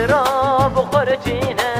زرا بخورجینه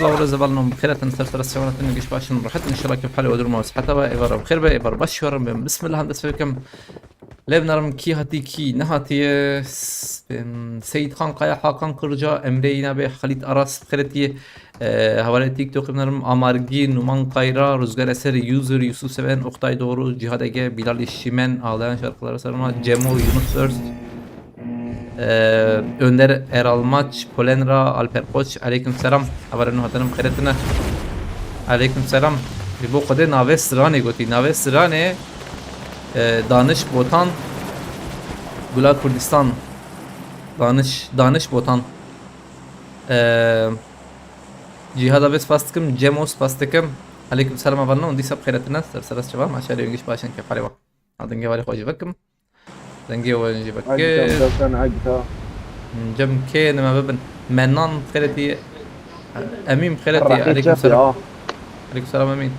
سلاور زبالنم بخير تنسر السوالات نقش باشن راحت ان شاء الله كيف حالي ودور موس حتى ايفر بخير بايفر بس شهر بسم الله هندس فيكم لبنرم كي هاتي كي نهاتي سيد خان قايا حاكم كرجا امرينا به خليت اراس بخيرتي Havalet TikTok bunlarım Amargi, Numan Kayra, Rüzgar Eseri, User, Yusuf Seven, Oktay Doğru, Cihad Ege, Bilal İşçimen, Ağlayan Şarkılara Sarma, Cemo, Yunus First, Önder Eralmaç, Polenra, Alper Koç, Aleyküm Selam, Havarenu Hatanım Kheretine, Aleyküm Selam. Bu kadar nave sırane goti, nave sırane Danış Botan, Gula Kurdistan, Danış Botan, Cihad abes pastıkım, Cemos pastıkım. Aleyküm selam avarna, undi sab khairatna, sarsaras çavam, aşağıya yöngiş başın kefali var. Adın gevali hoji bakım. Dengi hoji bakım. Cem ke nema beben. Menan khairati. Emim khairati. Aleyküm selam. Aleyküm selam Emin.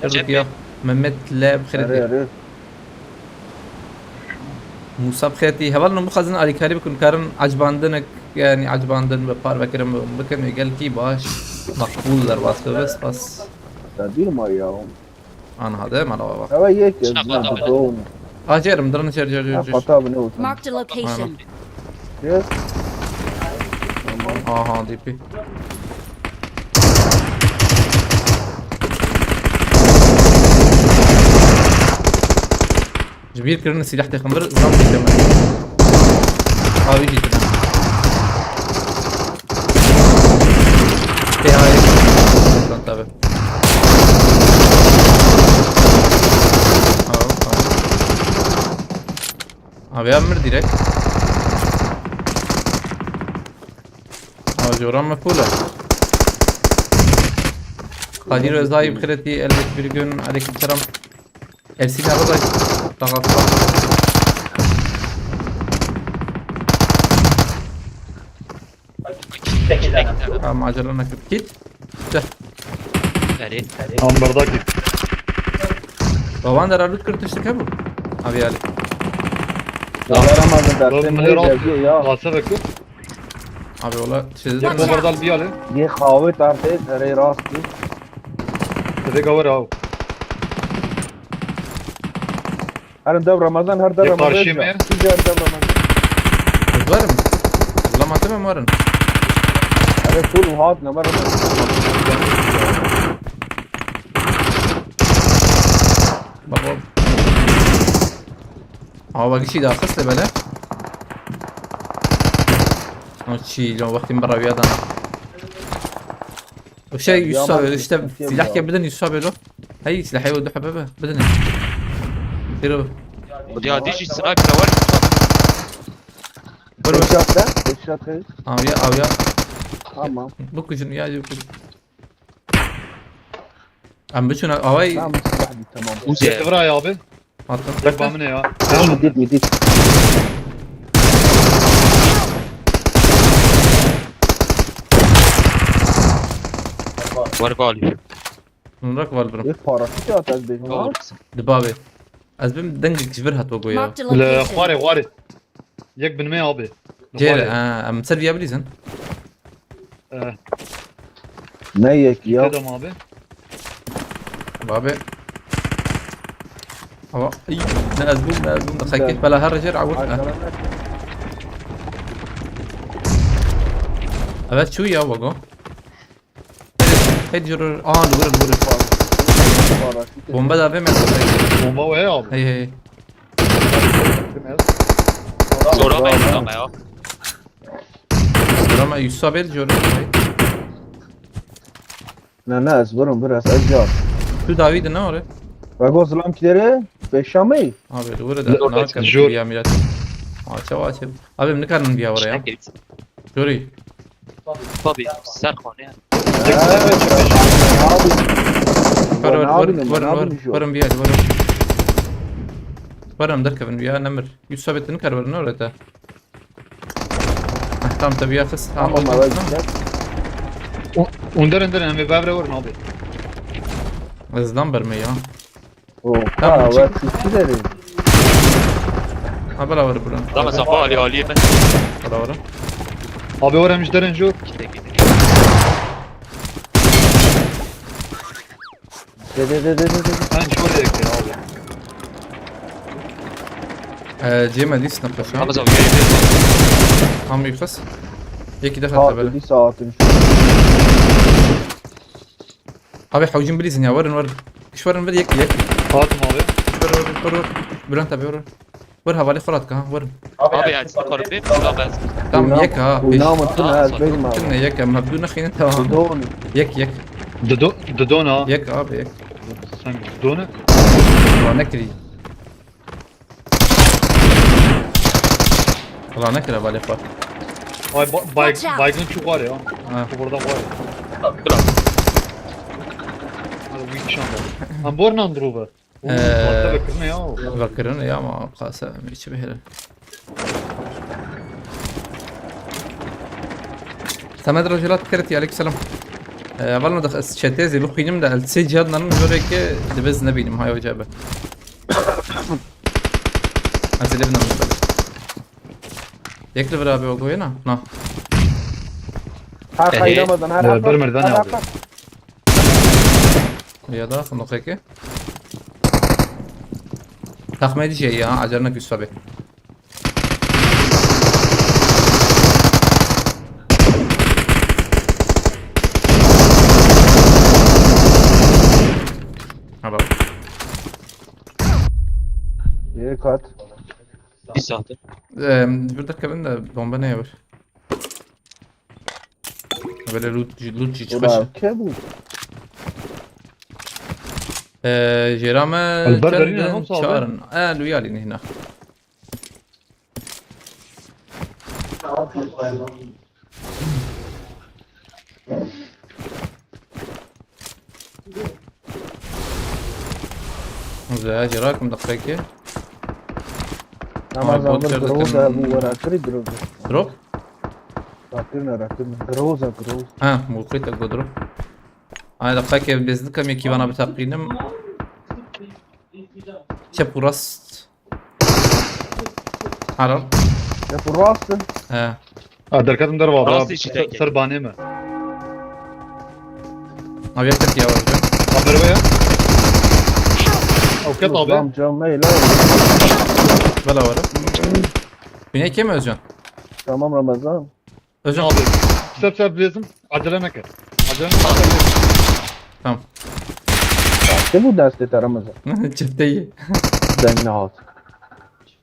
Yardık ya. Mehmet Lab khairati. Musa khairati. Havalna bu khazın alikari bikun karın acbandınak. Yani acbandan ve parvekirem bakın gel ki baş makbuller bas bas. تدير ما ياهم Ana hadi mala bak. هو يك شنو يزون Acerim dırını çer. قطع بنوت Marked a location. يس Aha dipi. جبير كرن سلاح تخمر زام كمان. يجي كده. هاي تابع. Abi amir direkt. جوران مفولة. قدير ازاي بخيرتي البت برجون عليكم السلام. ارسينا رضاي ضغط. معجلنا كيت. ده. يعني Ambardaki. Baban da rarlık kırtıştı kabul. Abi Ali. والله رمضان درسين Bunlar هي يا Kalsa bekle. Abi ola şey Yak Ambardal bir ale. دي خاوي تعرفي هري راسي Dede kavur av. هر دب رمضان هر دب يا رمضان قارشي ما؟ تيجي هر دب رمضان varım. Ulan mateme varın. هري طول وهات نمر Baba. Ama bak işi de arkası böyle. O çiğ لو وقت مرة ويانا. وشيء يسوى işte silah ya بدن يسوى له. هي سلاح يودو حبابه بدن. تيرو. ودي هاديجي سنايبر اول الشات ده الشات خير او يا تمام بكو شنو يا عم بشون هواي تمام السلاح دي تمام وزي Kıvra ya abi. attım. Yak bana ne ya? تمام مديت ورقالي نراك والبرم ايه باراشوت از بيجمع دبابي ازبم دنجك جبرها توقو يا Marked a La location. Khwari Khwari. Yak binme abi. جير ام سلفي ابليزن نيك يا Dedim abi. بابي هو اي نازبون دخلت بلا هرجر عود ابد شو يا وقو هيجر الور بومبا da بهم Bomba o ya abi. هي زورا ما ينفع يا رما يصابر جور لا ناس برم برس اجار تو داوود ne var بقول سلام كده بشامي abi ور da ne kadar Jor. ya millet açı abi ne kadar bir var ya jori بابي سرخون يعني varım bir hadi varım varım derkevin bir nemir yusabetini karvarın orada tam tabii ya kız اما ما Under hem bir bevre vurun abi. azdan verme ya اوه وقت كده ha bala var buran ضم زنبالي عالية من bala var Abi oraya müşterin şu. كده كده Ben şuraya ekle abi. cema dis نقاش ضم زنبالي هم يخص يكي دخل ساعة تبله دي ساعة Abi حوجين بليزن يا ورن ايش ورن بدي يك Fatım abi. ور بلان تبي ور هوالي فرات كها ور Abi yani çıkarım bir daha ben. تمام يك ها ونام كنا بين ما كنا يك ما بدون خين انت بدون يك Dodona. يك abi يك Sen Dodona. والله نكري والله نكري بالي فرات Ay Watch out. baygın çok var ya. Ha. Burada var ya. Kral. Hadi bir kişi anda. Han born andruva. Hatta bakırma ya. بكرنا يا ما قاسة مش بهلا تمام رجلات كرتي عليك سلام والله دخل شتازي لو خينم ده السيج هذا نرم جورك دبز نبيني هاي وجابه هذا لبنا من بلد يكتب رابي وقوي هنا نا ها خير رمضان ها Bermer'den aldı. يا ده خلنا هيك تخميدي شيء ها عجلنا في الصبي هذا يكات Bir saattir. burada كمان bomba ne yapar? Böyle loot çıkmış. ولا كيبو جرامة البربرين جدا هم صعبين. شارن لويالي هنا زي جراكم دقيقة نماز بود أمر کرده دروز که- أبو ورا كري دروز دروب راكبنا دروز دروز موقيت القدرة أنا دقيقة بيزدكم يكي وانا بتقينم شاب وراست عرب يا فراس Derkatım der var. Rastı içi tek. Serbane mi? أبي أكتب يا ولد Haber ver ya. Avukat abi. نظام جمعي لا ولا ولا بني كم أزجان تمام رمضان أزجان Abi. Sep lazım. Acele ne kadar? Acele ne kadar? tamam كيبو داستي ترى رمضان çifteyim دنيات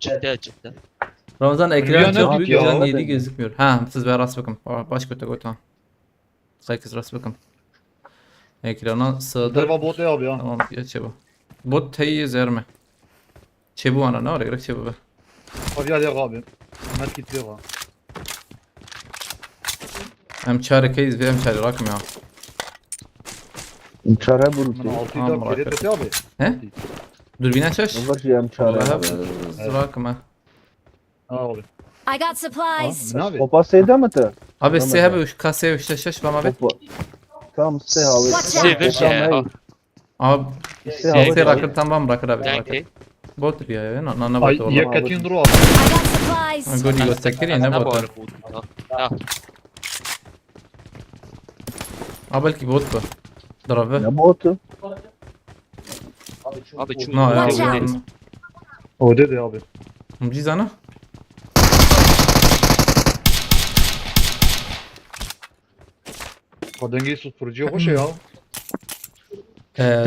Cidden. Ramazan ekran Rüya çok ne büyük ya? can 7 gözükmüyor. Ha siz ben rast bakın. Baş kötü koy tamam. Sayıkız rast bakın. Ekrana sığdır. Derva bot ya abi ya. Tamam ya çebu. Bot teyi zerme. Çebu ana ne var gerek çebu be. Abi hadi abi. Met gitti ya. Hem çare keyiz ve hem çare rakım ya. مشارع Bana بولتي 6'yı Tamam, da bırak. geri abi. He? Dur binen çeş. نظرش يا Vallahi مشارع rakım ha. Ha abi. I got supplies. Ne abi? وبا سيدا متى Abi size abi şu kaseye üç şeş bana be. كم سيها Watch out. Sevir şey ha. Abi سيها size rakım tamam bırakır abi. Danke. Bot ya ya. Na Ay bot oğlum. yakatın duru abi. I got supplies. Gol gösterker ya ne Ne bot. var bu? Ha. Abi belki bot bu. Darabı. يا بوتو Abi çünkü No ya. Watch out. O dedi abi. Mcizana. O dengeyi susturucuya hoş ya. Zap.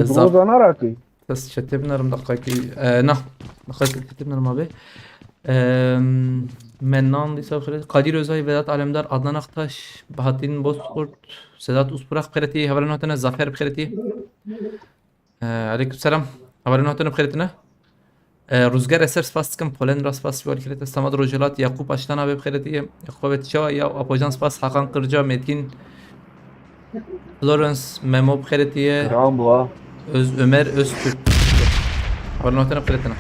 دروز أنا راكي بس شتبنا رم دقيقة نه دقيقة كتبنا رم abi. Mennan Lisa Kıret, Kadir Özay, Vedat Alemdar, Adnan Aktaş, Bahattin Bozkurt, Sedat Uspurak Kıreti, Haberin Hatına, Zafer Kıreti. Aleykümselam. Haberin Hatına Kıretine. Rüzgar Eser Spastikam, Polen Raspas Kıreti, Samad Rojelat, Yakup Aşlan abi Kıreti, Yakup Etçava, ya Apojan Spas, Hakan Kırca, Metin, Florence, Memo Kıreti'ye, رام بوا Ömer Öztürk. Haberin Hatına Kıretine.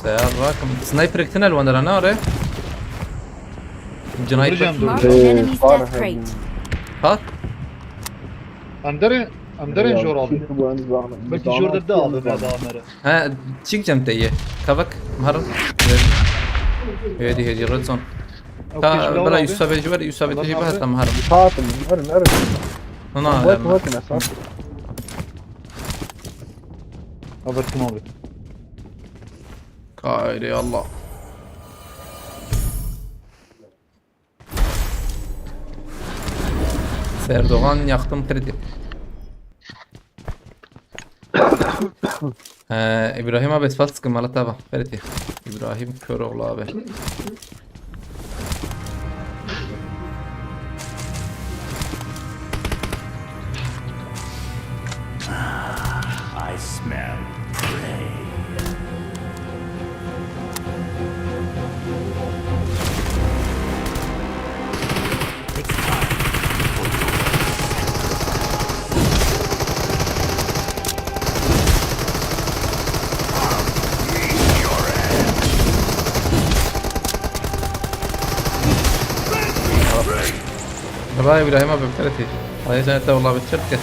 سيارة سنايبر اقتنال وانا رانا وري جنايبر Vuracağım dur. Marked an enemy's death crate. ها Amdere jor abi. Belki jor dedi abi ben daha mere. ها تشيك جمتية كافك مهرن هذه هذه ريدزون بلا يوسف جوار يوسف تجيب هذا مهرن فاطم هرن هرن انا وقت وقت نصر Habertim abi. كايري الله Erdoğan yaktım kredi. İbrahim abi esfas sıkımalı taba. Kredi. İbrahim Köroğlu abi. I smell prey. والله إبراهيم أبو بكرتي هاي سنة والله بالشركة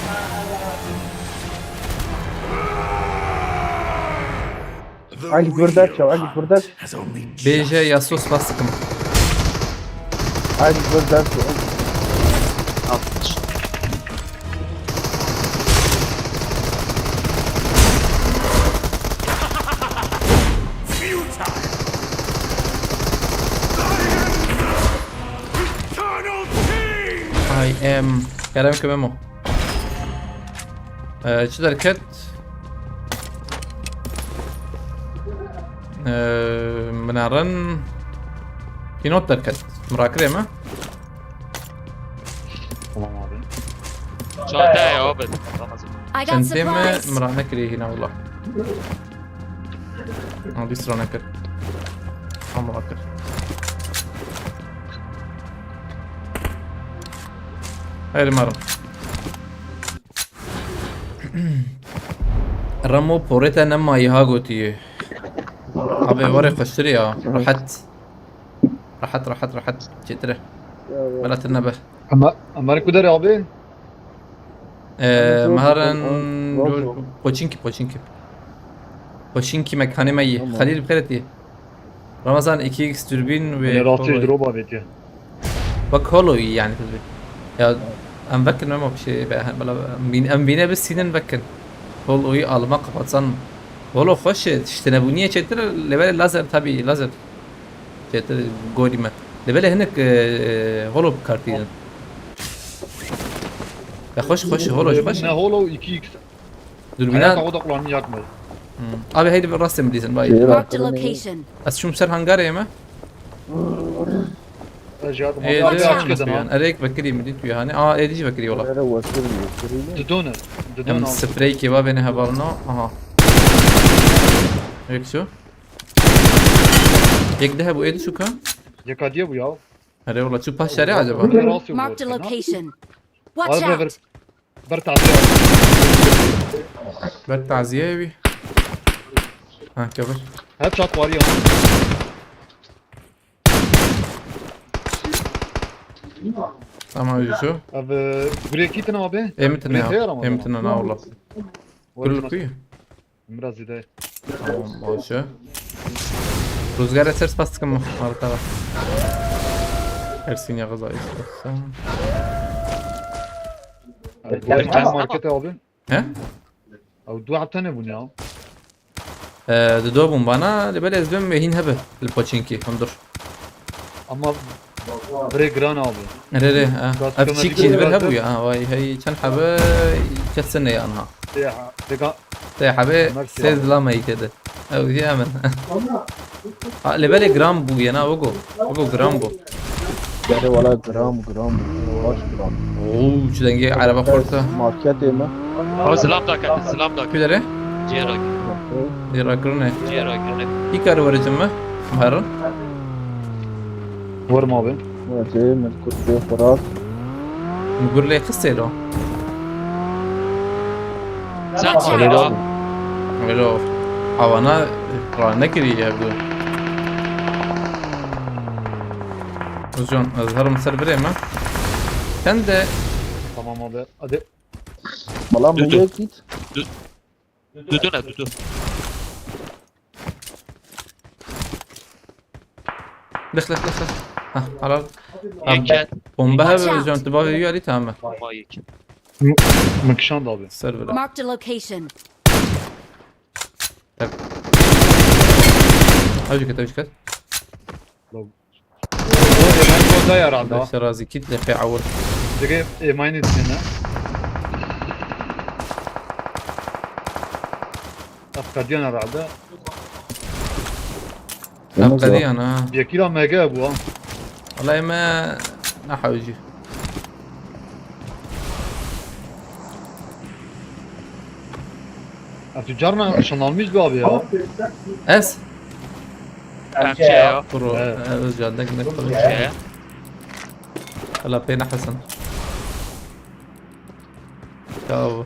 Akif burada çal. Akif burada. Has only بيجي ياسوس باسكم Akif burada çal. Altmış. I am كلامك ميمو شو دركت منارن في نوت دركت مراكري ما Tamam abi. Çağda ya abi. Ramazan. I got سنتيم supplies. مرانكري هنا والله دي سرانكر مراكر هاي المرة رمو بوريتا نما يهاغوتي ابي ورق اشتري راحت جتره بلا تنبه Ömer Kuder abi. مهرن بوشينكي مكاني مي خليل بخيرتي رمضان 2x توربين Beni rahatsız drop abi diyor. bak هولوي يعني تدري يا ام بكن ما بشي بلا ام بينا بس سينن بكن هولوي alma kapatsan هولو خوش تشتنبونيه çetir level lazer tabii lazer çetir golime level هناك هولو kartıydı ya hoş Ne holo 2x. dürbüne Hayata odaklanını yakmadı. abi heydi bir rastem dizin bay Marked a location. as şum ser hangarya mı Ejad abi ايه açık ده eden يعني abi. اريك بكري مديت يعني اه ايه دي بكري والله Nereye vasırıyor? Dudone. Dudone ام abi. سبراي كباب هنا بالنا اها هيك شو هيك ذهب وايه شو كان Yakadiye bu ya. هري والله شو بهالشارع عجبها Beni rahatsız ediyor. Marked a location. Watch Abi ver. out. Ver tavsiye abi. برت عزيابي ها كبر Headshot var ya. تمام شو Abi buraya gittin abi. امتى Buraya انا yaramaz امتى ama. انا والله كله كوي Biraz ide. tamam باشه روزگار سرس باست كم مرة ترى ارسين يا غزاي Abi bu bir market abi. ها Abi dua tane bu ya. دودوبون بانا لبلا ازبم هين هبه البوتشينكي انظر Ama buraya gran abi. ري Biraz ابتشيك kırmızı جيل biraz هبو da- يا واي هي كان حبه كتسنة يا انها Dega. يا حبه مرسي سيد لا ما كده او يا من لبلا جرام بو يا نا وقو جرام بو Nereye valla gram. Baş gram. اوه شو دنجي عربة خورتا Market mi? Abi selam da kalk. Selam da kalk. كده ليه Ciğerak. يراكرنا Ciğerak. في كارو ورجمة مهرن Var mı abi? Evet, من كنت فراغ. نقول لي قصة له Sen ciğer abi. ولو حوانا رانا كري يبدو وجون أظهر مسربري ما كان ده Tamam abi. Hadi. Malam Düdü. buraya git. Dudu ne dudu? دخل ها على Yeken. بومبها Watch out. جون تبغى يجي عليه تمام Ama yeken. Mıkşan da abi. سيرفر Marked a location. اوجكت O hemen kodda herhalde. ha. شرازي كيد في عور دیگه ایمانی دیگه افقدیان herhalde. ابقدي انا یکی را مگه ابو ها. والله ما نحوجي Tüccarla şanlanmış bir abi ya. اس همچه یا برو إيه. جادك نقطة چه هلا بينا حسن تشاو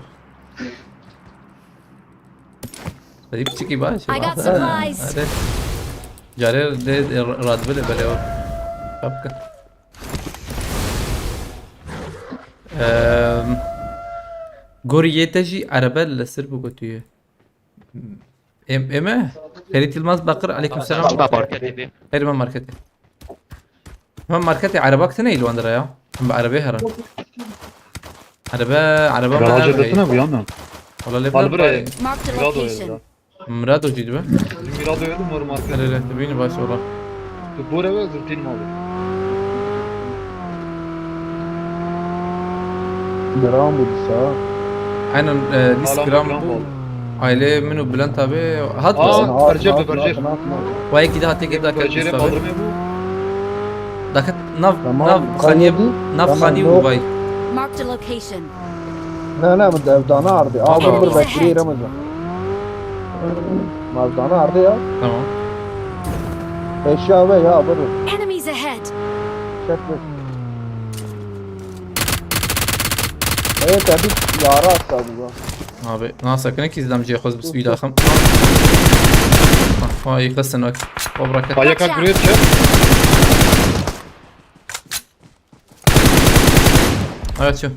بدي بتشيكي باش I got supplies. جاري دي راد بلي بلي شبكة جوريتجي عربة لسر بقولتيه اما خريت الماس بقر عليكم السلام ما مارکتی دی غير ما ماركتي ما ماركتي عربك تنيل واندرا يا بعربي هرا عربة ما Garajı هرا desene bu yana. والله اللي Al buraya. بنبرا Marked a Mirado location. öyle. مرادو جيدبه Bizim Mirado öyle mi var marka? لا لا تبيني باش والله Bu eve zırtın mı abi? جرام بودسا. انا نيس Hala جرام gram oldu. aile منو بلان تابي هات آه. بس برجع ببرجع. واي كده هاتي كده كده Beceri kaldırmaya bu. داك ناف تمام. ناف خاني خانية. ناف تمام. خاني نوف. وباي Marked a location. لا بدانا عرضي. بربر بكري رمزة. ما بدانا عرضي يا. تمام الشابة يا برو. Enemies ahead. شكلك. ايه تبي يارات تابوا. abi nasıl ne ki izlemci خذ بس فيدا خم هاي قسنك وبركة Ayak ak buraya çek. evet شو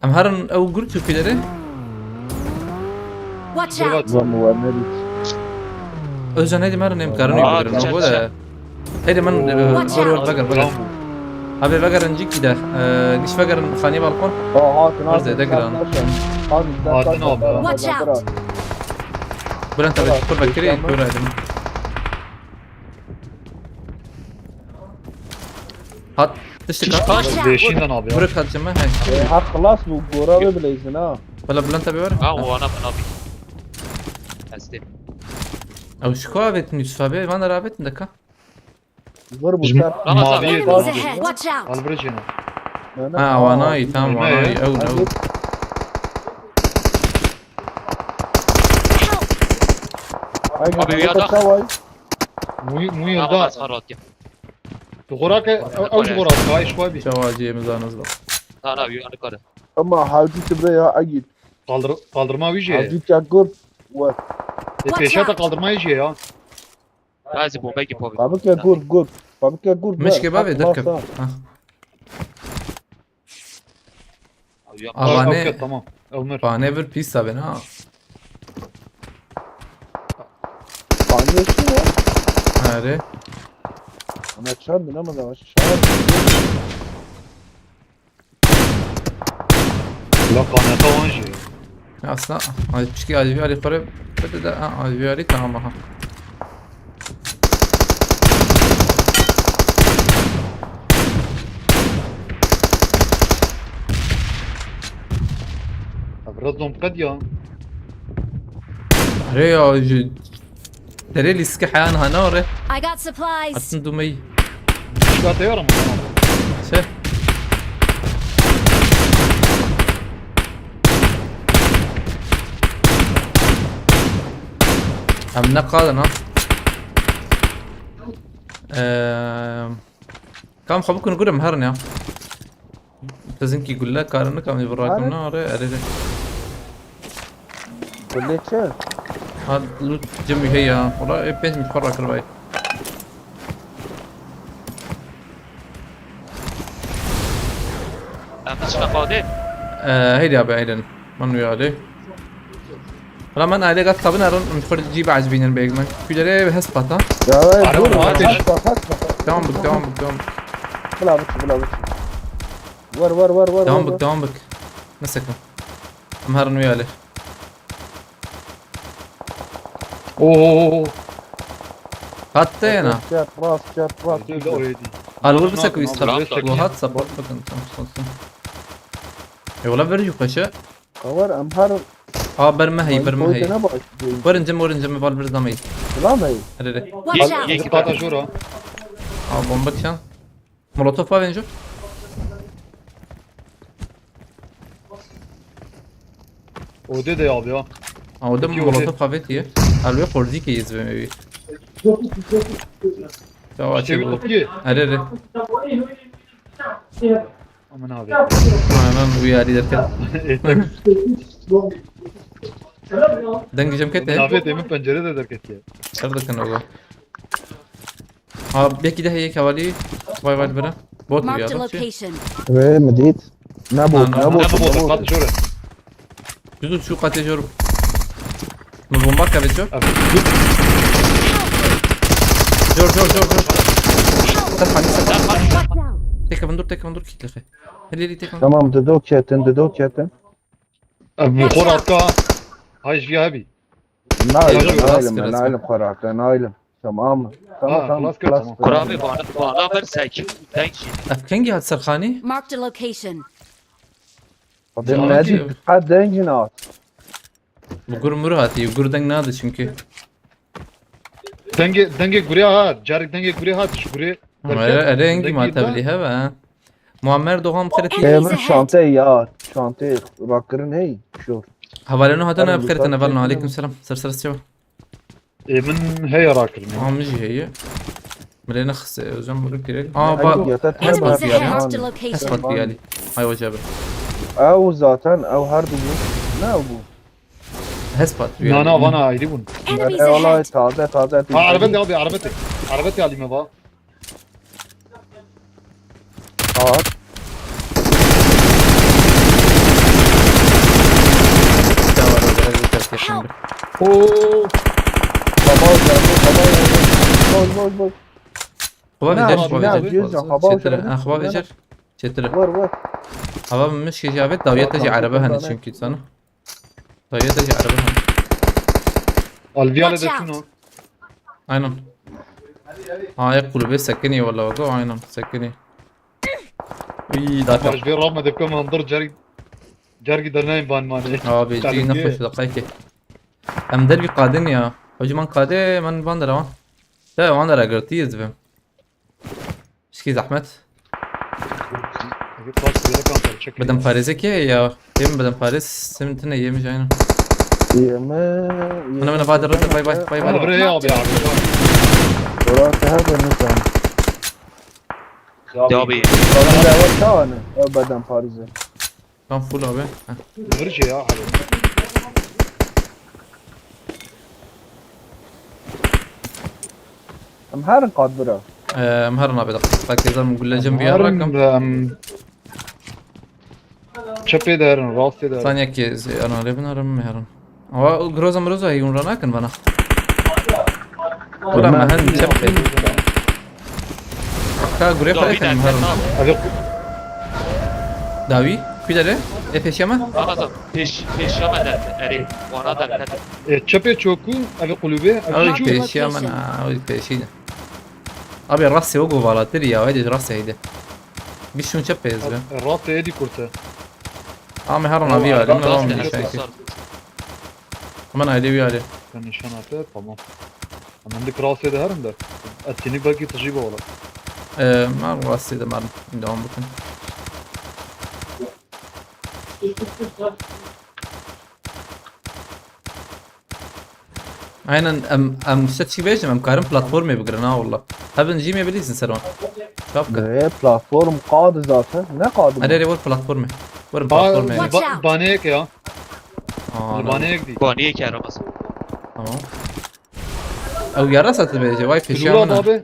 ام هرن او قلت في دره Watch Dur out. bak. ومؤمري. özcan hadi مرن امكارني آه، بدر تشات، هو تشات. هيدي من Watch اور out. بقر Gram bu. ابي بقر نجيك كده ليش بقر خاني بالكون اه هات أرزق دقران. Haatin abi. Watch out. بلا انت بتقول بكري كورا هات تشتكي Watch out. Değişinden abi ya. بريك هات جماعة هاي هات خلاص وقورا ببليزن اه. ولا بلا انت بيور ها و انا بنابي هستیم او شكوا بيت نيوسفا بي ما انا رابط دكا ضربوا Bizim سار. mavi Enemies abi. ahead. Watch out. Al buraya çene. اه واناي تمام واناي او او Abi ya da- Mu اما yılda. مسخرات ya Tuğrak او جغرا kayış koy bir. شواجي مزانزلو انا بيو انا كره اما حاجتي تبدا عقيد. Kaldırma bir şey. حاجتي اقول و Peşe de kaldırma işi ya. لازم وبيجي بوبي بابك اقول قول بابك اقول مش كبابي دركب ها Okey, اغاني tamam. Ömer. اغاني بيسا بنا طعني شنو؟ هاري انا اتشهد من امازون مش شهر. La kanata olan şey. اصلا هاي بشكي هاي فياري قريب بدا هاي فياري تمام ها Biraz dompkat ya. ريو تري لي سكي حيانا هنوري I got supplies. حتى مي Şu atıyorum. شايف عم نقادنا كم خبكم نقول مهرنا تزنكي يقول لك كارنك عم يبراكم نار اريد قلت شيء هذا لوت جمي هي والله بيت متفرق الباي مش قاده هيدي ابي ايدن من ويالي والله ما انا عليه قد طبنا متفرج تجيب عجبين البيج من في دري هسبطه يا ولد عربي دور ما أدري. هسبط دوام بك دوام بك دوام بلا بس ور دوام بك دوام بك مسكه مهرن ويالي Oo. حطينا شات راس Öyle oraya değil. الغول بس اكو ناكل، يسحب ناكل. وهات سبورت بكن خلص والله برجو قشا Kavar em her برمه هي برمه boyuta هي ne baş? ورنجم فال برزامي Ulan bey. ري Watch out! يجي قاطع جورا بومبك شان مولوتوف وينجو Ode de abi ya. دم Peki, مولوتوف هافيتي الوي قردي كي يزبم بي توا İşte bir تشيبو kapıyı. ري Aman abi. انا ويا ليدر كده دنج جم كده Abi demin pencerede derket ya. شردك انا هو بيكي ده هي كوالي باي باي برا بوت Marked a يا location. Ve medit. Ne bu? Lan, Ne lan, bu? Ne bu botu قاطع جورا. جدو شو قاتل جرب من بومبارك يا بيتشو Abi. جور تلحق Watch out! تك بندور كيت لخي اللي تك Tamam dedok çetin dedok çetin. Abi bu koratka. Hayır ya abi. Nailem nailem karakter nailem. Tamam. Tamam Ha, tamam. خلاص كده تمام. Kur'an'ı bana ver sakin. Thank you. كنجي هاد سرخاني Marked a location. Adem medit. Hadi dengin at. بقول مرو هاتي بقول دنج نادي çünkü Denge buraya ha. Carik denge buraya ha. Şu buraya. رنجي ما تبليها بقى معمر دوغام خرتي Evin şantayı ya. Şantayı. Bakırın hey. Şur. حوالينو هذا أنا بخيرتنا بصراحة بالنا عليكم السلام سر سوا من هي راكر. مجي هي ملينا خس جنب ركري Hadi yata Enemies teba. ahead! Marked a Yani. location. اسقط بيالي هاي وجابه Ev zaten ev her gün. Ne bu? هسبات Nana bana ayrı bunu. Enemies Eyvallah ahead! taze. Ha arabeti abi arabeti. Arabeti alayım baba. At. Oo. Hava geldi. Boş. خباب نعم، يجر نعم، جزء خباب شتر شربت. خباب يجر شتر Var. خباب مش جابت داوية تجي عربها هن çünkü sana داوية تجي عربها هن Alviyale Watch de out. şunu. aynen يقولوا بس سكني ولا وضوء aynen سكني وي دافع Barış bir rahmet edip mandır carik. Carik derneğin ban mani. بيجي نخش في دقائق ام دربي قادن يا حجي من قادة من باندر وان لا وانا قرتيز بهم شكي زحمت بدم باريزك يا يم بدم باريس سمتنا يم جاينا Yeme. انا بعد الرد باي باي Hadi buraya abi abi. Orası her gün sen. Ya abi. Kadın da var tane. Öbeden Paris'e. كان فول ابي Barış ya abi. Hem her kadbura. مهرنا بدقيقة كذا نقول له جنبي الرقم Çöpe derin, rast derin. ثانية كيز انا اللي بنرم مهرن هو جروزا مروزا هي ورانا كان بنا ولا ما هن شبه كا غريب Ya bir خليك dakika. مهرن Abi داوي كده ايش يما Anladım. Peşyama derdi. Eri. Bana derdi. çöpe çoku, abi kulübe, او abi ايش يما انا او ايش ابي راسي وقف على تريا وهيدي راسي هيدي بيشون شبه يزبه rast edi kurta. مهرن ابي علي من رام مش شايف من هيدي ويالي Ben nişan atı, tamam. Hemen de rast edi herim de. Etkinlik belki tecrübe olur. ما راسي ده ما دوام بكن aynen am şatçı bejim am karım platformu بقرنا والله هبن جيمي بليزن سروان شابك Platform kadı zaten. Ne kadı? اري ور platformu ور Ha, platformu Watch out. baniyek ya. اه Baniyek değil. Bu niye ki aramaz? تمام او يا راسة البيجي واي في Kızılar شامنا abi.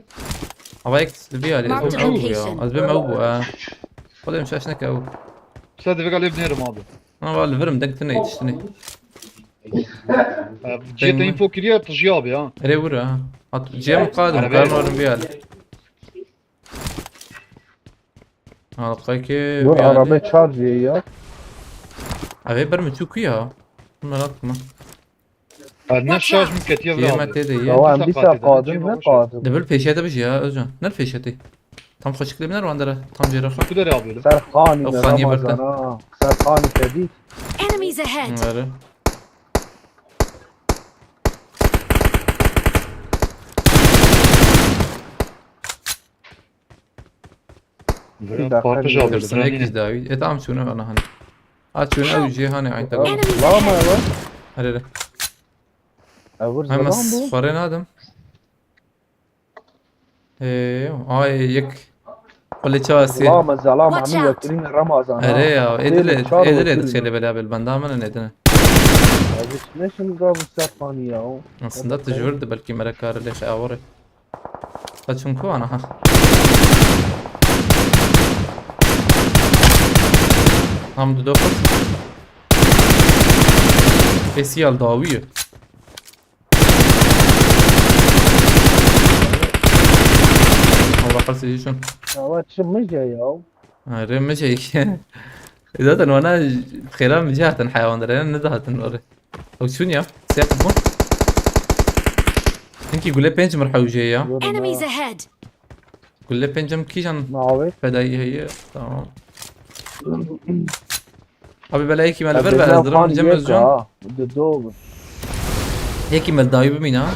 هوايك تبي عليه Marked او location. از بما او ولا مش عشانك او Sen de bir galip nerim abi. انا والله فرم دقتني يتشتني Cihete info kiriye tecrübe abi ya. اري ور جيم قادم على كان بالي. ور بيالي هذا قايكي Dur araba charge ya. ابي برمي توكيا مالك ما Ne şarj mı ketiye يا ما abi. تدي Ya hem bir kadı ne kadı? دبل فيشاته بجي يا اوجان نر فيشاتي tam خوش كلمنا رو عندنا tam جيرا خا Kudere abi öyle. سرخاني أو خانية رمضان سرخاني شديد Enemies ahead! آره Böyle Partaj abi öyle. درسنا هيك داوي اتعم شو انا هن هات شو او جي هاني عين تقول Enemies لا ما ahead! يا هلا أورز هاي زمان مس بو فرين ادم ايه يك قولي تشاسي لا ما زلام Watch عم out. يوكلين رمضان اريا ادل تخيل بلا بالبندام انا ندنا ليش نقابل السرخاني يا aslında tecrübe belki merakar ليش اوري فشنكو انا ها هم دوقت اسيال داويه والله قلت شلون شو مجا يا ريم مشي إذا وانا خلال من جهة حيوان درينا نزهت نوري او شنو يا سيقبون انكي قول لي بينج مرحو جاية Enemies ahead! قول لي بينجم كيشان معاوي فداي هي تمام ابي بلاقيكي مال بربع ضرب جنب جون بدو هيك مال داي بمينا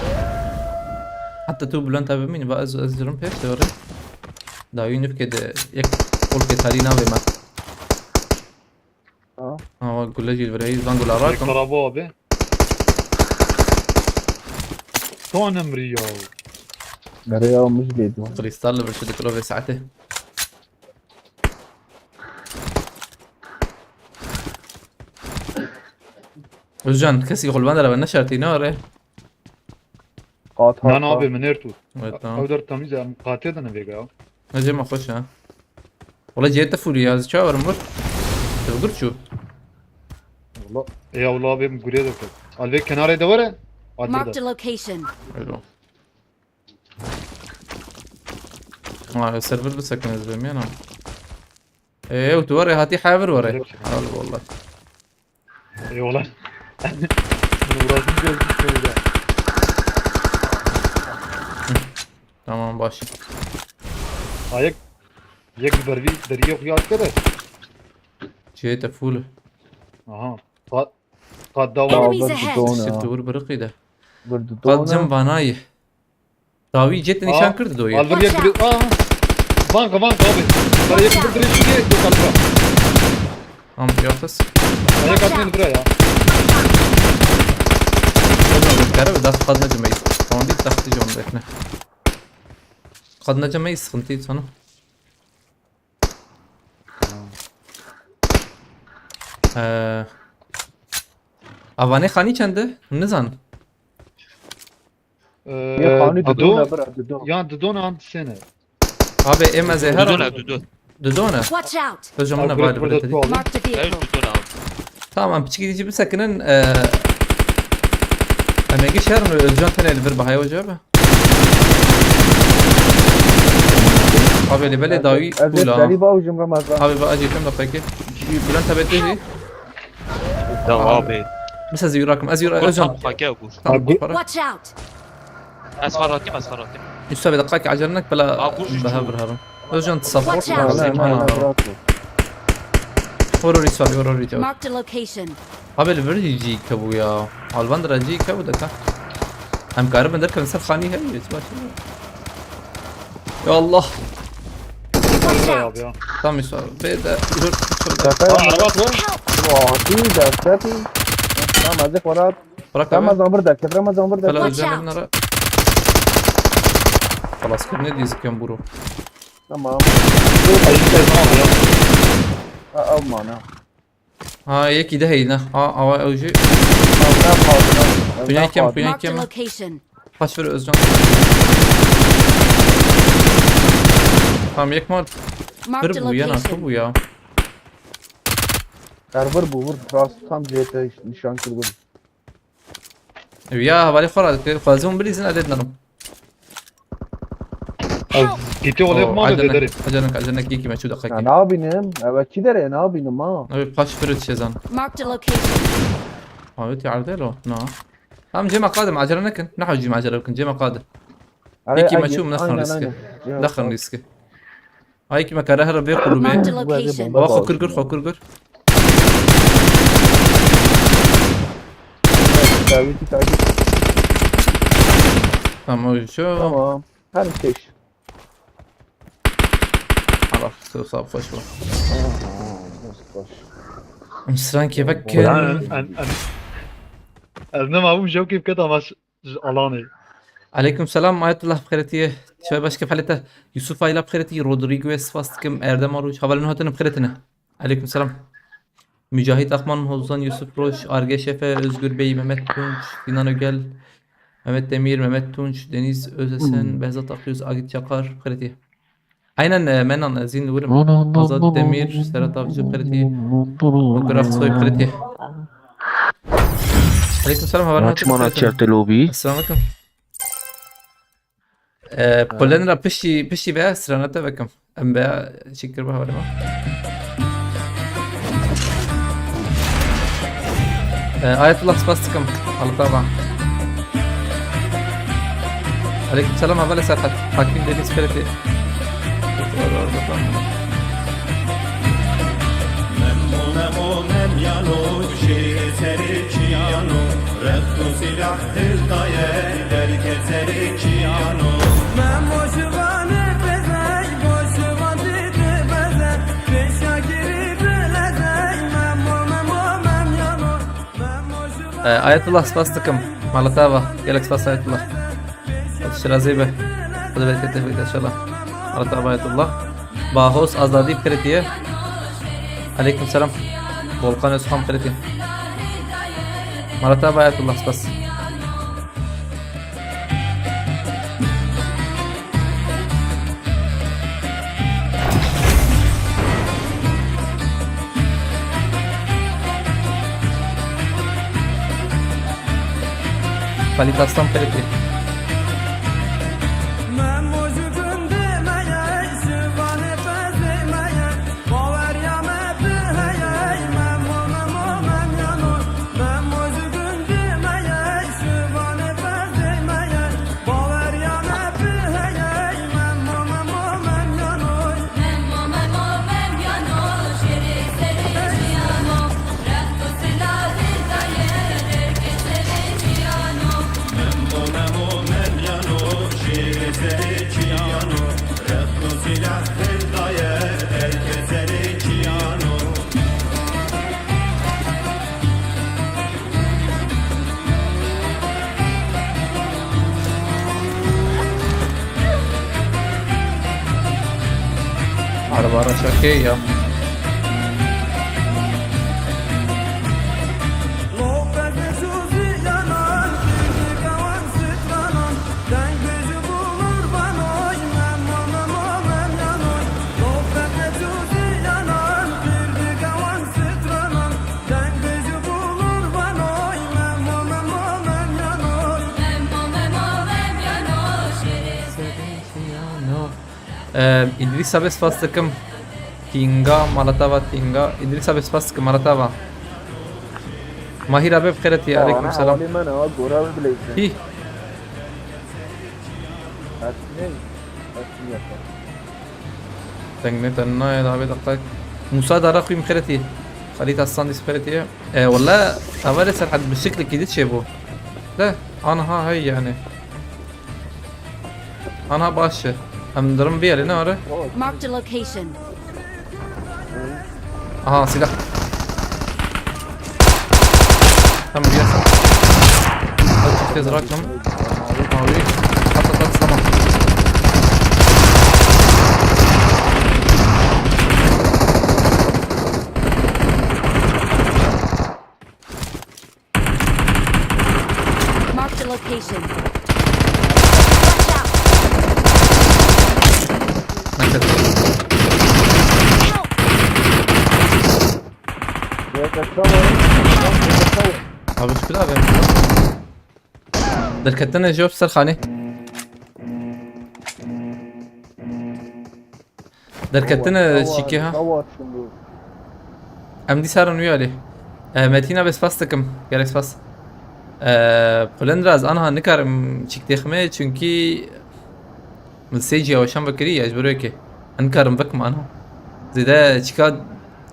حتى تو بلان تابع بمين بقى ازرم بيش دوري داي نفكد يك قول كتاري ناوي ما اه قول لي جيل بري زانقول Bir اراكم karabı abi. Son emri ya. يا مش بيدو كريستال برشد كلوفي ساعته وجان كسي غلبان لو نشرتي نار قاطع Lan abi من ertu. تمام Avdar tamiz ya. Katil de ne vega ya. نجي ما اخش ها والله جيت فوري يا شاور مر تقدر شو Valla. Allah abi buraya da koy. Alve kenara da var ya. Marked a Adırda. location. حلو السيرفر بس كان زلمي انا ايه وتوري هاتي حابر وري حلو والله Eyvallah. Bunu burasını gözlük böyle. تمام باش Ayak. Yek bervi deriye kuyat kadar. جيت فول Aha. Kad dava. Enemies ahead! التور برقي ده برد قد جنب نايح داوي جيت نشان كرد دوي Alver yek bir. Banka abi. Bana yek bir direk diye dur kalka. هم يوخس Ayak atmayın buraya ya. الكهرباء ده قد نجم ميس طبعا دي تحت جون بيتنا قد نجم ميس خنتي صنو اواني خاني چنده نزان يا خاني Dudu. بدو بدو Ya Dudu ne anti sene. ابي اما زهر Dudona, Dudu. دودونا Watch out! ترجمنا Burada بعد burada بدتي tuvalı. Marked a Ev vehicle. Dudona abi. تمام بتشكي تجيب سكنن اما يجي شهر الجون تاني اللي بربح هاي وجابه ابي اللي بالي داوي أزيد بولا داري باوجم رمضان ابي بقى اجي كم دقيقه بلان تبتدي Tamam abi. بس ازيراكم ازير Kursan ارجع muhake okur. Watch out! Asfaratim asfaratim. يسوي دقائق عجلنك بلا أقول شو. بهبر هرم ارجع تصفر Watch out. انا وروري سوي وروري جو Marked a location. ابي اللي بري يجي كابويا على البندر اجي كابو دكا هم كارب بندر كم سب خاني هي اسمع يا الله Buraya abi ya. تمام يسوي بيدا يرد Araba var. وعطي دفتي ما ازيك ورات وراك رمضان بردك كيف رمضان بردك فلا Watch رجعنا out. نرى خلاص كنا ديز كم برو تمام او معنا ها يكي ده هينا ها او جي Dünya kim? Dünya Marked a kim? location. Kaç ver Özcan? Tamam yek mal. Marked a Kır bu yana kır location. bu ya. كاربر بور راس tam جيت نشان كل Ya havali خرا خازون بليزن عددنا نم. Gitti olaya mı abi derim. Acanak yeki meçhu dakika. ne yapayım evet كده ne yapayım ما Abi kaç ver şezan. Marked a location. Abi ti عرضه لا. هم جمع قادم عجلنا كن نحو جمع عجلنا كن جمع قادم. يكي مشو مدخل ريسكه. دخل ريسكه. هاي كي مكاره هربي قلوبي Marked a location. واخو كرقر خو كرقر تعبيتي تعبيتي. تمام شو تمام. هرمتش. خلاص صاب فشوة بس. مسران كيفك أنا ما أبو جوكي بكذا مش ألاني. عليكم السلام آية الله بخيرتي شباب باش كيف حالته يوسف آيلا بخيرتي رودريغو اسفاستكم اردم اروج حوالي هاتن بخيرتنا عليكم السلام Mücahit Akman, Hozan, Yusuf Roş, Arge Şefe, Özgür Bey, Mehmet Tunç, Sinan Ögel, Mehmet Demir, Mehmet Tunç, Deniz Özesen, Behzat Akyüz, Agit Çakar, Kredi. Aynen Menan, Zin Vurum, Azat Demir, Serhat Avcı, Kredi, Graf Soy, Kredi. Aleyküm selam, haber Açman açıktı lobi. Assalamu alaikum. Polenra pişi be, sıranata bakım. Em be, şükür bu haberime. Ayetullah spastikam. Allah tamam. Aleyküm selam haber Serhat. Hakim Deniz Kredi. Ayetullah spastikam. Malatava. Gelek spas Ayetullah. Şirazi be. Hadi bereketli bir inşallah. Malatava Ayetullah. Bahos Azadi Krediye. Aleyküm selam. Volkan Özkan Kredi. Malatava Ayetullah spas. Kalitastan Kredi. Araba araç okey ya. İdris Abes Fastıkım Tinga Malatava Tinga İdris Abes Fastıkım Malatava Mahir abi bخيرتي عليكم السلام حوالي منى غورا بليزن. هي اثنين اثنين. تنجنت الناي ده بدقك موسى دارقي بخيرتي خليت الصندي بخيرتي والله أولي سرحت بالشكل الجديد شبه لا أنا هاي يعني أنا باشه هم درم بيا لنا أره Marked a location. Aha silah. Tam bir yasa. Hadi çok tez rakam. Mavi. At zaman. Marked a location. Watch out. Naked. Abi şükür abi. دركتنا جوب سرخاني دركتنا شيكيها ام دي سارن ويالي متينا بس فاستكم جالكس فاس بولندراز انا نكرم شيك تخمه çünkü مسيجي او شام بكري اجبروكي انكرم بك معنا زيدا شكاد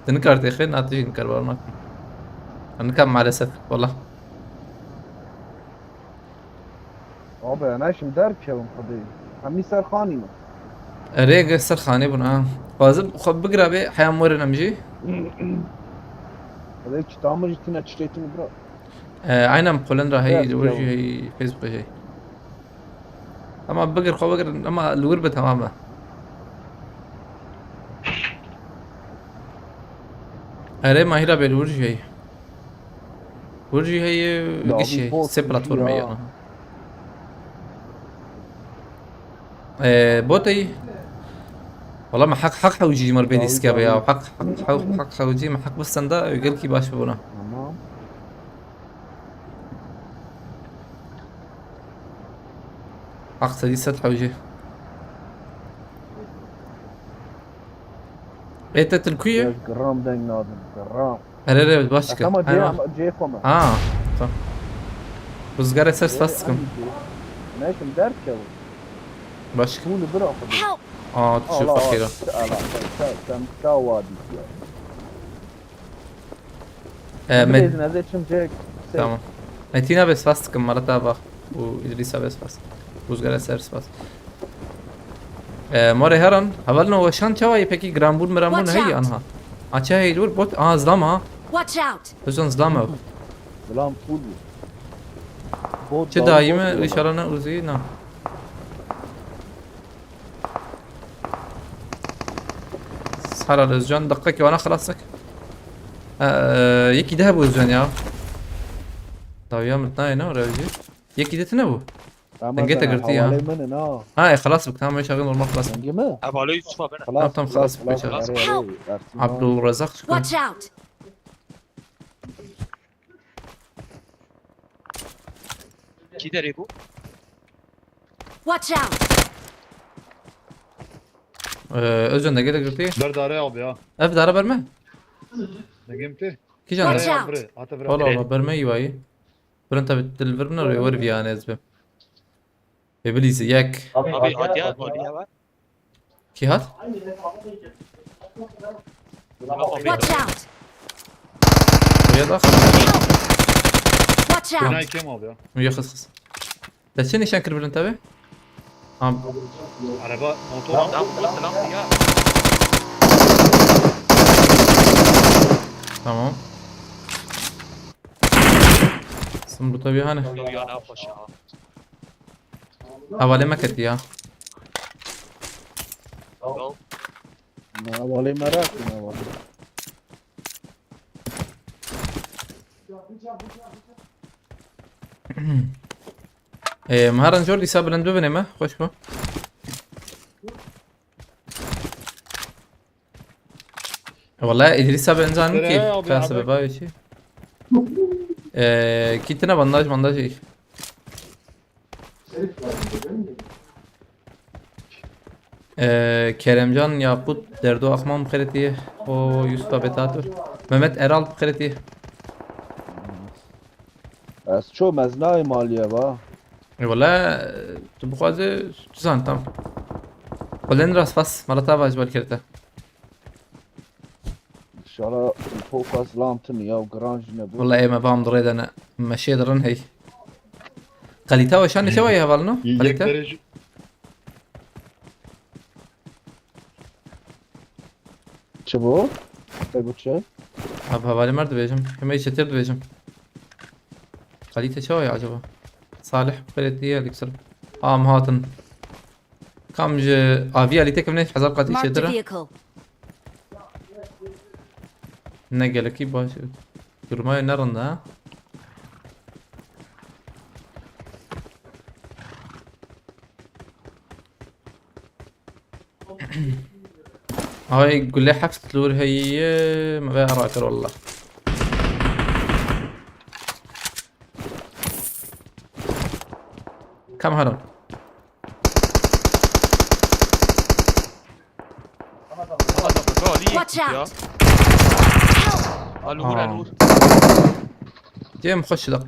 تنكر تخين ناتي انكر برناك انكر مع الاسف والله. بابا انا ايش مدرك يا قضيه عمي سرخاني ما ريق السرخاني بنا فازم خب بقرا بي حياه مورنا مجي هذيك تعمل جتنا تشتيتني برا عينا مقولن هي يا الورجي جو. هي فيسبوك هي اما بقر خو بقر اما الوربه تماما اري ما هي بالورجي هي ورجي هي لا، قشي بيفوت سي بلاتفورم يا. هي بوتي والله ما حق حوجي مر بيدي سكابا يا حق حوجي ما حق بس سندا يقول كي باش بونا تمام حق سدي ست حوجي ايه تتلكوية قرام دايم نادم قرام اري باشكا كما جي فما صح بس قاعد اساس فاسكم انا ايش مدرك يا باشكا شو اللي برا قضيه Help! تشوف اخيرا كم كاوادي مد نزلت شم جيك تمام ايتينا بس فاسكم مرتا باخ وادريسا بس فاست بس قاعد اساس فاست موري هرن هبلنا وشان چاوي پکی گرامبون مرامون Watch هي out. انها اچا هي دور بوت زلام ها Watch out! بجن زلام سلام فول بود چه دايمه اشاره نه اوزي نه سحر الازجان دقيقة وانا خلاصك يكي دهب وزجان يا داويا متناي نه راجي يكي دت نبو دنجيتا قلتي ها من نا هاي خلاص بك تمام شغل نورمال خلاص دنجي ما ابالو يوسف بنا خلاص تمام، خلاص، خلاص عبد الرزاق شكرا Watch out! كي دريبو Watch out! özcan دنجيتا قلتي برد عليه ابي ها اف دارا برمه نجمتي كي جان Watch out. بري هات بري والله برمه يواي برنتا بالفرنا ورفي انا ازبه ابليس ياك ابي هاديا هاديا كي هات Watch out! ويا داخل Watch بناي out! كم ابي ها ويا خص تشني شانكر برنتا به عرباء موتور سلام سلام يا تمام سمرو طبيعي هانه يا انا خوشها اولي ما كنت يا ما والله ما راك ما والله مهران جوردي ساب لندو بني ما خوش بو والله ادريس ساب انزان ترى كيف أبي كان عبك. سببا شيء كيتنا بنداج ايش Keremcan Yakut Derdo Akman بخيرتي و يوسف بتاتو مهمت ارال بخيرتي از شو مزنای مالیه با والله تبغى تزان تمام ولين راس فاس مرة تابع جبال كرته انشالله فوق اسلام تني او جرانج نبو والله ايه ما بام دريد انا مشي درن هي قليتا وشان شوية هبالنو قليتا يقدر چبو بگو چه اب هبالي مرد بيجم كما يشتر بيجم قليتا شوية عجبه صالح بخيرتي اليكسر مهاتن كم ج افيا اللي تكمل حزر قاتي Marked a شدره vehicle. نقلكي باش يرمى نرن ها هاي يقول لي حفظ تلور هي ما بها راكر والله كم هرم Watch out! النور النور جيم خش دق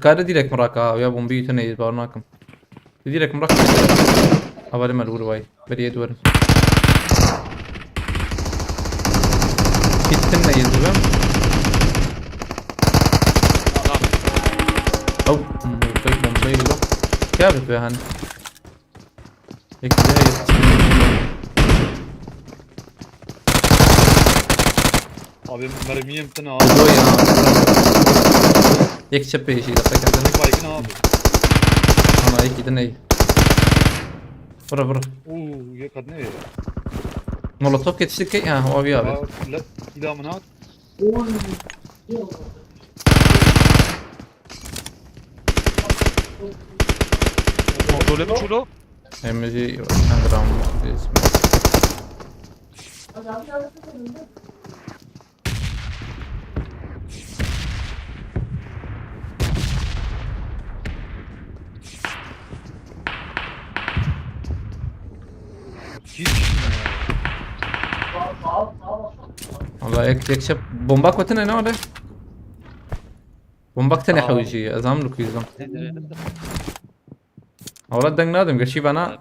قاعد ديرك مراكا ويا بومبي تني بارناكم ديرك مراكا اول ما الور واي بدي ادور كنا يزبم او ممكن له كابت بهن هيك جاي Abi mermiye bir tane abi. دوي يكشف به شيء دقيقة عندنا Baygın abi. انا هيك دني برا Uuu ya kad ne? مولوتوف يتشتكي هو بيابي La ilaminat. دول بتشولو ام جي اندرام اسمه Hiç. والله يكشف بومباك وتنا هنا ولا بومباك تاني حوجي ازام لك يزام اولاد دنگ نادم قشيب انا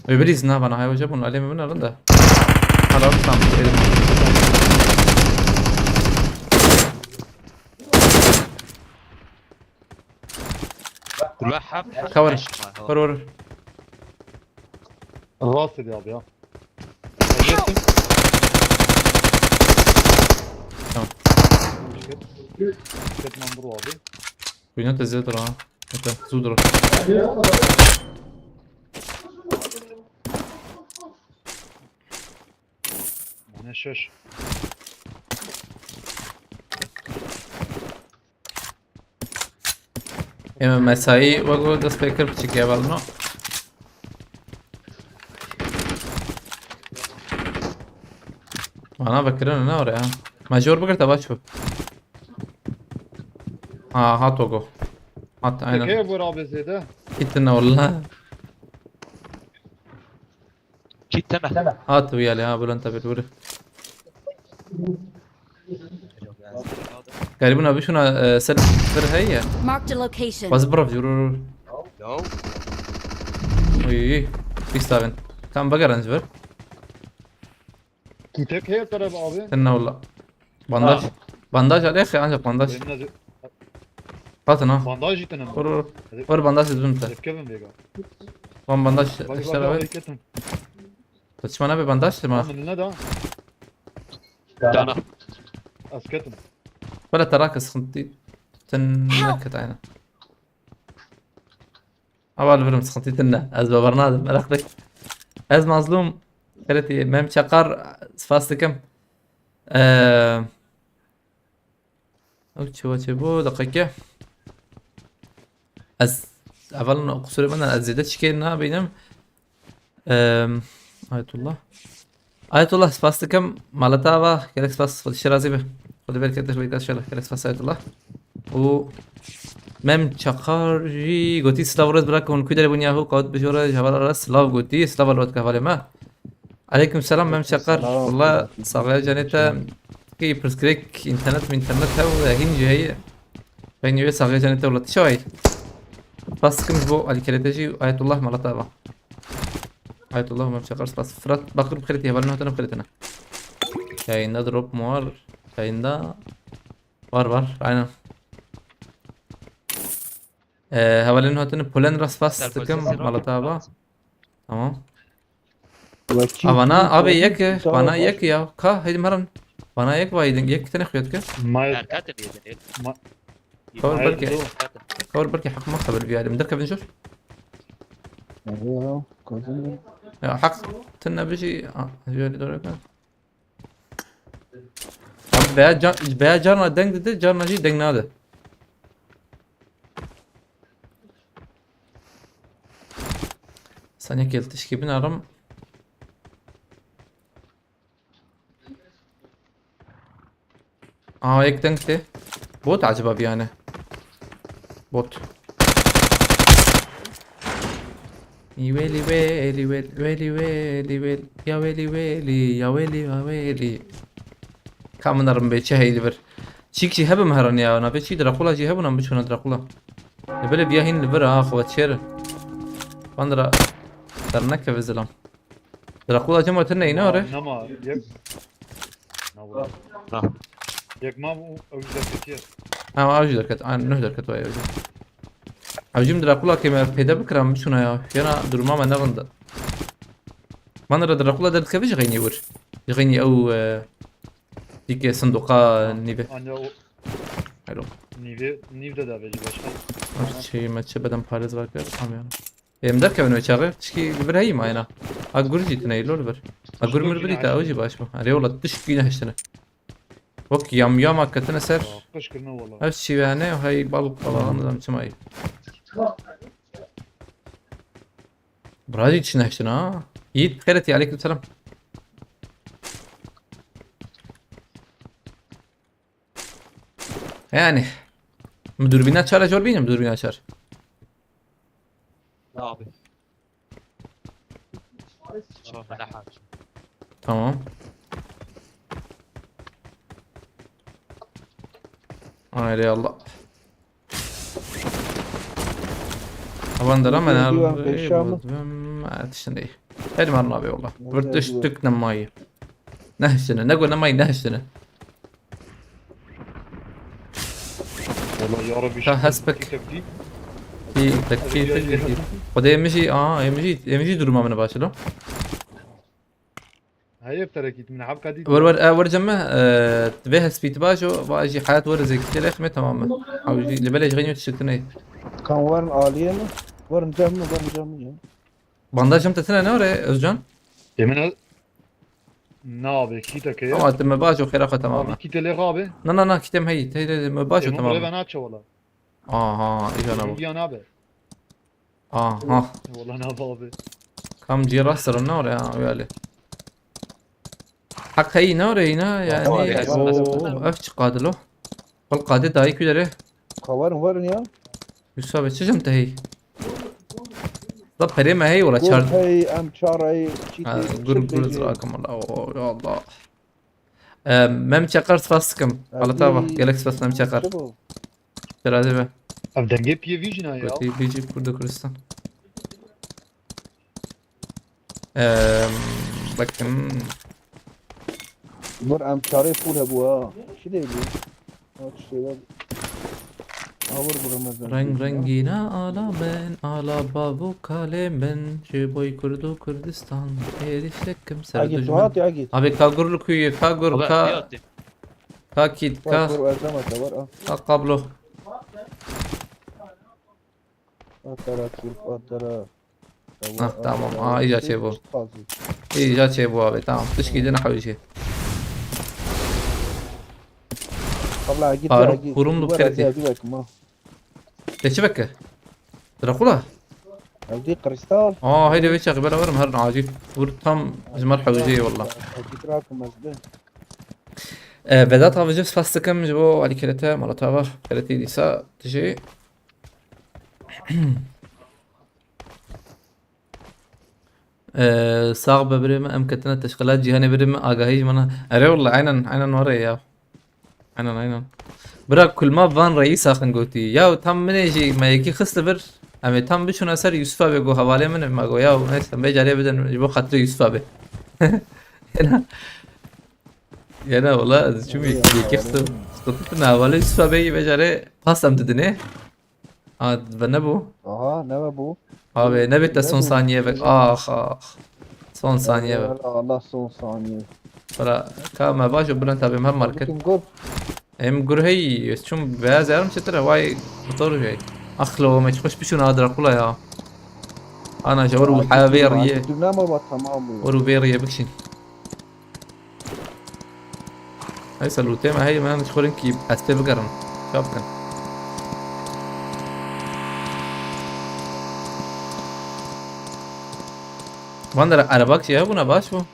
بيبريز ناب انا هاي وجبون عليه من رنده هذا اصلا كل واحد كور ور Rahatsız ediyor abi ya. Acırsın. Tamam. Ketman buru abi. بينات الزيت راه انت زود Bana şaş. اما مسایی وگو دست پیکر بچیکی اول نو انا بكرنا نوري ها ماجور بقر تبا شوف هات وقو هات عينا Peki bu abi zede. كتنا والله كيتنا هات ويالي ها بقول انت بتوري قريبنا بيشونا سر هي Marked a location. بس برف جرور لو وي بيستاven كم بقر انجبر Tek her taraf abi. كنا والله بانداج بانداج على اخي عندك بانداج Benim هاتنا bandaj itenim. ور بانداج دونتا Kevin Vega. وان بانداج Bak اشترى bak وين hareketim. تشمانا ببانداج ما Tamam ne da? دانا Asketim. ولا تراكس خنتي تنكت عينا اول فيلم خنتي تنا از برنامج ملخبك از مظلوم كرتي مهم شقر فاستكم اوتشو واتشبو دقيقة از اول قصور من از زيادة شكينا بينم آية الله فاستكم مالتاوا كالك فاست خد الشرازي به خد بالك انت بيت اشياء كالك فاست آية الله و مم چقاری گوتی سلاورز برای کن کدر بنیاهو قاد بجوره جوال راس لاو گوتی سلاور لود کهواله ما عليكم السلام مم چقار والله صاغه جانتا کی پرسکریک اینترنت هاو هینجی هي بين يو صاغه جانتا ولا تشوي بس كم بو على كريتجي آية الله مالتاوا آية الله مم چقار بس فرات باقر بخيرتي هبالنا هتنا بخيرتنا شاين دروب موار شاين دا وار عينا هولين هاتن بولن راس فاست كم مالتابا تمام انا ابي يك وانا يك يا كا هيد مرن وانا يك وايدن يك تني خيوتك Mayır. كاتب يدني كور Hayır, بركي doğru. كور بركي حق ما خبر في هذا مدرك بنشوف ايوه كوزين حق تنا بشي جوري دورك بيا جارنا دنگ ده جارنا جي دنگ ناده ثانية كيل تشكيبين ارم هيك دنگ ده بوت عجبه بيانه بوت ويلي ويلي ويلي ويلي ويلي يا ويلي ويلي يا ويلي يا ويلي كم نرم بيتش هيدي بر شيك شي هبم هرن يا انا بيتشي دراكولا جي هبنا بيشونا دراكولا böyle bir yahin libera خوات شير بندرا درنك في زلام دراكولا جمعت لنا يناره Nama yek. Ne var? Ha. Yek ma bu özel ketiye. ها اوجي دركت انا نه دركت ويا اوجي اوجي دراكولا كيما بيدا بكرام شنو يا يانا درما ما نغند بندرا دراكولا درت كيفاش غيني ور يغيني او ديك صندوقة نيفي Anne o حلو Niv'de de veci başka. شي ما تشي بدم باريز واكر ام يعني ام درك من وشاغه تشكي لبر هي ما انا اقول جيت ناي لو لبر اقول من بري تا اوجي باش ما اري والله تشكي نهشتنا وك يام يام كتنا سر Kış kırına valla. هالشي يعني وهي بال طلعنا نظام سماي براجي تشنهشتنا يد خيرتي عليكم السلام يعني مدربينات شار جوربين مدربينات شار لا ابي شوف لا حاجه تمام هاي يلا طبعا ده لما ما تشتني هذه مرة نبي والله برتش تكنا ماي نهشنا نقول ماي نهشنا Valla yara bir Ha, hasbek. Tepki. في تكفير وده يمشي يمشي درما من باشلو Hayır terekit min habka di. ور جمه تبيه سبيت باشو واجي حياة ور زي كتير اخمي تماما او اللي بلاش غنيو تشتني Kan varın aliye mi? Varın cam ya. بانداج جمت تنا نوري ازجان Yemin et. Ne abi kita ke اه ya. تم باشو خير اخو تماما Abi kita le abi. نا كتم هي باشو Yemin تماما ben aç valla. اه ايش انا ابو Yan abi. ها Valla ne abi. كم جي راسر النور يا ويالي حق هي نور هنا يعني افش قادلو والقادة داي كده Varın ya. يسوى بتشجم تهي طب فريمة هي ولا شارد Hey em çaray. قول زراكم الله يا الله مم شقر فاسكم على طابة جالكس بس مم شقر ترى هذا Abi denge piye vijna ya. قلت بيجي كردو كردستان لكن Var em çaray full hebu ha. Şey değil bu. Aç şeyler. Ağır buramazdan. رنگ رنگینا آلا من آلا بابو کاله من جبوی کردو کردستان ایری شکم سر Agit دجمن rahat ya git. abi kagurlu kuyu kagur Baba ka يودي ka kit ka Var ezemete var. ka kablo Atara turp atara. tamam iyice şey bu iyice şey bu abi tamam dış gidene حويجي Abla git Harun, ya git. kurumlu Var kerti. ya bak ma. ليش بك دراكولا Evdi kristal. هيدي ويش بلا ورم هرن عاجي ورتم جمال حويجي والله Git rakım azbe. بدات افجس فاستكم جبو على كلتا مرتابا كلتي ديسا تجي صعب بريم ام كتنا تشغيلات جهاني بريم اغاهيج منا اري والله عينا وري يا عينا برا كل ما فان رئيس اخن قوتي ياو تم من يجي ما يجي خست بر امي تم بشون اثر يوسف ابي جو حواله من ما جو ياو ناس بيجي عليه بدن يبو خاطر يوسف ابي يانا والله شو يجي خست قلتنا حواله يوسف ابي بيجي عليه قسم تدني بنبو Aha ne var bu? abi ne bitti son saniye bek son saniye bek Allah son saniye. para kama bajo بلند tabi هم market Kim gol? ام هي شوم بياز يارم شترا واي موتور جاي اخلو ما تخش بشو نادر كلها يا انا جورو حابيريه Dünya mı var tamam bu? ورو بيريه بكشين هاي سلوتي ما هي ما نشخورن كي استفقرن شابكن واندر arabak şey buna baş bu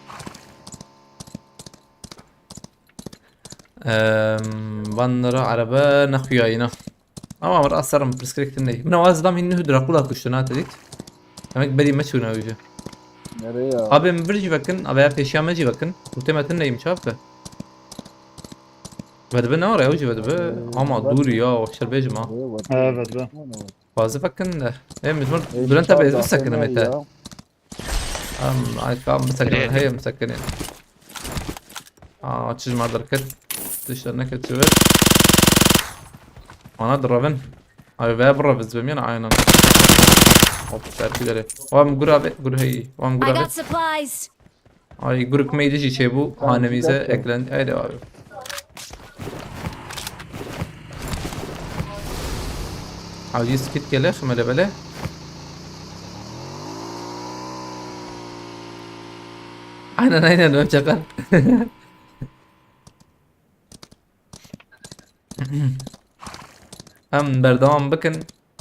واندر araba نخياينا ama var asarım preskriptim değil. Buna azlam hinni Drakula kuştuna dedik. Demek beri meçhuna uyucu. Nereye ya? Abi birci bakın, abi peşyameci bakın. Muhtemelen neyim çaptı. Vedbe ne var ya uyucu vedbe. Ama dur ya, şerbeci ma. Nereye var? Evet be. Ne var? fazla bakın da. مزمر بلان تبع مسكنة متى عارف مسكنة هي مسكنة تشج ما دركت تشترنا كتشوف أنا دربن هاي بابرة بس بمين عينا هوب تعرف كده وام قرابة قر هي وام I قرابة got supplies. هاي قرك ما يجي شيبو هانا ميزة أكلن أي ده عاوز يسكت كله خمله بله أنا ناينا نوم شغال هم بردوام بكن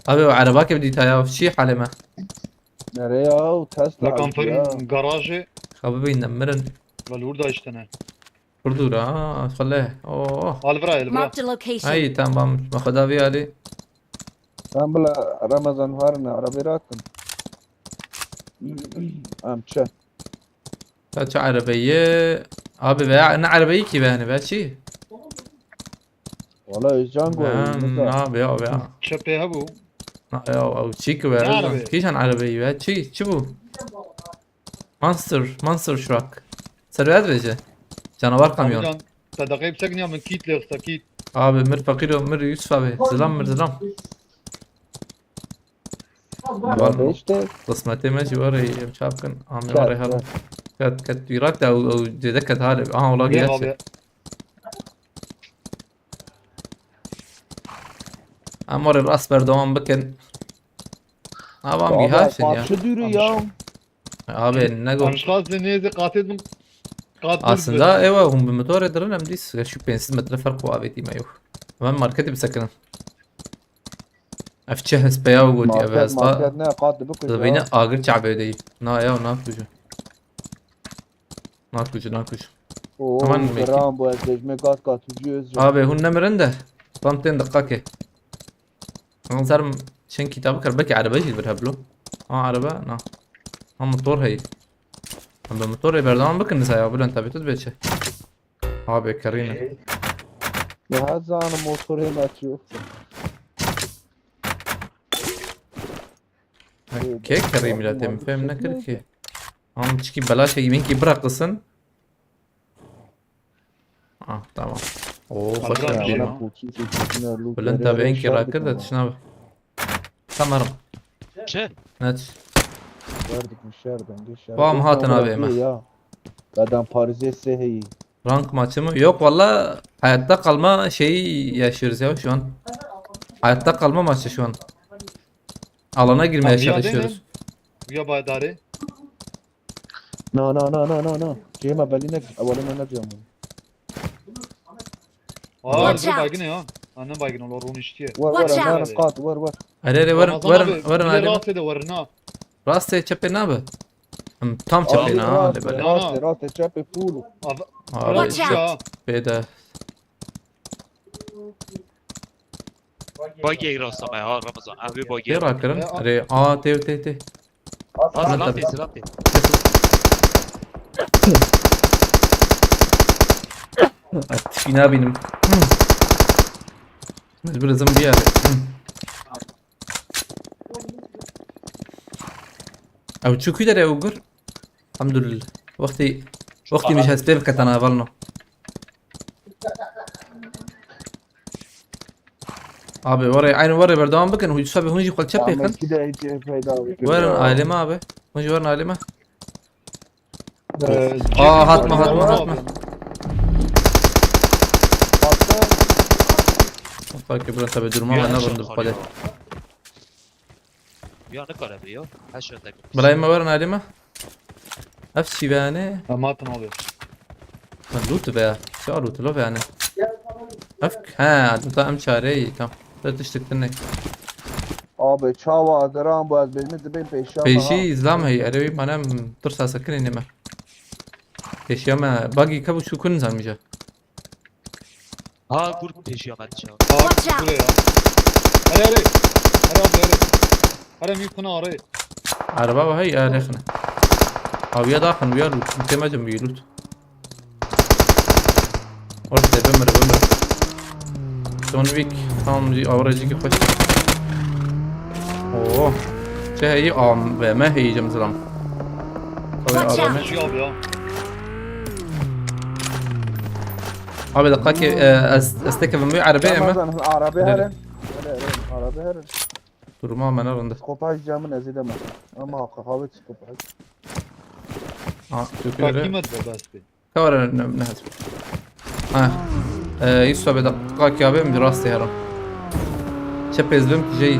أبي وعرباك بدي تايا شي حالمه Nereye ya? Tesla. لكن ya. فرن جراجي خبابي نمرن والورده اشتنا بردورة خليه أوه الفرا الفرا Marked a location. أي تمام ما خدا بي علي Ben bile Ramazan var ne arabayı rahatım. Amca. تاچ عربية أبي بيع أنا عربية كي بيعني بيع شي Valla Özcan koyuyor. لا بيع شبه هبو او تشيك يا بقى عربي. كيش عن عربية تشي شبو مانستر شراك سريعات بيجي جانوار كاميون تدقيب سكنيا من كيت لغسا كيت ابي مر فقير مر يوسف ابي زلام مر زلام Araba işte. قسمتي ماشي وري مش عارف كان عم وري هلا كانت يراك او جدكت هذا والله ليه قياسي غابي امر الراس بردوام بكن ابام بيهاشن يا Parça dürü ya. ابي نقول مش خاص نيزي قاتل من قاتل aslında ايوه هم بموتور يدرن ام ديس شو 5 متر فرق وابيتي ما يو تمام ماركتي بسكن افتشهس بياو قلت يا بس Market ne katlı bu kız بينا ya. اغر شعبي دي نا يا ناكوجو ناكوجو Oo, Aman mekik. Ram bu ezleşme kat ucu Özcan. ابي هن مرنده طمتين دقاكي انا صار شن كتاب كربكي عربي برهبلو عربه نا هم موتور هي هم بموتور بردان بكن نسايا بلو انت بتدبش ابي كرينا Ya her zaman motoru hem açıyor. كيك كريم لا تم فهم نكركي هم تشكي بلاش يمين كي برقصن تمام اوه خوش Allah كبير Allah. ولا انت بعين كي راكد تشنو تمام Çe? نتش Verdik müşerden geçer. Tamam, hatun abi, hemen. Ya. Zaten Paris'e seheyi. rank maçı mı? Yok valla hayatta kalma şeyi yaşıyoruz ya şu an. Hayatta kalma maçı şu an. Alana girmeye Abi ya çalışıyoruz. ويا باداري No. Cema beline avalına ne diyorum? Watch الفرا out. بايقنا يا انا بايقنا لو رون اشتيه Var Watch var out. ben kat var. Hadi varın hadi. راسي دورناه Rastaya çepe ne abi? Tam çepe ne hadi böyle. Raste çepe fulu. Abi Watch out. çepede. Bagi rasta me ha Ramazan. Abi bagi. Bir akırın. Hadi te. Ha Lan tabii. Zlanti. Fina benim. Mecbur bir yere. او شو كده يا اوجر الحمد لله وقتي مش هستيف كتناولنا abi وري عين وري بردوام بكن هو يصاب هونجي قل شبه كان Ahmet gide hiç fayda abi. وين عالمة abi هونجي ورنا عالمة اه هاتما. طيب كبر انت بدرما ما نقدر نقول Ya ne kadar biliyor? Her şey tek. بلاي ما ورنا عالمة نفس شيبانه ما تناظر لوت بقى شو لوت لو يعني افك ها لوت ام شاري كم لا تشتكتني Abi çava dıran bu ezbeşme de ben peşama. بيشي زلام هي عربي ما نام ترسا سكني نما ايش ياما باقي كابو شو كن زلمجا Ha grup peşiyor ben çağ. Watch out. buraya hadi hadi hadi hadi hadi مين كنا اري عربا وهي رخنا او يا داخل ويا لوت انت ما جنبي لوت قلت بمر شون ويك هم اورجيك خوش اوه چه هی آم و ما هی جمزرم طبعا Watch آرامه out. Taşı abi ya. abi دقاقي استكف مي عربية ما Ramazan arabe Nerede? heren. Arabe heren. durma bana rında Skopaj camın ezidemez. Ama kahve skopaj. اه شوفي Takdim et be bas be. كورا نهز يسوى بدقاقي abi من راستي هرم شبيز بم جاي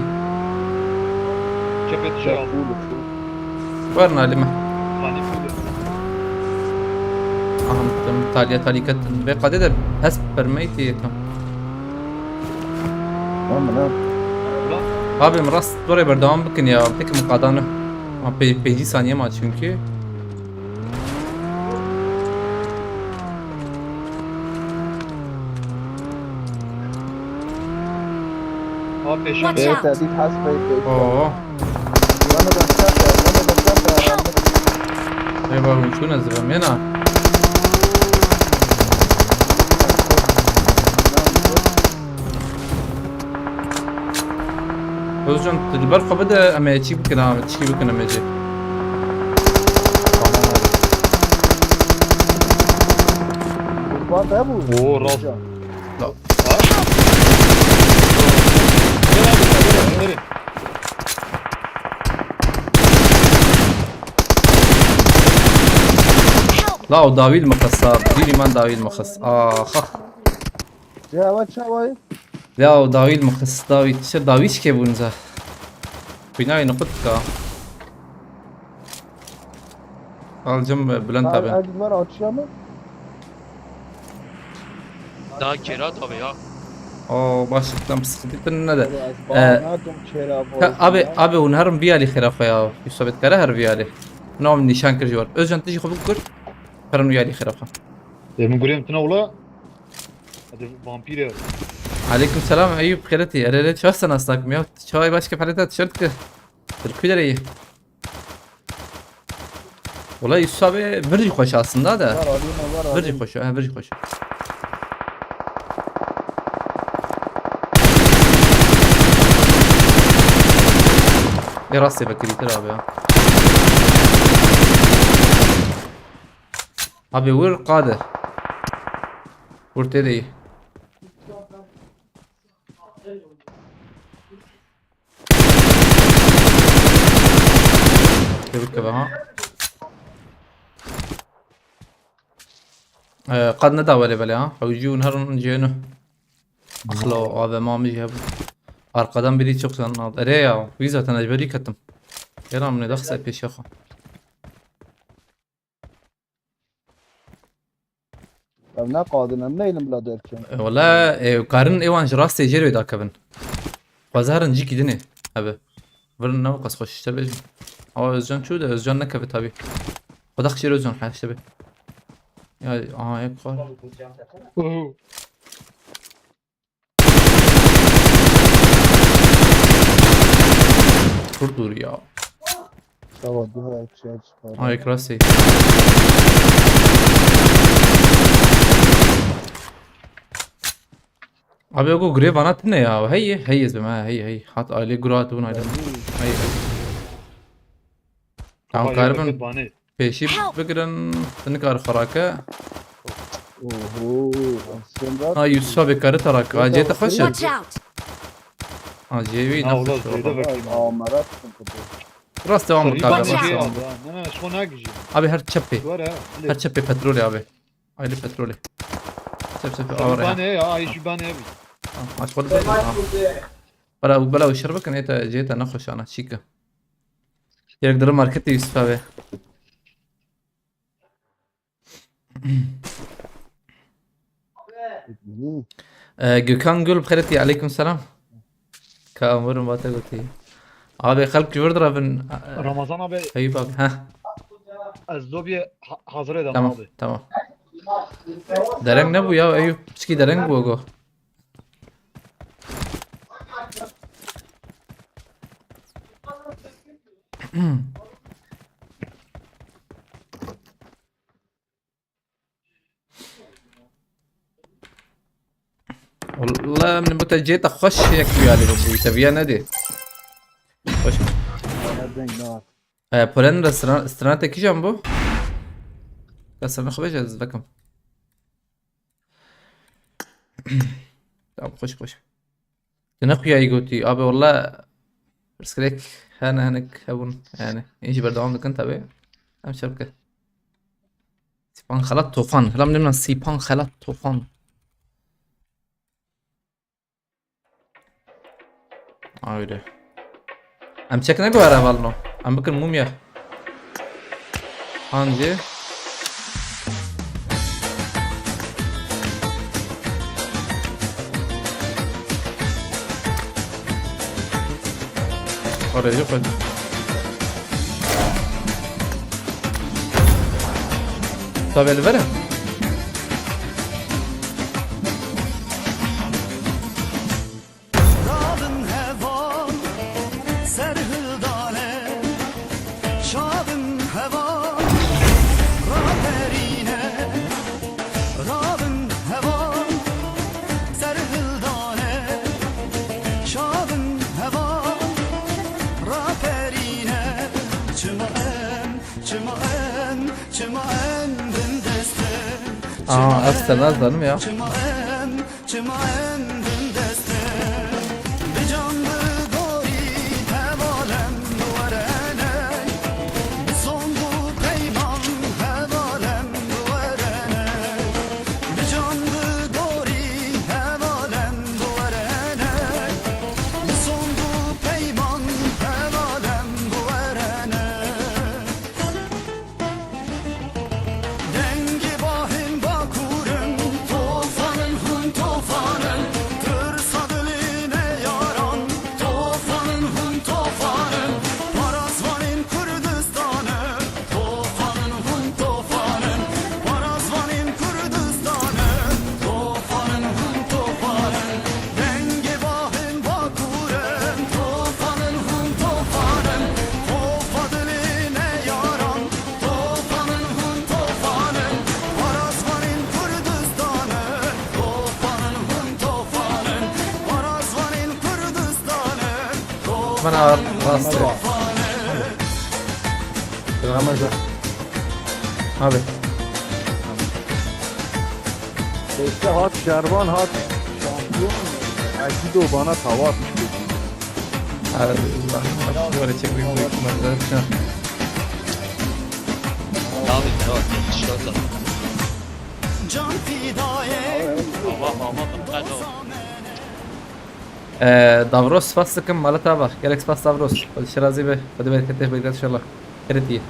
Çöpe düşer abi. ورنا لما Hani fulu. اهم تاليا تالي كت بقدر هس برميتي كم Ama ne? Ulan abi من راست دوري بردوام بكن يا بتك مقادانه ما بيجي ثانية ما çünkü abi peşin. Watch Beyt out. edit has beyt. اوه Ramazan çarpar. Ramazan çarpar. ايوه شو نزلهم هنا Özcan البرقة بدأ أما يجي بكنا تشكي بكنا ما يجي Kurban da bu. Oo rast. لا Gel abi gel gel. لا وداوي المخص ديني ما داوي المخص آخ Cevap çavayı. لا وداوي المخص داوي شو داويش كيبونزا بناي نقطة الجم بلان تابع Ergin var açıyor mu? Daha kira tabii ya. أو باش تم سخدت الندى Bağladım çera أبي ونهرم بيالي خرافة يا يوسف بتكره بيالي نوع من نشان كرجوار أزجان تجي خبوك كر فرن بيالي خرافة Demin gureyim tına ula. Hadi vampir ya. عليكم السلام أيوب خيرتي أريد شو أصلا أصلاك ميوت شو هاي باش كيف حالتها تيشيرت كده تركي دري والله يوسف abi برجي خوش aslında da Var alayım var برجي alayım. خوش برجي خوش يا راسي بكري تلعب يا أبي وير قادر ورتدي تبكى بها قد ندى ولا بلا ها حوجيون هرن جينو اخلو هذا ما مجيب arkadan biri çok canını aldı. Ere ya, biz zaten acberi katım. Yaram ne daksa peş yakın. Ya ne kadın ne ilim bla derken. Valla karın evan jras tecrübe da kabin. Pazarın cik idini abi. Vırın ne vakas hoş işte bejim. Ama Özcan çoğu da Özcan ne kabi tabi. Odak şir Özcan ha işte be. Ya aha ek var. Oo. Kurdur ya. Tamam daha şey çıkar. Ay krasi. Abi o grev anat ne ya? Hey izbema hey hat aile gurat buna aile. Hey. Tamam karban Bani. peşi bigran tınıkar xaraka. Oho. Sen Ha Yusuf abi karı tarak. Acete hoş. Watch out. Ha cevi Ha ula nafış. zeyde bakayım. amarat sıkıntı. Rast devam Sarıyı karga. bana şey Rast aldı devam. ha. Ne şu ne gücü. Abi her çapı. Var ha. Her çapı petrolü abi. Aile petrolü. Çap Sarı ağır ya. bani ya. Ay şu bani abi. أشغل بلا وشربك ان انت جيت انخش انا تشيكا يقدر ماركت يوسف ابي جوكان قول بخيرتي عليكم السلام كامر ما تقولتي ابي خلق يوردر بن Ramazan abi ايوب ابي ها Azdobiye hazır edem تمام abi. تمام درنگ نبو يا ايوب اسكي درنگ بوغو والله من متى جيت اخش هيك يعني بابوي تبي ندي خش زنگ نه پولن را استرانت کی جنب بو قسم خوبه جز بکم تمام خوش تنقي اي قوتي ابي والله برسكليك هنك هبون يعني يجي بردوام لك انت ابي ام شبكه سيبان خلط طوفان هلا من سيبان خلط طوفان öyle am çekene göre valno am bakın mumya hangi oraya yok hadi tabii verin Aslan azlanım ya. Bana bastı. Ramazan. Abi. İşte hat Şervan hat şampiyon. Akido bana tava atmış. Allah. Böyle çekmek büyük ihtimalle. Devam et devam et. İnşallah. Allah Davros فصلكم مالت أبغى جالكس فاس دافروس الشرازي به بدي بكتب بقدر إن شاء الله كرتي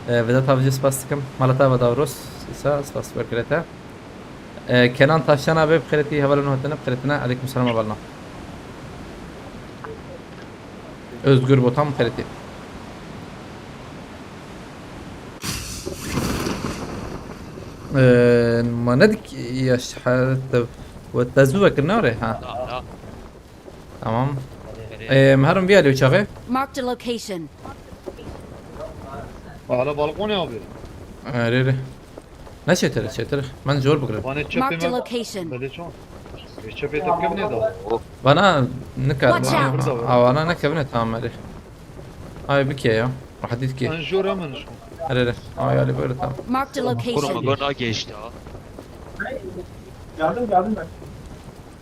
بدأت أبغى فصلكم مالت أبغى دافروس ساس فاس بكرتها كنان تاشنا به بكرتي هبلنا هتنا بكرتنا عليكم السلام أبلنا Özgür Botan Feriti. ما ندك يا شحات والتزوج الناري ها tamam. Meharun bir alıyor uçağı. Marked a location. على بالكون يا ابي ريري. Ne çetir. Ben zor bıkırım. وانا Marked a تشبي location. بدي شلون تشبي تبكي ده Bana ne kadar? Watch out. Bana ne kabine tamam hadi. Abi bir kere ya. Rahat et ki. انجور من شو Hadi. Ay Ali böyle tamam. Marked a Kuruma location. gona geçti ha.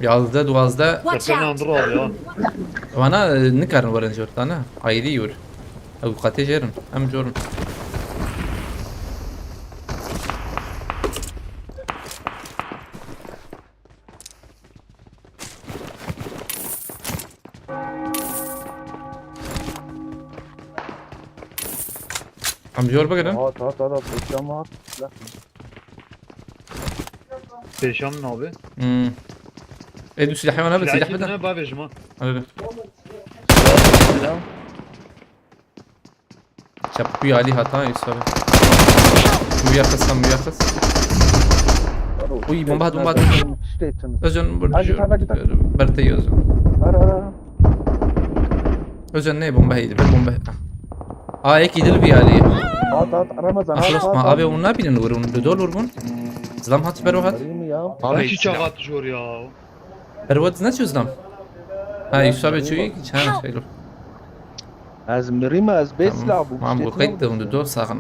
Yazda duazda Watch تبكي out. اندرو يا bana ne kadar var enjor tane? Ayrı yor. Avukatı jerin. Hem jorun. Hem jor bakın. hat Beşam hat. بيشام نوبي Edu silahı bana bir silah بدنا beden. باب جماعه Hadi. Çapı Ali hata Yusuf. Müyakaslan müyakas. Uy bomba. Özcan burada. Berte yazıyor. Özcan ne bomba yedi? Ben bomba. Ek idil bir Ali. Hat Ramazan Akhlas ma abi onu ne bilin vurun. Dol vurun. Zlam hat berohat. هاي شي شغات جور يا Pervat ne çözdüm? Ha Yusuf abi çuyu ki çana şeyler. از مریم از بیس لعبو ما عم قيد من دو ساخن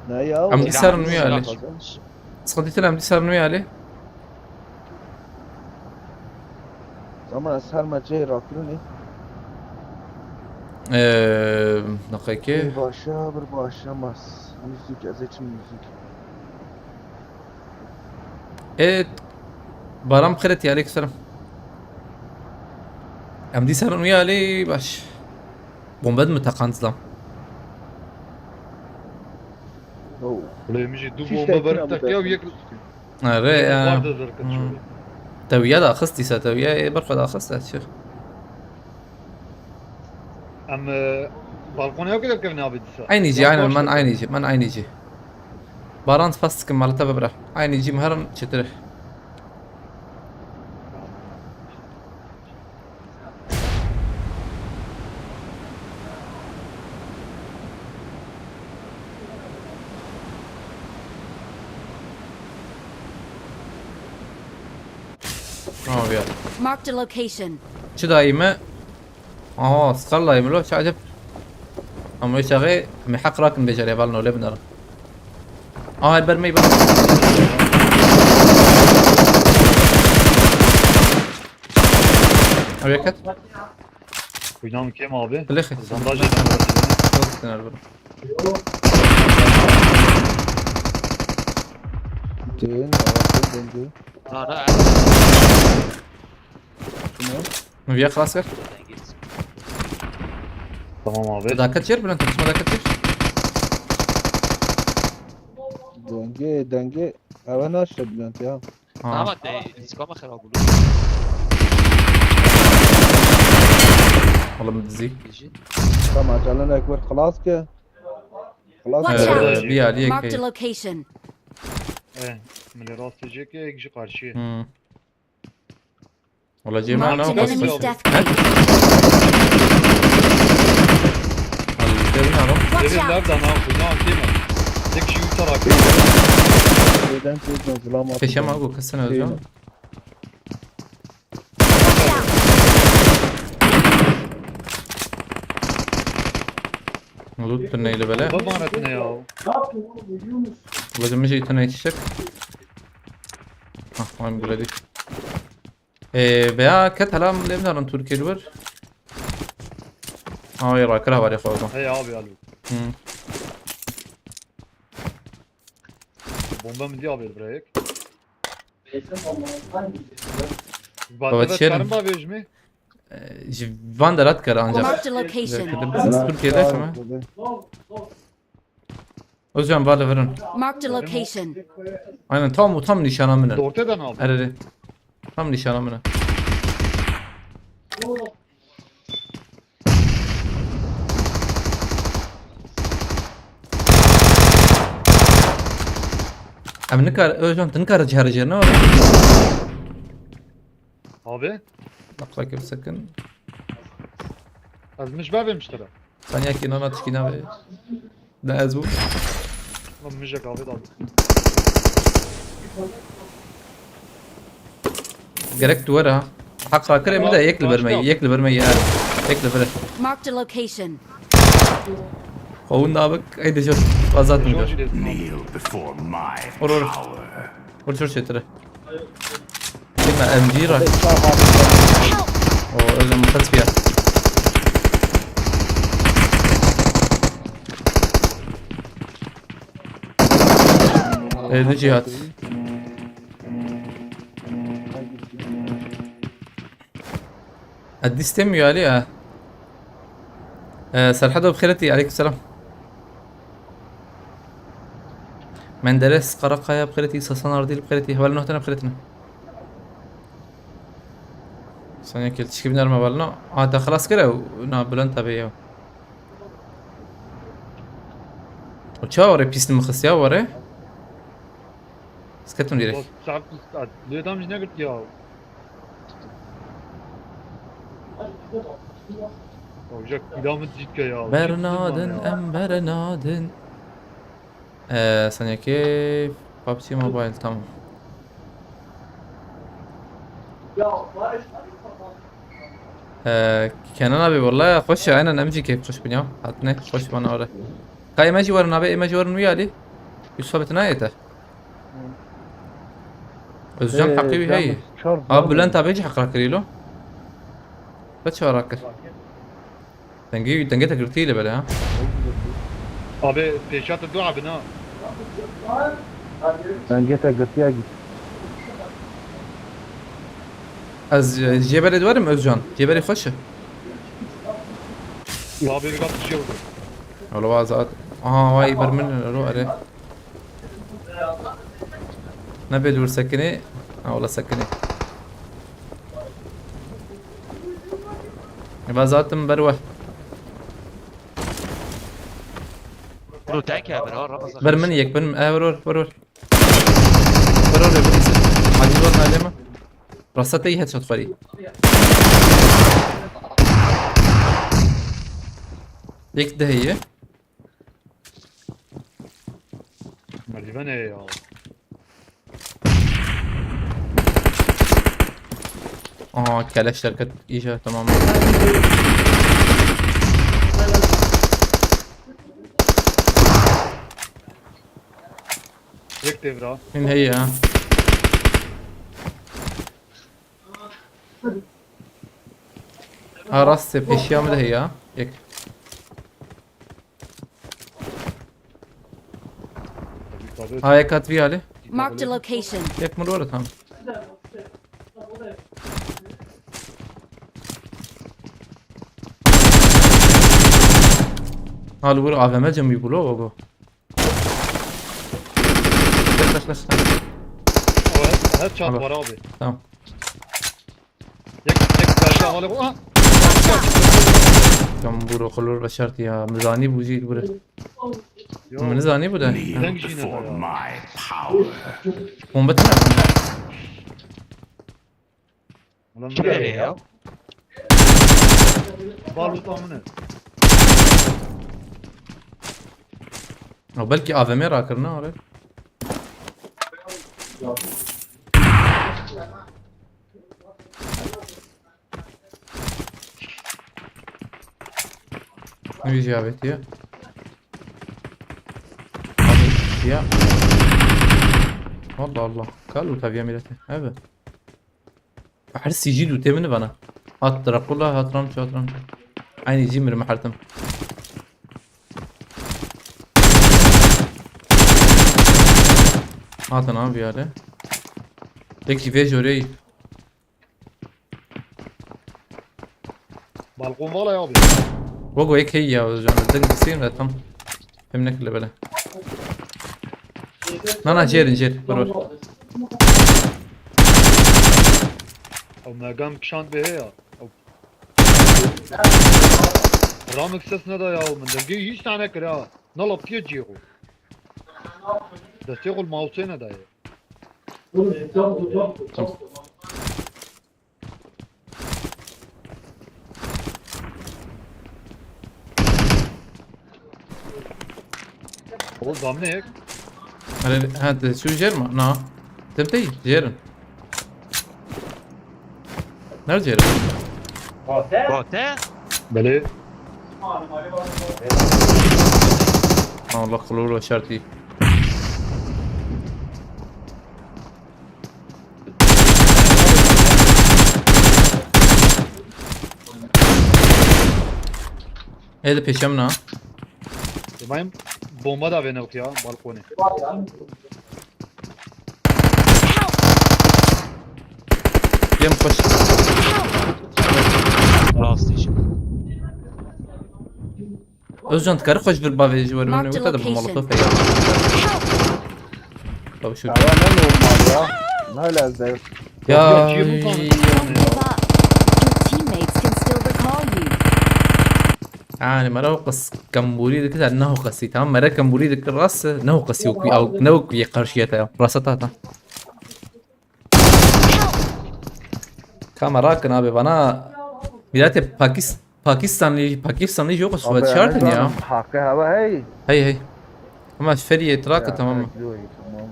نه یا عم دي صار لا، نويا لا، عليه صديت لها عم دي صار نويا عليه ama از هر مجه را کنی دقيقة başa bir başlamaz müzik az için müzik ايه بارام خيرتي عليك سلام عم دي صار نويا عليه باش بومبد متقنصلام او Kuleyimici du Şiş bomba tekrar barıp mı takıyor dersin? yek. اري Vardı zırkın şöyle. تويا دا اخستي سا تويا برقد اخستها شيخ Ama balkona yok edip kevin abi disa. عيني يجي عين من عيني يجي من عيني يجي باران فاستك مالتها ببره عيني يجي مهرن شتره بيا Marked a location. شو دايمة سقلا يملو شو عجب اما يشغي محق راكن بجري بالنا ولبنا هاي برمي بر ابي كت Kuynam kim abi? لخي Zandaj edin. din ağzı döndü لا لا مبيا خلاص كر Tamam abi. ذاك تشير بلان تسمع ذاك تشير denge denge هوا ناشته بلند ya محمد الاسكام خراب له والله مدزي tamam acelen ekber خلاص ke خلاص Watch out. بيا عليك Marked a هي location. Mili rastlayacak ki ekşi karşıya. والله جي Marked معنا an وقص enemy's يلا. death crate. Watch Derin out. nereden ha? Kuynam kim? Tek kişi yutarak. şeyden tezden zulama فيش ما اقول كسنه وجو Watch out. مضوط تنيل بلا Babanat ne ya? لازم يجي تنيل الشك ما نقول هذيك بيا كت هلا لبنا رن تركي الور يرى كلها بعد اخواتهم Hey abi abi. Bomba mı diye abi bırak. Baba, Batı çerim. karın mı abi mi? فان درات كر انجا Marked a location. تركي ليش ما اوزان بالا فرن Marked a location. aynen tam nişana mı? Ortadan abi. Erere. Tam nişana mı? Abi ne kadar özcan tınkarı çağırıcı ne var? Abi. Nakla gibi sakın. Az mı vermişler? Sen ya ki nana tişkina be. Ne azu? Lan müjek abi abi. Gerek duvara ha. Hakka kırım da yekli vermeyi ya. Yekli ver. Marked a location. Kovun da bak ayda çok azat mı gör. Kneel before my Or. power. Vur şey tere. Kime MG ra. O özüm tasfiye. Ne cihat? Addi istemiyor Ali ya. سرحدة بخيرتي عليكم السلام. مندرس قرقايا بخيرتي ساسان أرضي بخيرتي هبال نهتنا بخيرتنا. ثانية كل تشكي بنار ما بالنا. ده خلاص كده ونا بلان تبيه. وشو وري بيست مخصيا وري؟ سكتم ديرك. Saat saat. Duyadam ne git ya? Olacak idamı ciddi ya. برنادن ام برنادن. ثانية كيف؟ بابجي موبايل تمام. كنان ابي والله خش انا نمجي كيف خش بنيا حطني خش وانا ورا كاي ماجي ورنا ابي ماجي ورن ويالي يصبت نايته الزم حقيبي هي بلانتا بيجي حقرا كريلو بس شو راكر تنجيتك قلتي لي بلا ها Abi peşat dua bina. Ben gete gıtıya git. از جبل دورم özcan جبل خشه Abi bir kat şey oldu. والله وازات واي برمن رو عليه نبي دور سكني والله سكني يبقى زاتم بروح برو تانك يا برو رمز برمن يك برمن برور برور برور يا بوليس عادي دور معلمة رصتي هيد شوت فري يك ده هي Merdiven ne ya? كلاش شركة ايجا تمام Yek devra. من هي ها راس بيشيام ده هي ها يك Tabii. هاي كات في عليه Marked a location. يك مرورة هم هالو برو AVM جنبي بلو بابا لش Evet, her çat Abi. var abi. tamam Yek belki havalı bu. Ah! كم برو خلور بشرت يا مزاني بوجي برو Yo. من زاني بوده Kneel Thank you, before Natalia. my power. بومبتنا Ulan Kim nereye nereye ya? Balut amına. او بلكي AVM راكرنا ولا نبي جابت يا والله الله قالوا تبي ميلته ابا احس يجيدوا تمن بنا هات كلها هات رمش هات رمش عيني يجي من محلتم هات انا بياله تكفي في جوري Balkon var ya abi. وقوا هيك هي يا جان الدنيا بتصير ولا تم فهمناك اللي بلا انا جير برور O megam kşant be ya. Ramık ses ne da ya o menden. Ge hiç tane kira. Ne lap diye ciğo. Da ciğo mouse ne da ya. O zam ne ek? هذا شو جيرما نا تمتي جيرن نر جيرن Bote? Beli. والله خلول وشرتي هذا بيشمنا Benim bomba da beni ok ya balkonu. يم خش Last station. özcan تكر خوش بالبافي جوار منو Marked a وتدب location. المولوتوف طب شو Ya ne normal ya. Ne lezzet. يا Ciğo mu Don't give up. Your teammates can still recall you. يعني مرة قص كمبوري كذا انه قسي تمام مرة كمبوري ذيك الراس انه قسي وكي او نوكي قرشيته راسته كاميرا كنا بنا بداية باكستاني جو قص Abi, شارتن يا Emirgan'ın hakkı hava hey. هي اما فري تراك Ya, تمام diyor, tamam.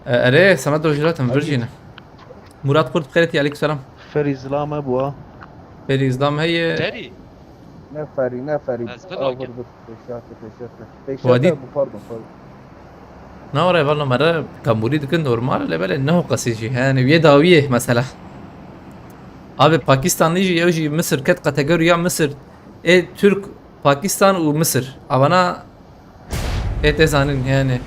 اري سمد رجلات فيرجينا مراد قلت بخيرتي عليك السلام Ferizlame bu ha. بری ازدام هی تري نفری از بلا آورد گیر. پیشاته ودید. پاردon نورا والله مرة كمبوري دكن نورمال لبل انه قصيجي يعني ويا داويه مثلا abi Pakistanlı يجي مصر كت kategoriya مصر Türk Pakistan و مصر avana تزانين yani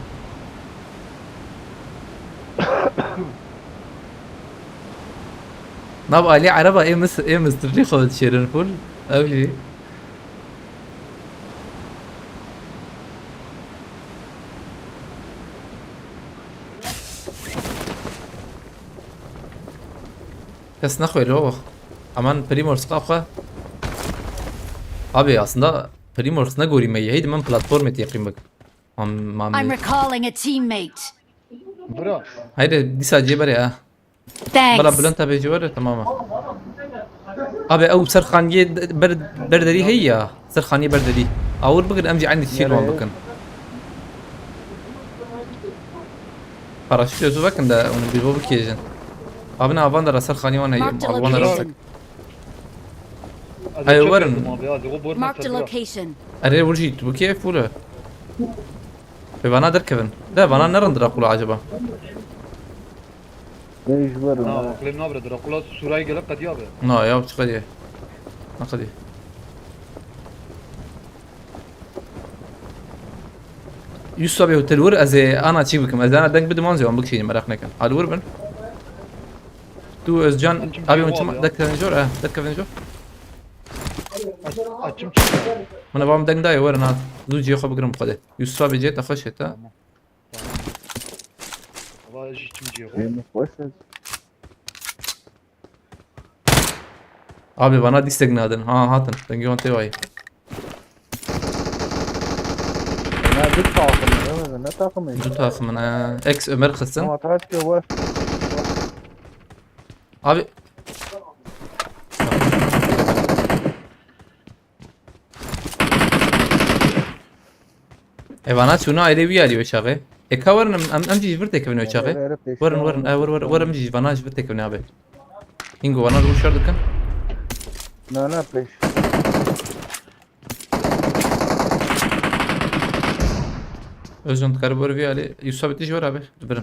ناب علي عربة مصر مصر لي خود شيرين فول أولي Kes ne koyuyor? Aman Primorsk kapka. Abi aslında Primorsk ne göreyim ya? Heydi ben platform etiyim bak. I'm recalling a teammate. برا Haydi disa ceber ya. Bala Thanks. Bülent abi civarı tamam. Abi او سرخانية بردري هي سرخانية بردري. أول بقدر أمشي عندي تشيل وان بكن. Paraşüt özü bakın da onu bir baba kiyeceksin. Abi ne avan da rasar khani wana Marked a avan da location. rasak. أيوة، ورن. Marked a location. أري ورجيت بكيف ولا؟ بنا دركبن. ده بنا نرند راقولا عجبا. mecburum ها ha. اقليم نابرد رقولا سوراي قلب قد يابه نا يا بتقدي. ما قدي. Yusuf abi otel vur az ana çık bakım az ana denk bir manzı on bakayım merak ne kan. Al vur ben. Tu Özcan abi on çama dak kanjor ha dak kanjor. açım çıktı. Bana bam denk dayı var ana. Zuci yok bakırım qade. Yusuf abi jet afaş eta. Vay içimciye. Benim boş ver. Abi bana destek ne adın? Ha hatın. Ben güven tevayı. Ne bir takım ya, ne takımı? Du takımına ex Ömer kızsın. Ama taş ki var. Abi Evana şunu aile bir alıyor şağı. Eka varın am cici bir tekevne şağı. Varın varın cici bana bir tekevne abi. Ingo bana ruşar dükkan. Ne peş. Özcan tıkarı böyle bir ali. Yusuf bitiş var abi. Dur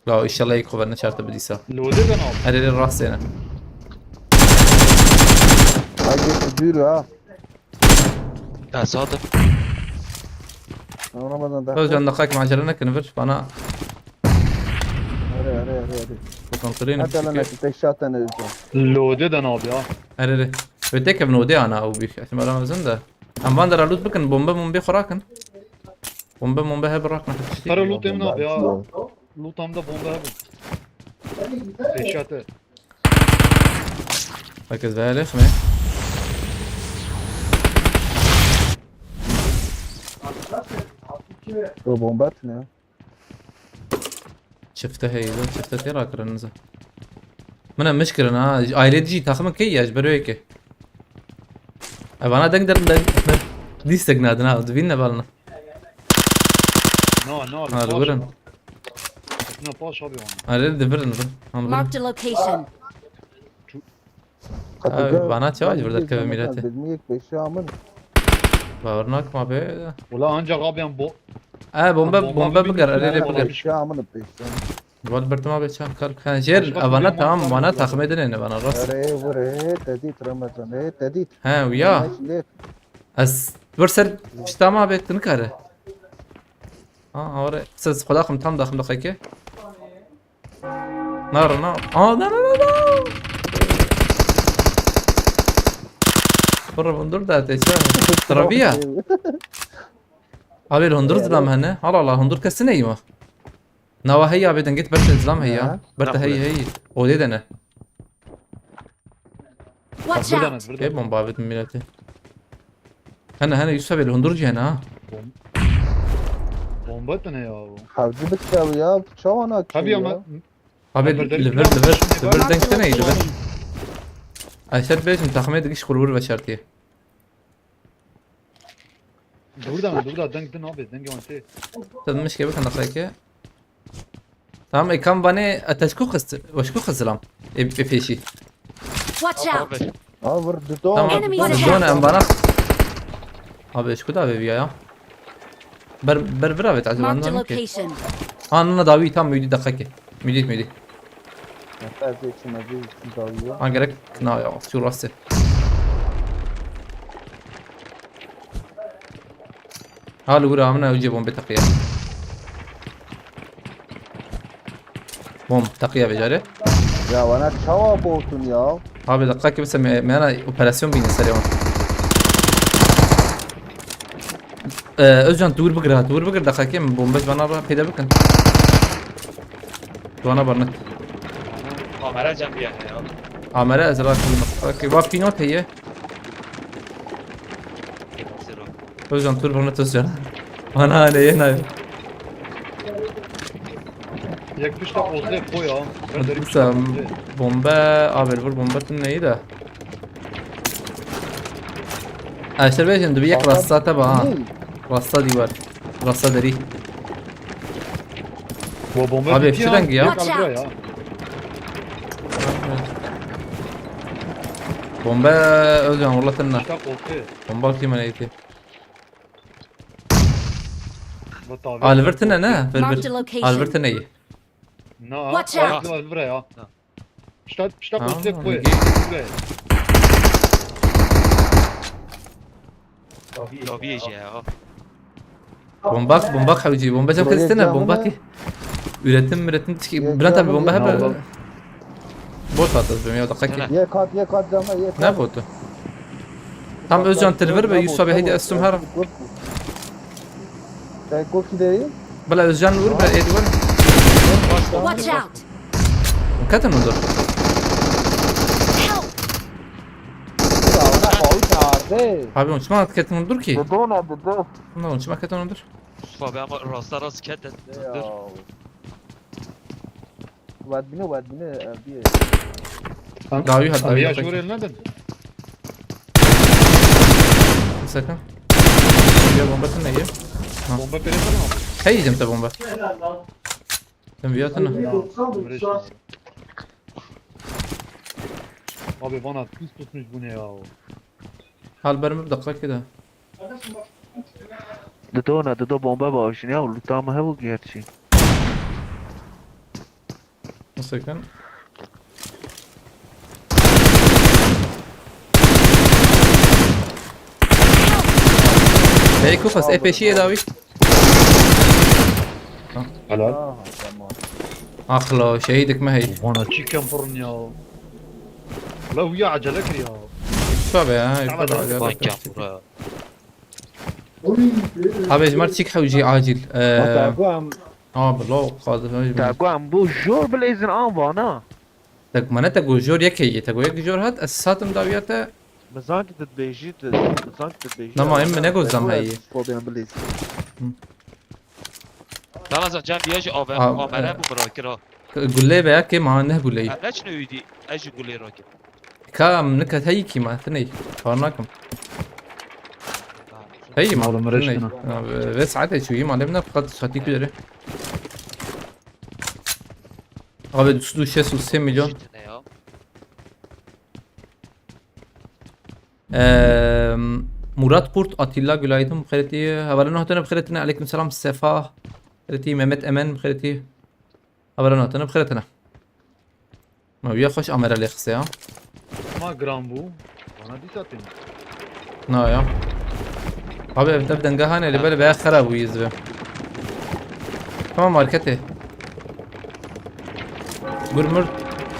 لا ان شاء الله يكون لنا شرط بديسا Lode ben aldım. هذه الراس هنا Hadi yürü ha. لا صادق Ramazan da. Özcan دقائق مع جلنا كنفر فانا Hadi. كونترين Hadi lan peşaten edeceğim. Lode'den abi ya. هذه بتك من ودي انا او بيك احتمال انا زنده ام باندر لوت بكن بومبا خراكن بومبا هي براكن Kara loot emin abi ya. Lootamda bomba yapın. Teşhate. ركز بها لخمه Bu bomba atın ya. شفتها هي شفتها ترى كرنزه من المشكله انا عائله تجي تاخذ كي اجبر هيك انا اقدر ديستك نادنا دفينا بالنا No. هذا ورن Ne paş abi onu. هذا دفرن Marked a location. Abi, bana çavaş burada köy milleti. Bilmeyek peşi amın. باورناك ما بي Ula ancak abi yani bu. بومبا بقر اريلي بقر Peşi amın peşi. والبرت ما بيتشان كار كان جير ابانا تمام وانا تخمدن ان انا راس Vere tedit Ramazan tedit. ها ويا از برسل اشتا ما بيت نكاره اه اور سز خداكم تام داخل دقيقه نار لا برا بندور ده تيشان ترابيه abi hundur zlam hene Allah hundur kesine yima nava هي abi dengit bert zlam هي bert هي o de dene Watch Buradan out. buradan. كيف bomba abi milleti هنا Yusuf abi hundur cihana ha Bomba da ne ya bu? Havcılık ya çavana Tabii ama. abi liver denkte neydi be Aşağı beşim takmaya dikiş kurur ve şartiye Buradan denk abi denk vante. تدمش كيف كان دقيقه تمام كم باني اتشكو خست وشكو خزلام بفيشي Watch out! Abi. اه ور دو تمام Enemies ahead. زون ام بنا ابي اشكو دا بيبيا يا بر برا بتعزل Marked a عندنا location. انا داوي تام ميدي دقيقه ميدي مثلا زي شي مجيز داويه انا قالك نا يا شو راسه هالو ورا عمنا يجيبون بتقيه بوم تقيه بجاره يا وانا تشوا بوتون يا abi دقيقه بس انا operasyon bini سريعون Özcan dur bıgır دقيقه من بومبش bana پیدا بکن تو انا برنت Kamera cam ya. عمره از راه دقيقه با پینوت هي Özcan dur برنت Özcan انا هنا یک پشت اوزه کوی ها برداری پشت بس اوزه bomba abi vur bombatın neyi de Aşır bey şimdi bir yak rasta tabi ha rasta diyor rasta deri bu bomba Abi, bitiyor, şu rengi ya. direkt al buraya ya. bomba Özcan vurlatınlar İşte oze. bomba kime neydi Bu tabi. Albert'ine ne Marked a ver location. Albert'ine neyi Na, Watch al out. buraya ya. İşte Tamam, oze koy. okey. Buraya. Lobiye ya. bomba havcı bomba cam Buraya kestine bomba camını- ki üretim tiki Ya Bülent abi camını bomba hep yapma. bot atız ya dakika Ne? ye kat cama ye kat. ne botu Tam Özcan telver ve Yusuf abi heydi astum her Sen koki değil. bala Özcan vur be heydi vur Watch out! Katın olur Help! Ya ona koy çağırdı. Abi onun çima katın olur ki Dedo ne dedo. onun çima katın olur Yusuf abi ama rasta rast ket et. Ya. Vadbine bir. Davi hadi Abi ya davi şu oraya nereden? sakın ya bomba tane ye Bomba perese mi? Hey yiyeceğim de bomba Sen viyatına Abi bana pis tutmuş bu ne ya? Hal برمي بدقيقة كده دو بمبه باشین یا لوتا هم هبو گرچی مسكن هي كوفاس اي بيشي داوي Helal. Tamam. اخلو شهيدك ما هي Bana chicken fırın ya. La huya acele kır ya. شو ابي هاي Bak ya buraya. ابي جماعة تشيك حوجي عاجل Tamam. بالله قادر تاگو هم بو جور بلیزن آن وانا تك ما نتاجو جور يكي تاجو يك جور هات اساسات مداوياته بزان که تدبیجی نما ام نگو زم هي Problem بلیز. Ramazan cam biyaj Abi, kamera bu bırakır ha. قول لي بياك ما نه قول لي Neç ne üydi? Eci gülü rakip. كام نكت هي كي ما ثني فارناكم هي ما Oğlum, reşkina. بس عادي شوي ما لبنا فقط ساتي كده Abi düştü 6 milyon. Ne ya? Murat Kurt, Atilla Gülaydım بخيرتي هبرنا هاتنا بخيرتنا عليكم السلام سفا بخيرتي مهمت أمان بخيرتي هبرنا هاتنا بخيرتنا ما بيا خوش أمر اللي خسيا Ama gram bu. Bana dis atın. نا يا abi evde dengahane اللي بالي بيا خراب ويزبه tamam markete Gurmur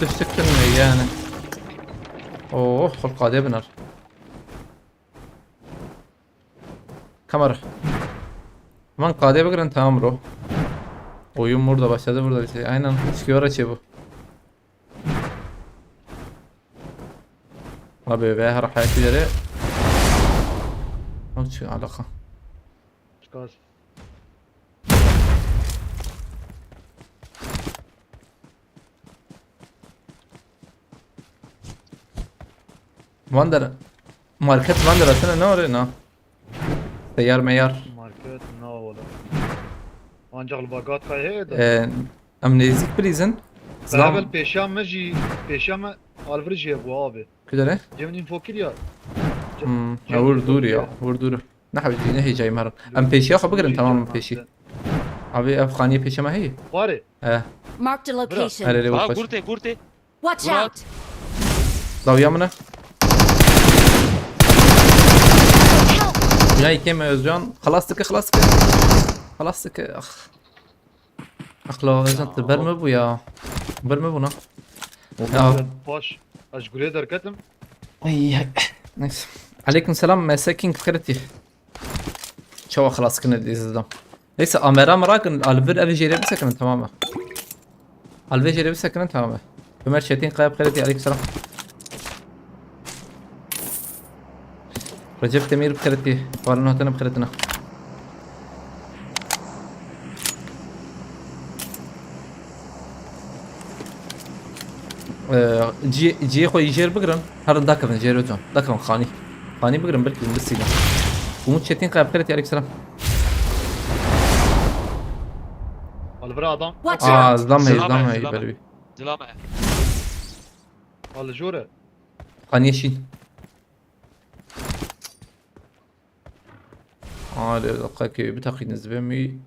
تفتكر يعني اوه خلق عادي بنار kamera Aman KD bakıran tamam bro Oyun burada başladı burada bir şey aynen çıkıyor açıyor bu Abi be her hayatı yere Hiç alaka Çıkar. Wander market Wander aslında ne var ne Teyar meyar Market ne ola. Ancak bagat kayhe de. ام نزیک بریزن اول زلام پیشام آلفرجیه بو آبی کدره جمن این فکر یا ور دوری یا ور دور نه حبیبی نه هی جای مرن ام پیشی آخه بگرن تمام پیشی abi Afganiye peşeme hey. Bari. Marked a location. Nereye ها baş? گورته گورته Watch Murat. out! Davya mı ne? Help! Ya ikem Özcan. خلاص tıkı. Ah. Akla Özcan ber mi bu ya? Ber mi buna? Ya. Baş. Aşgule derketim. Ay. Neyse. Aleyküm selam mesakin kırıtı. Çoğu خلاص كنا ديزدم. Neyse Amera merakın Alver evi jere bir sakının tamamı. Alver jere bir sakının tamamı. Ömer Çetin kayıp kırıtı aleykümselam. Recep Demir kırıtı. Varın hatanım kırıtına. جي خو يجير بقرن هذا داكن جيرو جون داكن خاني بقرن بلكي بسينا ومو تشتين قايب كرتي عليك سلام Alvera adam. Watch out! زلام زلامة. بلبي زلامه Alجورة. خاني يشين دقيقة بتاقي نزبه مي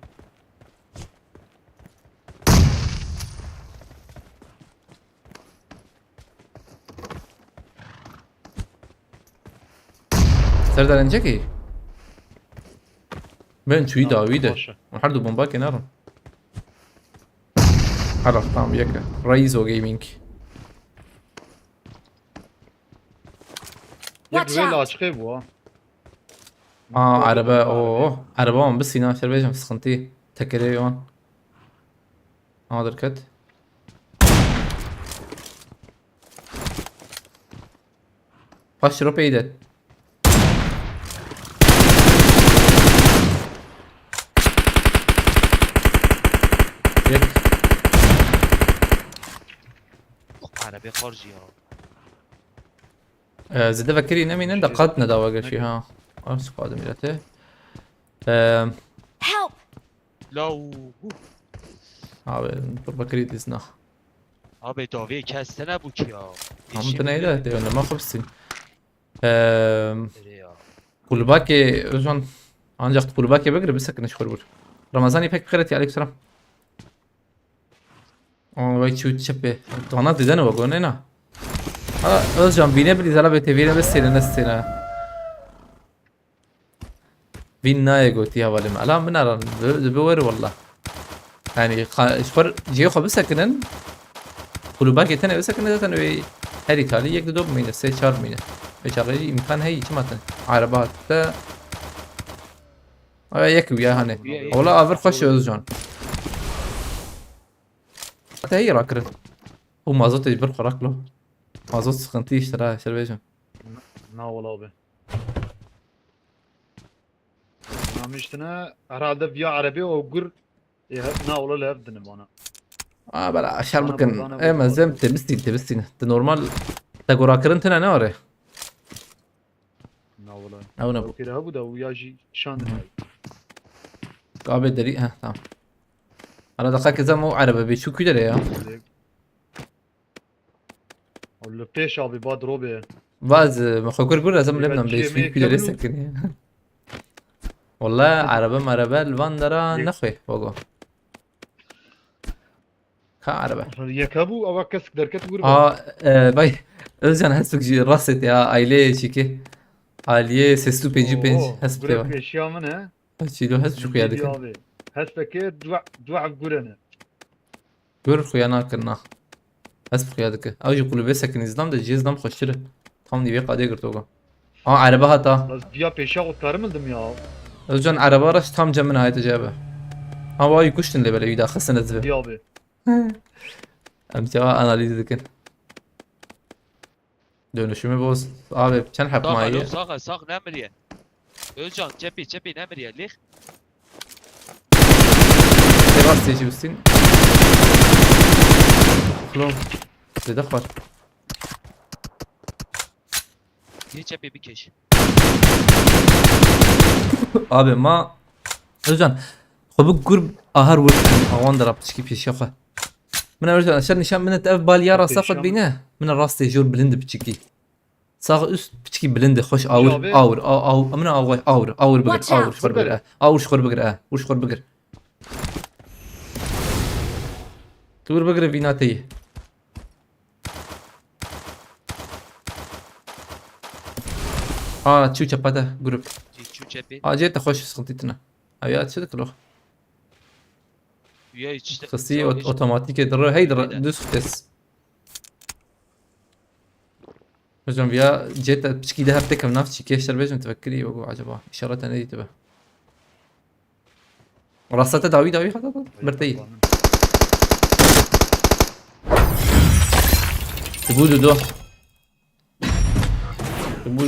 سردار انجاكي بين شوي داويدا ونحردو بومباكي نارم عرف طعم ياكا رايزو جيمنج Yek Watch böyle out! açık bu ha. عربة عربة بس هنا شربيجم سخنتي تكري يوان هذا الكت فاش رو بيدت يك عربي خارجي ها زد فكري نمين عند قدنا دواقة فيها أرس قادم إلته Help! لو طور بكري ديزنا abi davi kestene bu ki ya. هم تنايدا ده ما خبسين ya. قلباكي أجون ancak قلباكي بقرب بسكن شخور بور رمضاني pek بخيرتي عليك سلام vay çu çepe tona dizene bak ona ne Özcan bine bir izala bete bine bes sene bin naya قلتي هوالم الان بنرى بور والله يعني شخور جيو خو بسكنن قلوباكي تنه بسكنن تنه هري تالي يك دوب مينه 3 4 مينه بشغلي امكان هي چماتن عربات تا يك ويا هني والله افر خوش Özcan حتى هي راكرن هو مازوت يجبر خراك له مازوت سخنتي اشتراه شربيجم Ne ol abi. Namiştine herhalde via arabi o gur ne ola levdini bana. بلا اشار أنا ممكن بردانة ايه ما زي تبستين ده نورمال تقول راكرن تنا نوري Ne ola. او نبو Kira bu da uyaji şandın. قابل دري ها تمام انا دقائق زي مو عربي بيشو كده يا Ola peş abi bad robe. باز مخوكر قول لازم لبنان يبقى بيشو شيء كده ميكا لسه والله عربة الفان درا نخوي فوقه كا عربة Yekabu ama kesk derket gur. باي Özcan هسوك جي راست يا ايلي شيكي Aliye sesli peci penci hasp Gur var. peşyamı ne? Çilo hasp şu kıyadık. Abi. Hasbeke dua gurene. Gör kıyana kırna. Hasp kıyadık. Avcı kulübe sakin izlam da cizdam xoşçırı. Tam diye qadiye girtoga. Araba hata. Laz via peşa otarmıldım ya. Özcan araba araç tam camına ait acaba. Ama yukuştun le böyle bir daha xasana zve. Via abi. Am ceva analiz edekin. Dönüşümü boz. Abi çen hep Sağ mayı. sağ ne miriye? Özcan cepi ne miriye? Lik. Teras seçmişsin. Klon. Zedek var. Bir cepi bir keş. Abi ma Özcan خب gur ahar vur avan da raptı ki peşi من أرجع عشان نشان من تقف باليارا أوكي، صفت شام. بينه من الراس جور بلند بتشكي صاغ اس بتشكي بلند خوش جابر. اور من اور بقر Watch اور out. شخور بقر اور شخور بقر وش خور بقر تور بقر فيناتي تشو شباته جروب Çiçu cebi. جيت خوش سقطتنا أبيات شو ذكره Üye işte. خاصية اوتوماتيك در هي در دوس ختس بجم فيها جيت بشكي دهب تكم نفسي كيف شربيش متفكري وقو عجبا إشارات أنا دي تبه راسته داوي خلاص برتي تبودو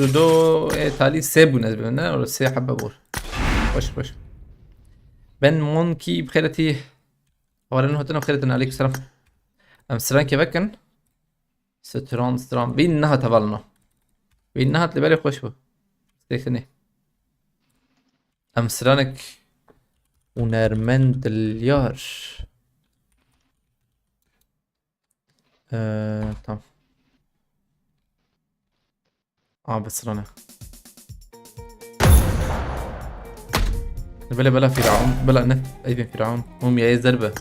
دو تالي سيبو نسبة لنا ولا سي حبة بور وش بن مونكي بخيرتي أولا نهتنا بخيرتنا عليك السلام أمسران كيفكن ستران بينها تبالنا بينها تلبالي خوش بو استيخني أمسرانك ونرمند اليار tamam. بس رنا بلا فرعون بلا نف أي فرعون هم يا زربة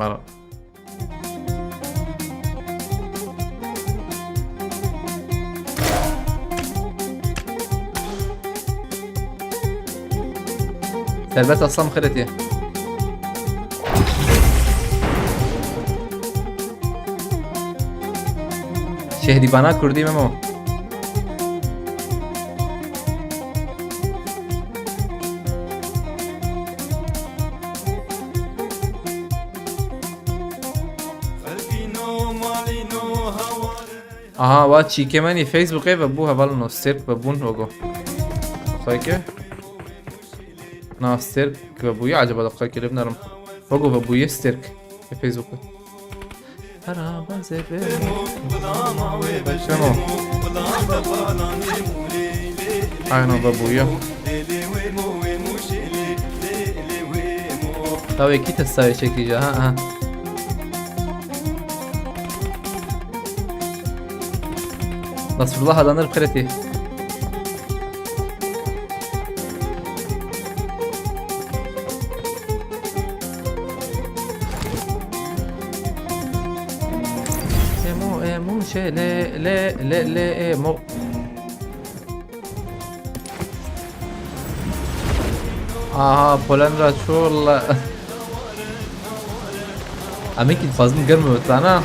مرة سلبت أصلا خيرتي شهدي بنا كردي ممو واتشي كماني فيسبوك ايه بابوها بالنو سيرك بابون وقو خايكه نا ستيرك بابويا عجب دقايق اللي بنرم وقو بابويا ستيرك في فيسبوك شنو انا بابويا تاوي كي تستاوي شكلي جا ها نصر الله هذا نر بخيرتي مو شيء لا مو بولندا شو والله اماكن فازم قرمه بتاعنا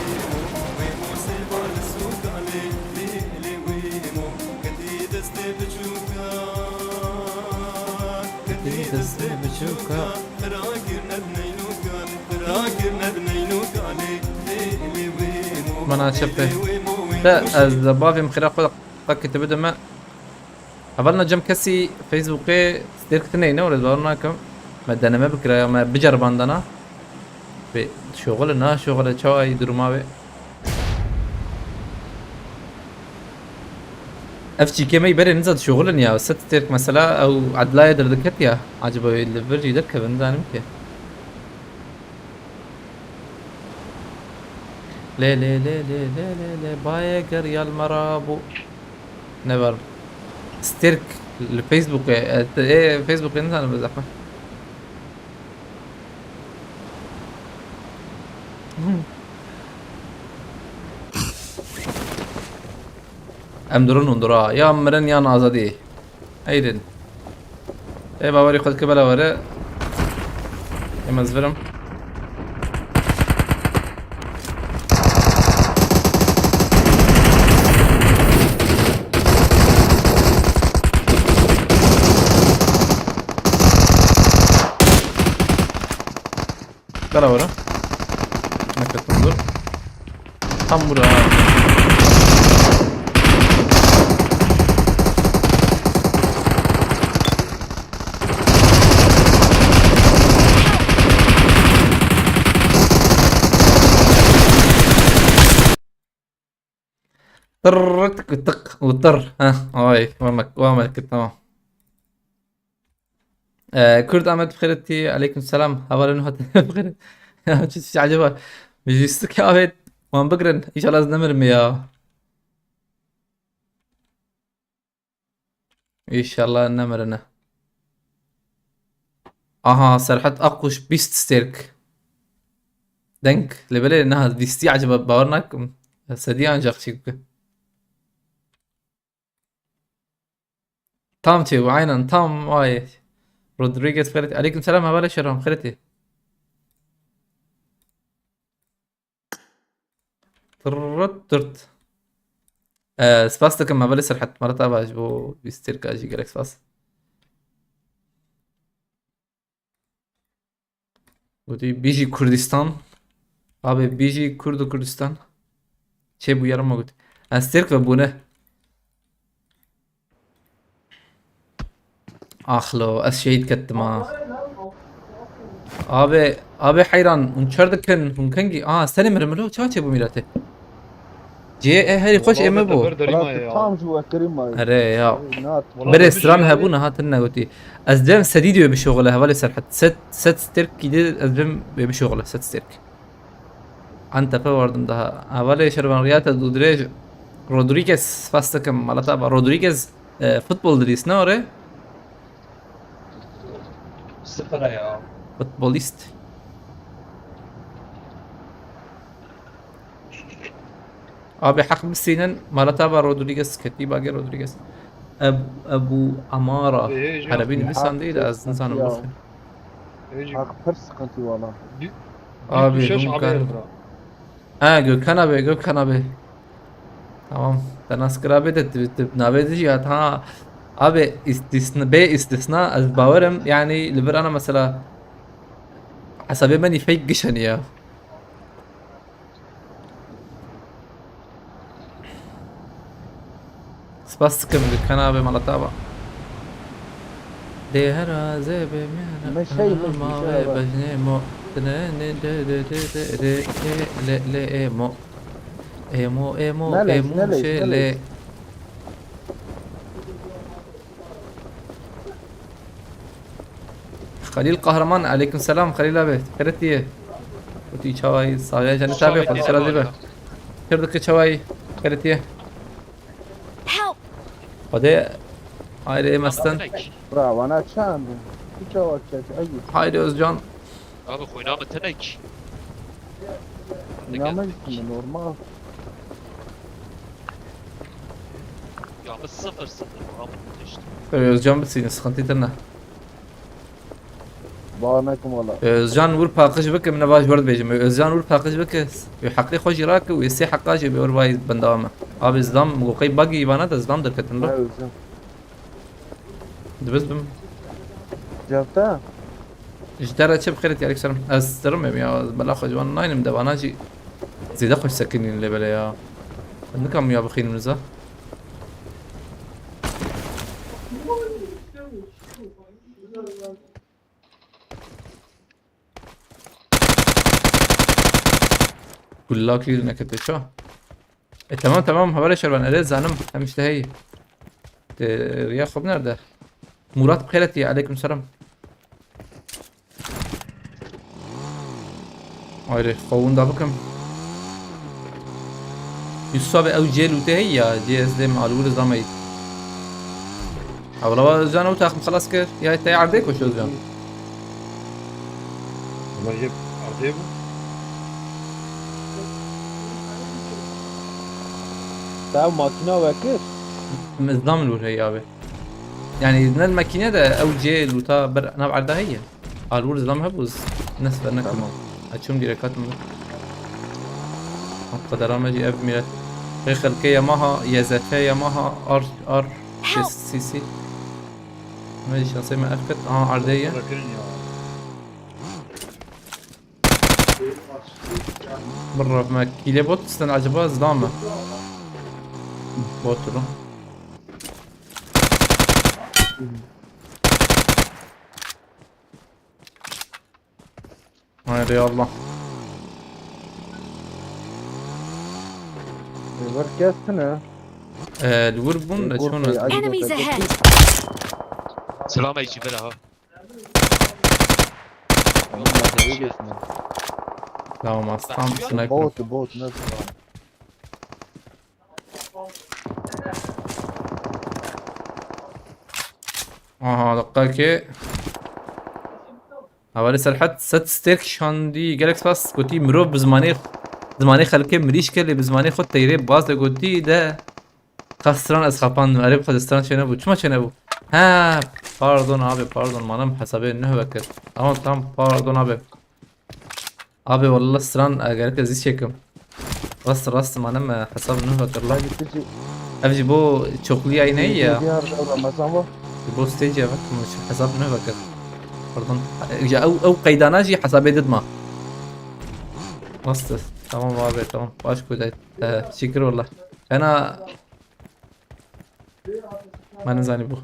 منا شبه لا الزبابي مخيرا خود قاك تبدا ما قبلنا جم كسي فيسبوك ستيرك تنين ولا دورنا كم مدنا ما بكره ما بجرب عندنا بشغلنا شغل شاي درما افتي كما يبري نزل شغلن يا ست ستيرك مثلا او عدلاي دردكتيا عجبه الفيرجي دركه بنزان يمكن لا بايقر يا المرابو نيفر ستيرك الفيسبوك ايه فيسبوك انت انا بزحمه امدرون وندرا يا مرن يا نازدي ايدن ايه باوري خد كبلا ورا يمزفرم كلا ورا نكت تنظر حمرا طرتك وطر ها هاي وامك تمام كرد أحمد بخيرتي عليكم السلام حوالا نهات بخير چیزی عجبه میجیست که آبید وان بگرن ایشالا از نمرم یا ایشالا نمرنه آها سرحت أقوش بيست ستيرك دنك لبلي إنها بيستي عجبة باورناك سدي أنجاق شيك تام تشي عينا تام واي رودريغيز خيرتي عليكم السلام هبالي شرهم خيرتي ترت سباستكم هبالي سرحت مرة تابع جبو بيستيرك أجي قالك سباس ودي بيجي كردستان abi biji Kurdu Kurdistan bu yarım oldu. Asterk ve bune. Ahlo az şehit kettim ha. Abi hayran unçardıkın hunkangi seni mirmelo çaçe bu milate. Heri hoş eme bu. tam جوا كريم ما Are ya. نات بره استران هبونا هاتنا قلتي ازدم سديديو بشغله هوالي سرحت ست ستيرك كده ازدم بشغله ست ستيرك انت فوردم ده هوالي شربان رياتا رودريغيز فاستكم مالتا رودريغيز فوتبول دريس نوري صفر يا فوتبوليست abi حق بالسنن مالتا رودريغيز كتيبا غير رودريغيز ابو اماره عربي مثلا دي از انسان مخ حق فرس قنتي والله abi Gökhan Gökhan abi tamam ben askarabe de nabedi ya ha abi istisna az باورم يعني لبر انا مثلا حسابي ماني فيك قشن يا سباستكم Gökhan abi malataba دهرا زي مش هي ما بجني مو ايمو شيلي خليل قهرمان عليكم السلام خليل ابي خيرتي وتي شواي صايا جن تابع خلص راضي كردك شواي خيرتي Help! هذا هاي مستن برافو انا شان جوا اي هاي özcan abi خوينا متنك نعمل نورمال يا بس صفر مرام işte. özcan bitsin sıkıntı بانكم والله özcan vur pakış bak من باش برد بيجي özcan vur pakış bak يحقق خوش راك ويسي حقاش بيور باي بندامه abi زلام موقعي باقي يبانا ده زلام دركتن له دبس بم جبتها اجدار اتش بخيرتي عليك سلام استرم يا بلا خجوان ناين مدباناجي زيد خوش سكنين اللي بلا يا عندكم يا بخيل مزا كلها كلير نكت شو تمام هبلاش شربان اريد زانم همش هي ريا خب نرده مراد بخيرتي عليكم السلام آره خوون دا بكم يصاب او جيل وتهي جي اس دي معلول زامي اولا زانو تاخم خلاص كر يا تاي عرديك وشو زان والله يجيب عرضيبه تعال ماكينه وكيف نظام الور هي ابي يعني من الماكينه ده او جيل وتا نبع عردها هي الور زلام هبوز ناس برنكم اتشوم ديركات من قدر ما جي اف ميلاد خلقية ماها يزكية ماها ار سي سي ما جي شخصية ما افكت عردية مرة ما كيلي بوت استنى عجبها زلامة بوترو هاي الله بركاتنا الوربون شلون Enemies ahead! سلام يجي بلا ها چیه تمام است tam sniper بوت نزل دقیقه که اولی سرحت ست سترک شاندی گلکس پاس گوتی مرو بزمانی خلقه مریش که لی بزمانی خود تیره باز ده گوتی ده خستران از خپان عرب خودستان چه نبود چما چه نبود ها پاردون آبی پاردون منم حسابه نه بکر اما tam pardon abi والله استران اگر که زیست شکم راست منم حساب نه بکر لا تجي افجي بو چوکلی ای نه یا ديار رمضان و بو ستيج وقت مش حساب نه بكر pardon او قيدانا جي حسابي ضد ما وسط تمام abi tamam baş koydaydı şükür والله انا ما نزاني بو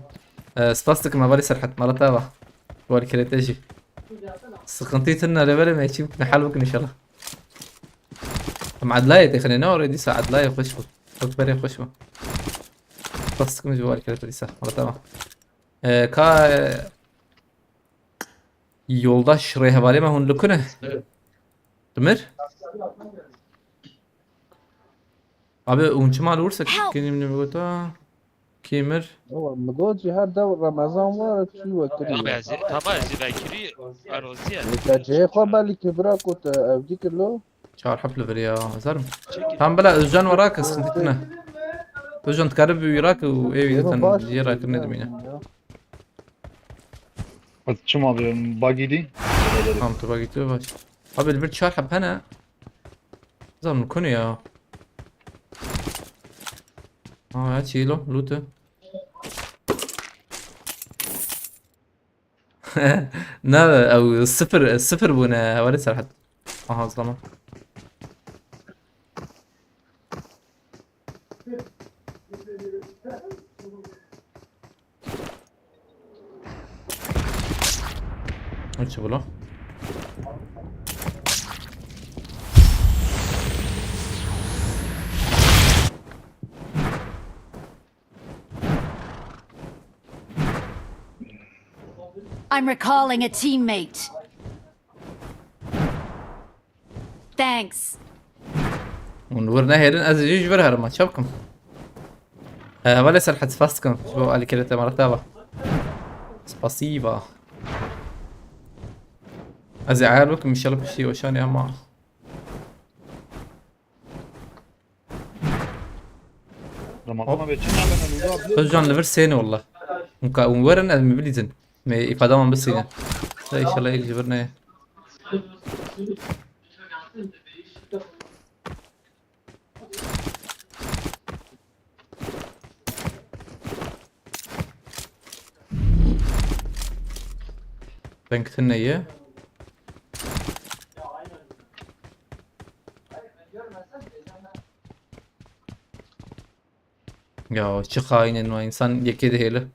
سباستك ما بالي سرحت مرتها با والكريتاجي سقنتيتنا لبالي ما يجيب نحل ان شاء الله مع عدلاية خلينا اوريدي ساعة عدلاية خش قلت بري خش سباستك من جوال الكريتاجي صح مرتها ka yoldaş rehbari mi hun lukune? Demir? Abi unçu mal olursa kinim ne bota? Kimir? هو مدوجي هر دور رمضان و شو وكري تمام از تمام از بکری اروزیه تجي خو بالي كبرا كنت افديك له Çağır hafle ver ya zarım. Tam bela özcan varak sıkıntına. Özcan tkarib wirak u evi zaten diğer ne demine. Atçım abi buggy'di. Tamam tuba gidiyor baş. Abi bir çağır hap hana. Zarım konu ya. Ya çilo loot. Ne او صفر بونا ولد سرحت ظلمه ايش بقوله I'm recalling a teammate. Thanks. ونورنا هيرن ازجيج برهر ما شابكم ولا سرحت فاستكم شو قال كده مرتبه سباسيفا ازعالكم ان شاء الله بشي وشاني اما Ramazan abi çin abi. فجان ليفر سيني والله ورن ادمي بليزن ما افاده من بس هنا ان شاء الله يجي جبرنا بنكتنا اياه يا شي خاين انه انسان يكيد هيله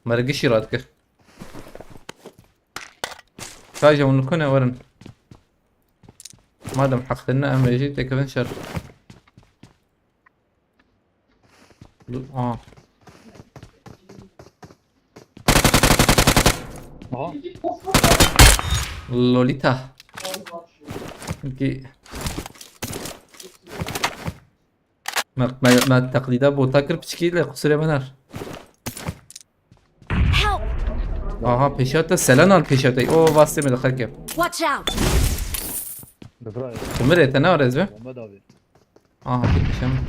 مرقش يرادك فاجأ ونكون ورن ما دام حقتنا اما جيت كيف شر Aha. لوليتا اوكي ما التقليدات بوتاكر بشكل قصير منار Help! بيشاتا سلام على بيشاتا او واسطه مدخل كيف Watch out! Defra. تمرت انا ورزبه Muhammed abi. بيشام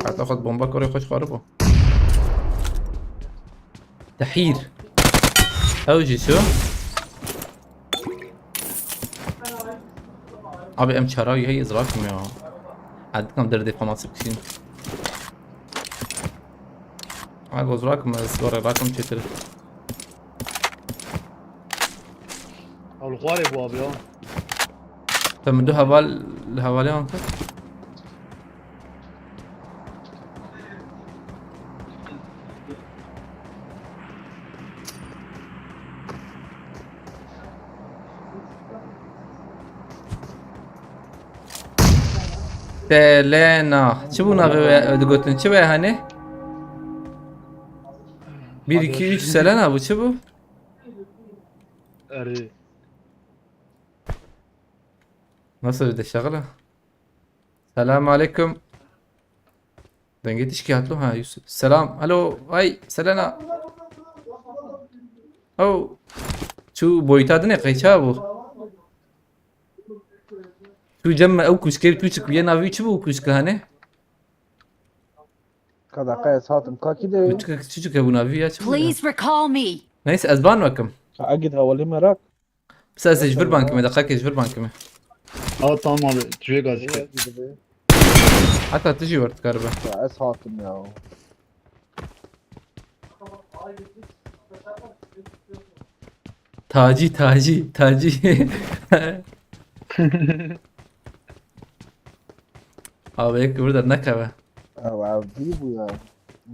هتاخد بومبا كوري يخش خاربه تحير اوجي شو ابي ام شراي هي ازراكم يا عندكم دردي فماسك شين هاي ازراكم اصبر راكم تشتري Al bu abi ya. تمدو هوالي انت تلينا شو بنا قلتن شو هاني 1 2 3 Selena bu çu bu? اري Nasıl bir de şagala? Selamun aleyküm. Denge tişkilatlı ha Yusuf. Selam. Alo. Ay Selena. Oh. Şu boyutu adı ne? Kayça bu. Şu cemme ev kuşkeri küçük. Bir navi içi bu kuşka hani. Kada kayas hatım kaki de. Küçük ya bu navi ya. Please recall me. Neyse ezban bakım. Agit havali merak. بس هسه اجبر بانكمي دقائق اجبر بانكمي اه tamam abi tüye gazete. حتى تجي ورد كهرباء Kayas hatım ya. تاجي abi hep burada nakava Avdi bu ya.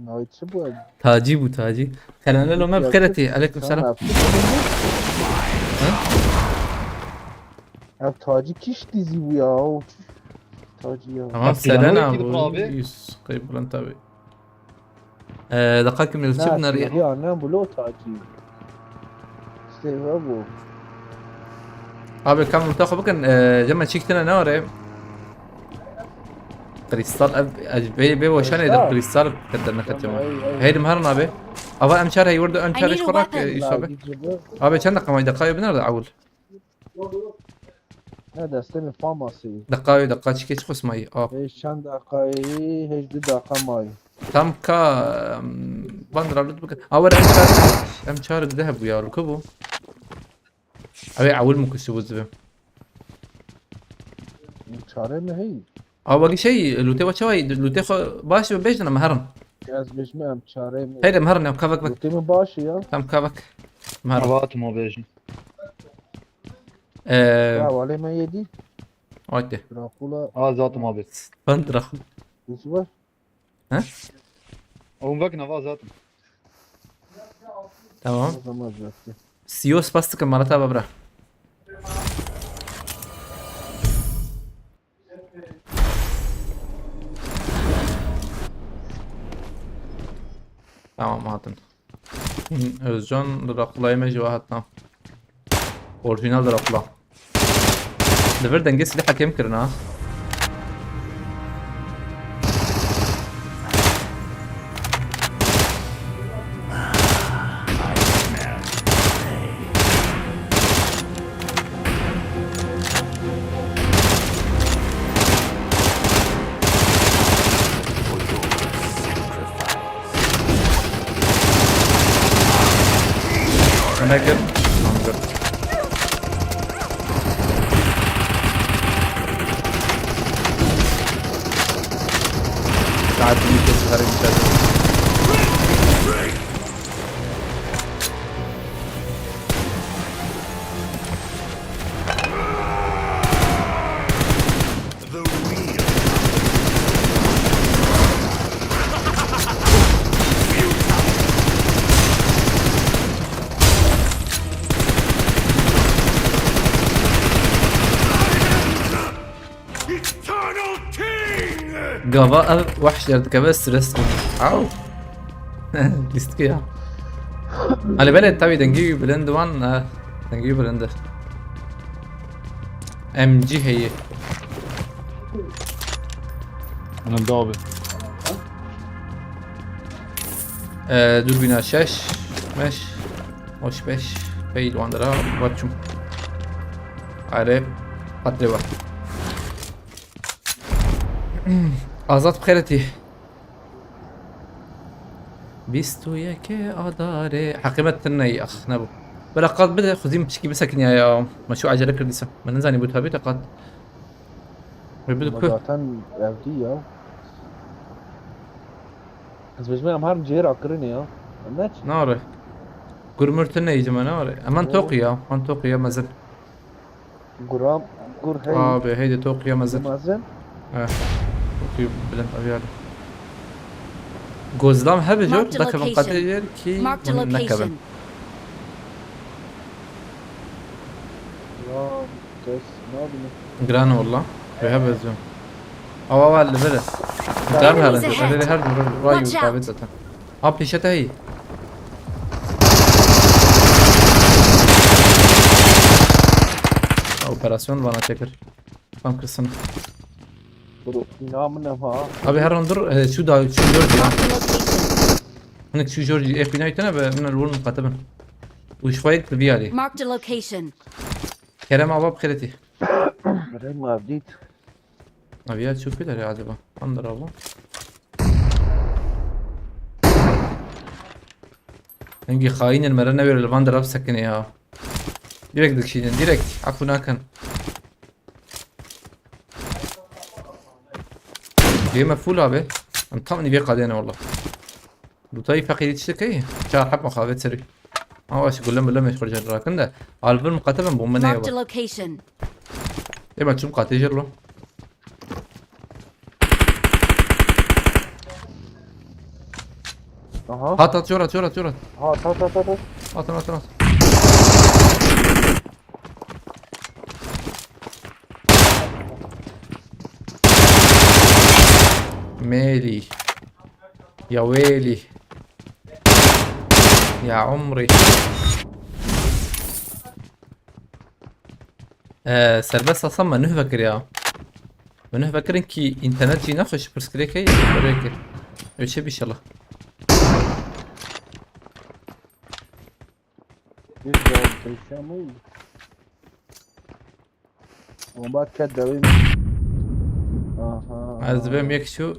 Noitçi bu ya. تاجي كان انا لو ما بخيرتي عليكم السلام Ev tacı kiş dizi bu ya. Tacı ya. تمام طب سلام تلعبوا كده ابو برافو. يوسف قريب ولا انت دقائق من الجبنه ريح Ya annem bu lo tacı. İşte bu. abi كم منتخب كان جمع شيكتنا نوري كريستال بي وشان يدر كريستال قدرنا كتما هيدي مهرنا ابي ابا امشار هي ورد امشار ايش وراك يوسف ابي كان دقائق دقائق بنرد اول Ne destemin faması. دقائق شيكيش خص ماي Hiç çand dakikayı, hiç de dakika may. تم كا بندر على بك اول امشار الذهب ويا ركبه ابي اول ممكن تسوي الزبم Çare mi hey? او باقي شيء لو تبغى شوي لو تاخذ باش بيجنا مهرن Az beşmem çare mi? هيدا مهرن يا كافك بك Lütemin başı ya. تم كافك مهرن Avatım abi bejin. Ya vale me yedi. اوتي Drakula Azatım abi. بندر hiç var. Oğlum bakın hava azatım. تمام O zaman zaten. سيوس باستك مرتها ببره تمام هاتن Özcan Drakula'ya mecbur hatta. Orijinal Drakula. Dever denge silah كم كرنا أنا كده ساعات ممكن تظهر انت قضاء وحش ارتكاب ستريس او ديستكيا على بالي تبي دنجي بلند 1 دنجي بلند ام جي هي Önümde abi. دوربينا شاش ماش وش باش فيل واندرا واتشم عارف قدروا آزاد بخيرتي بيستو ياك أداري حقيبة الني أخ نبو بلا قاد بدأ خذين بشكي بسكن يا مشروع عجلة كرديسة ما ننزاني بوتها بيتا قاد Ama zaten evli ya. Az beşmem her ciğer akırını ya. Anlaç? ناري قرمرت الني جما ناري أمان توقيا أمان توقيا مازال Gram, gur hey. آبي هيدي توقيا مازال Mazen. توقيا بلند أبيالي قوزلام هبي جور Marked a ذاك من location. قدر كي Marked a من نكبن location. Ya kes ne bileyim. جرانو والله بيهب الزوم او اللي بلد دار هذا Enemies اللي ahead. هرد رايو Watch out. قابل زتن ابي شتا هي operasyon bana çekir. Tam kırsın. برو اینا من ها Abi her an dur şu da şu George ya. Marked a location. هناك شو جورجي اف بي نايت انا من الورن مقاتبا وش فايك بيالي Marked a location. كلام عباب خيرتي برای ما بدید ابيات شوف كده يا عجبا انظر ابو انجي خاين المرنة بير الفاندر اب سكن يا ديريكت دكشيدن ديريكت عفوا ناكن ليه مفول ابي انطمني بيه قادينا والله لوتاي فقير تشتكي شهر حب مخافت سري واش يقول لما يخرج الراكن ده الفيلم مقاتبا بومنا Marked a يابا location. ايه ما تشوف مقاتل يجرلو آها هات جورت ها تا تا تا تا هات ميلي يا ويلي يا عمري سربس اصلا ما نهفكر يا ما نهفكر انكي انترنت جي نخش برسكريكي بريكي وشي بيشالله یک جواب پیشم اون بعد کد دویم آها از بهم یک شو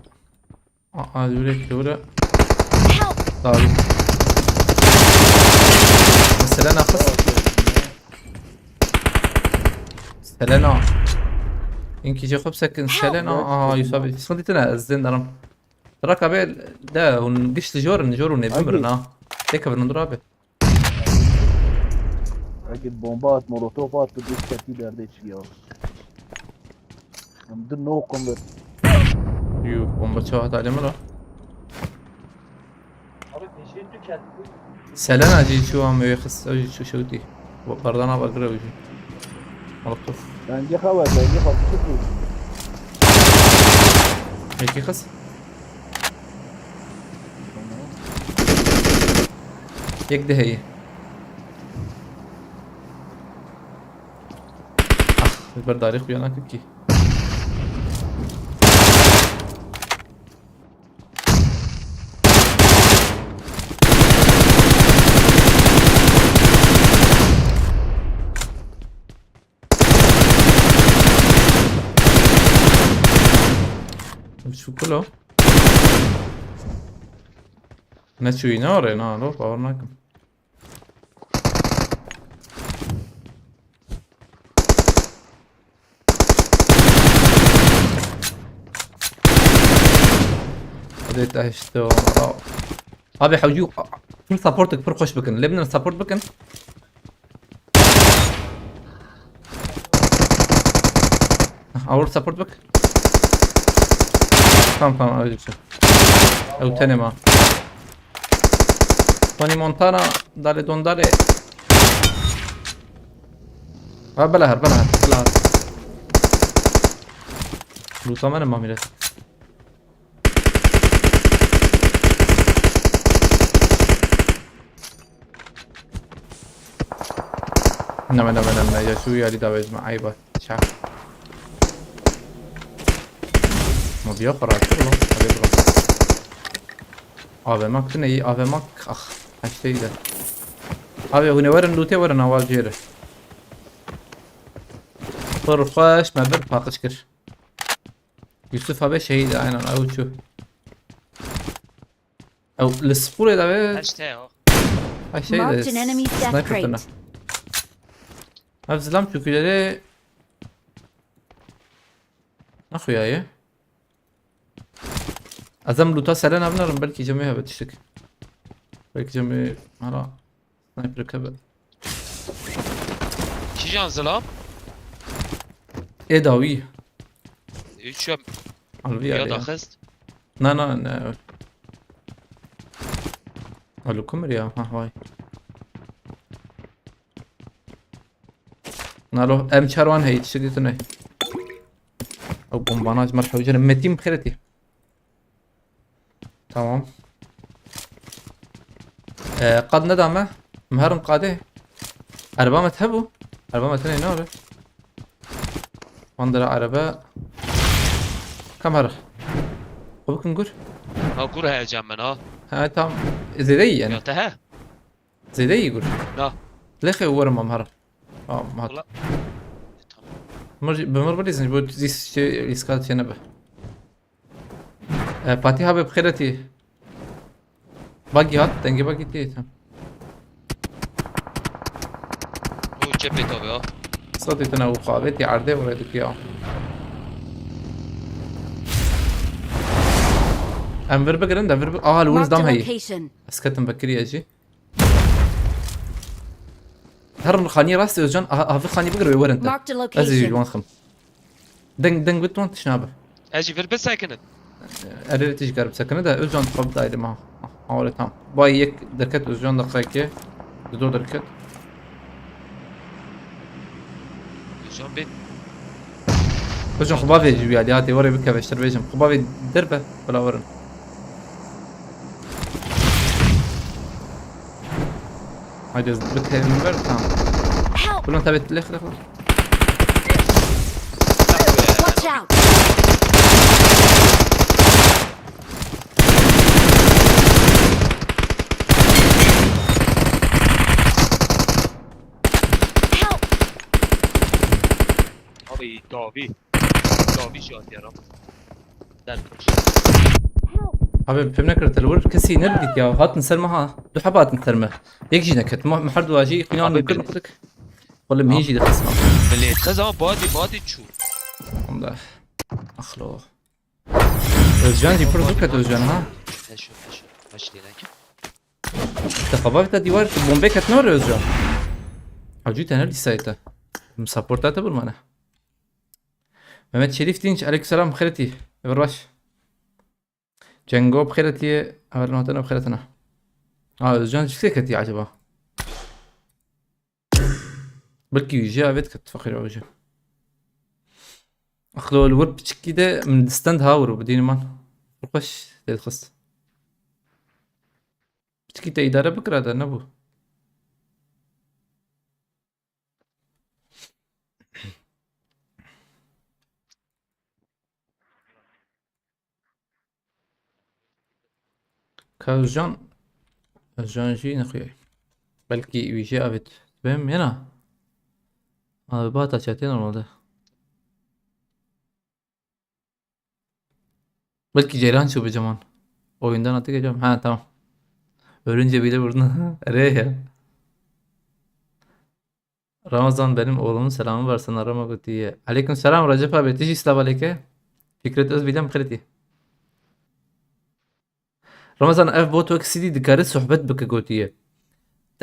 دورك دورة Help! طيب سلنا خص سلنا إنكي جا خب سكن سلنا يصابي صديتنا الزين درم تراك أبي ده ونقش نجور ونبمرنا تك بنضربه اگه بمبات مولوتوفات تو دیش کتی درده چی آس هم در نو کمبر يو بومبا شو عليه مرة سلنا جي شو عم يخص شو دي بردنا بقرا وجي ملطف بنجی خواه بنجی خواه چی بود هيك يخص يكده هي البرد عليك ويانا كيكي شو كله نشوي نار لو باورناكم بديت اشتو ابي حوجو فول سبورتك فور خوش بكن لبنا سبورت بكن اور سبورت بك تمام اجيب شوف او تاني ما توني مونتانا دالي دون دالي بلهر لو تمام ما ميلت نعم يا شو يا لي داوز مع عيبه شاف ما بيقرا كله ابي ماك تني ابي ماك اخ هشتي ده ابي هنا ورن لوتي ورن اول جيره فرقاش ما بر باقش كر يوسف ابي شهيد عينا او شو او السبور ده ابي هشتاق هشتي Marked an ده enemy's death سنايبر crate. افزلام تشوكيلري اخويا يا ازم لوتا سلنا بنرم بلكي جميعها بتشتكي بلكي جميع هلا سنايبر كبل کی can ظلام؟ ايه داوي 3 ya الفي ya عليها da خست نا قالوا كمر يا ها هواي نالو ام شاروان هي تشتكي تنهي او بومباناج مرحبا جنا متيم بخيرتي تمام قد ندعمه مهرم قاده 4 تهبوا 4 تاني نار وندرا عربة كاميرا وبكن قول ها قول هيجان من ها ها تام زيدي يعني يلتها زيدي يقول لا لخي ورا مهرة ما والله بمر بليزن بود زيس يسكات شنبه باتي هابي بخيرتي باقي هات تنجي باقي تيتا هو جبهة توبي ها صوتي تنا وقابتي عرضي وريدك اياه انفر بقرن انفر الونز Marked دام a هي location. اسكتم بكري اجي هر خاني راسي وجان في خاني بقرا ورنت Marked a ازي location. جوان خم دنگ بتوان تشنابه اجي في البيت ساكنت اريد تيجي قرب سكنه ده اوزان قبض دايره معه حوالي تام باي يك دركت اوزان دقيقه دو دركت شلون بيت اوزان خبابي يجي يعني هاتي وري بك بشتر بيجم خبابي دربه ولا ورن هاي بتهي من بر تام Help! كلهم تبت لخ Watch out! Help! ابي دافي شوت يا رب دلبش ابي فهمنا كرت الور كسي نردك يا هات نسلمها دو حبات نترمه يك جينا كت محرد واجي قنان أبي نكر بال- نقدك ولا مهيجي دخسنا بالليل خزان بادي تشو والله اخلو الجان دي برزو كت الجان ها هشو ماشي لك تخبابت ديوار بومبي كت نور الجان حجيت انا اللي سايته مسابورتاته بالمعنى محمد شريف تينش عليك السلام بخيرتي بالرش جنجو بخيرتي اول نوتنا بخيرتنا الجان شكلك عجبه بلكي يجي بيت كت فخر وجه اخلو الورب كده من ستاند هاور بديني مان رقش تدخست بتشكي إدارة بكرة ده نبو كاوزجان الجان جي نخوي بلكي ويجي أبد بهم هنا هذا باتا شاتين الموضوع بلكي جيران شو بجمان oyundan atı geçiyorum. Ha tamam. Ölünce bile vurdun. Araya ya. Ramazan benim oğlumun selamı var sana arama diye. Aleyküm selam Recep abi. Tiş İslam aleyke. Fikret Özbilem خيرتي. رمضان اف بوت وك سيدي دكارت صحبت بك قوتية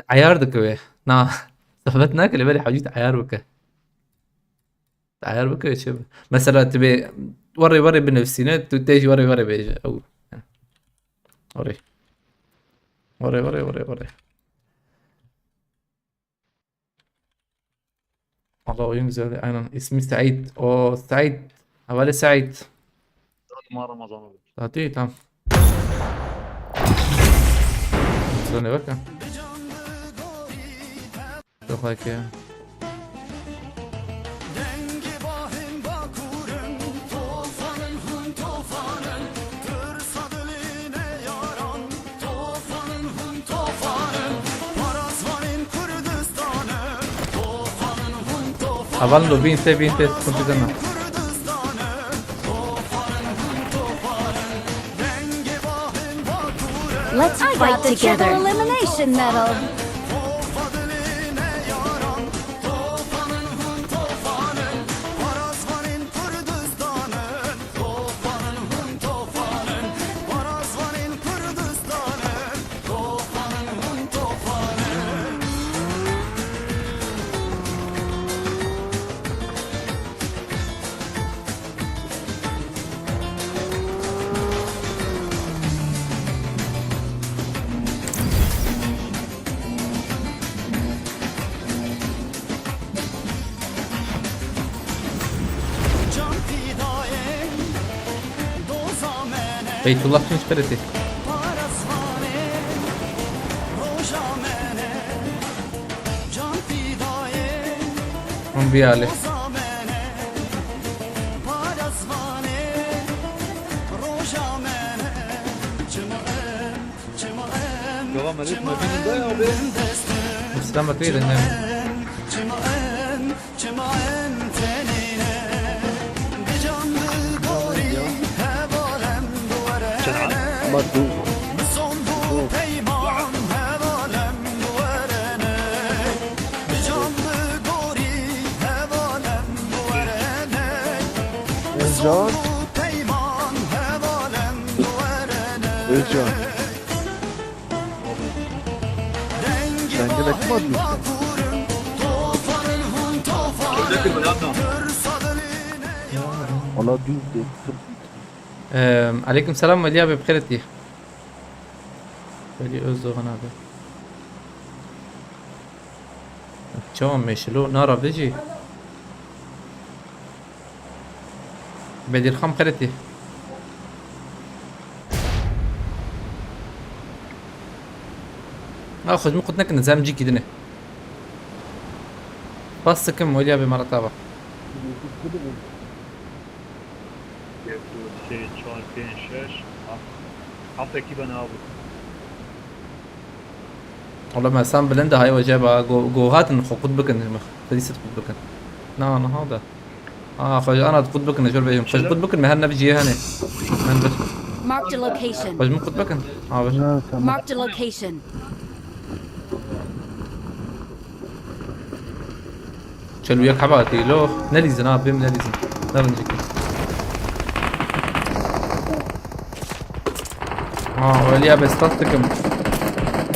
عيار دكوي نا صحبتناك اللي بالي حاجيت عيار بك عيار بك شوف مثلا تبي وري بنفسينا تيجي وري بيجي او وري الله ينزل انا اسمي سعيد او سعيد حوالي سعيد ما رمضان تعطيه تمام استنى بقى شوف هيك Avallo vinte continuano. Let's fight together. Elimination medal. Beytullah Tunç Fereti. On bir hali. السلام عليكم مبين ده يا ابي السلام اكيد انه مردود Özcan. Özcan. Sen gene kim arıyorsun? شكل بلادنا Valla düz değil. عليكم السلام وليا بخيرتي ولي أزدغن هذا شلون مشلو نارا بيجي بدي الخم خيرتي اخذ من قلت لك نزام جيكي دني بس كم وليا بمرة تابع شيء شلون فين شاش حتى كيف انا ابو والله ما سام بلندا هاي وجابها جو هات نخو قد بكن فديست قد بكن نا انا هذا خرج انا قد بكن شو بيهم خرج قد بكن مهنا بيجي هنا من بس Marked a location. خرج من قد بكن بس Ha, tamam. Marked a location. شلو وياك حباتي لو نليزن بيم نليزن نرنجك وليا بستاتكم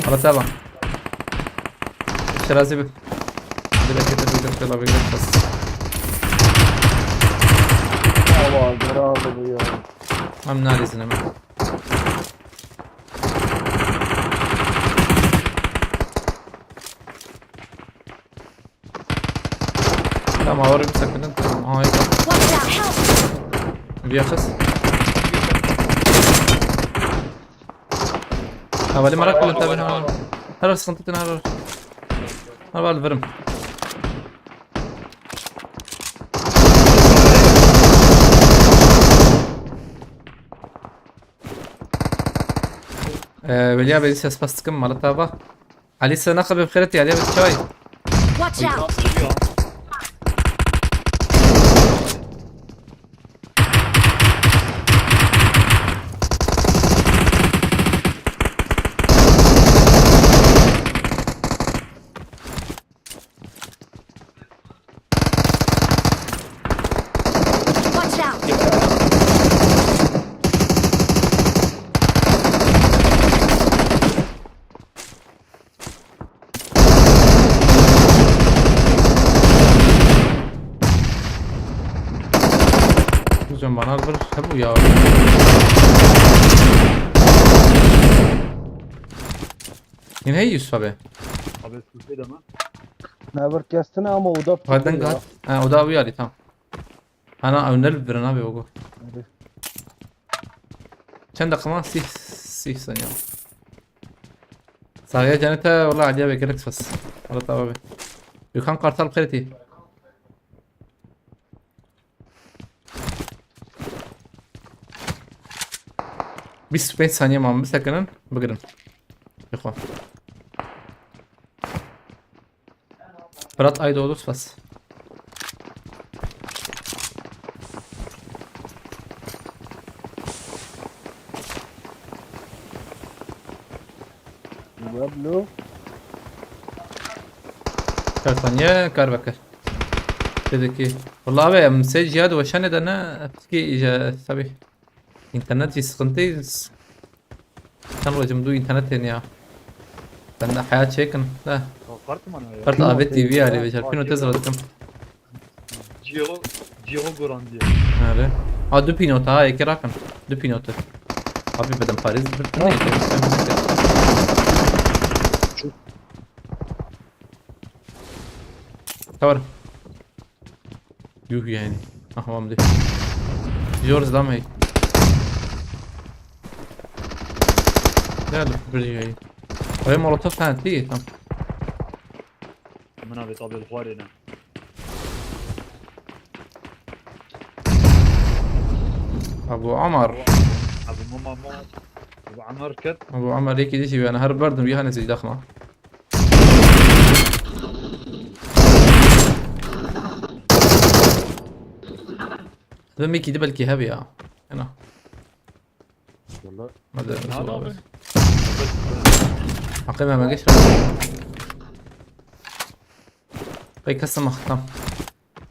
على تابع شرازي بك بلا كده بيقدر شلا بيقدر بس Hava bravo bu ya. I'm ناليزن اما لا ما وري مسكن انت هاي Watch out! Help! بيخس هذا مرة كل انتبه هذا بس خنطتنا هذا هذا الفرم وليا بديس اسباستكم على تابا علي سنقب بخيرتي علي بتشاي Watch out! Watch out! Hocam bana alır bu ya. Yine iyi Yusuf abi. ابي كده ما Never kestine ama o da Hadi gat. Ha o da abi yani tamam. Ana öner bir abi o. Evet. كم دقيقة؟ 6 ثانية. صحيح جانتها والله عجيبة كده بس. والله طبعا. يكون قرطال بخيرتي. بس 5 ثانية ما مسكنا بقدر. يا اخوان. Fırat Aydoğdu bas. Diablo. 4 ثانية كاربكر. كده والله أبي مسج جهاد وشان ده أنا أفتكي إجا سبي إنترنت يسقنتي كان رجم دو إنترنت يعني كان حياة شيكن لا توقعت انا فرط أبي تي في على بيشار فينو تزرد كم جيرو جوراندي هذا دو بينوتا هاي كراكن دو بينوتا أبي بدم باريس برتني تور يوه يعني أهو عمدي جورز دام هي لا برجي هي وهي مولوتوف كانت فيه تم من ابي طابي الخوارينا أبو عمر ابو ماما ابو عمر كت ابو عمر هيك دي انا هرب برضه بيها نزل دخمه هذا ميكي دبل كي هبي هنا والله ما ادري هذا عقيمة ما جيش باي كسم ختم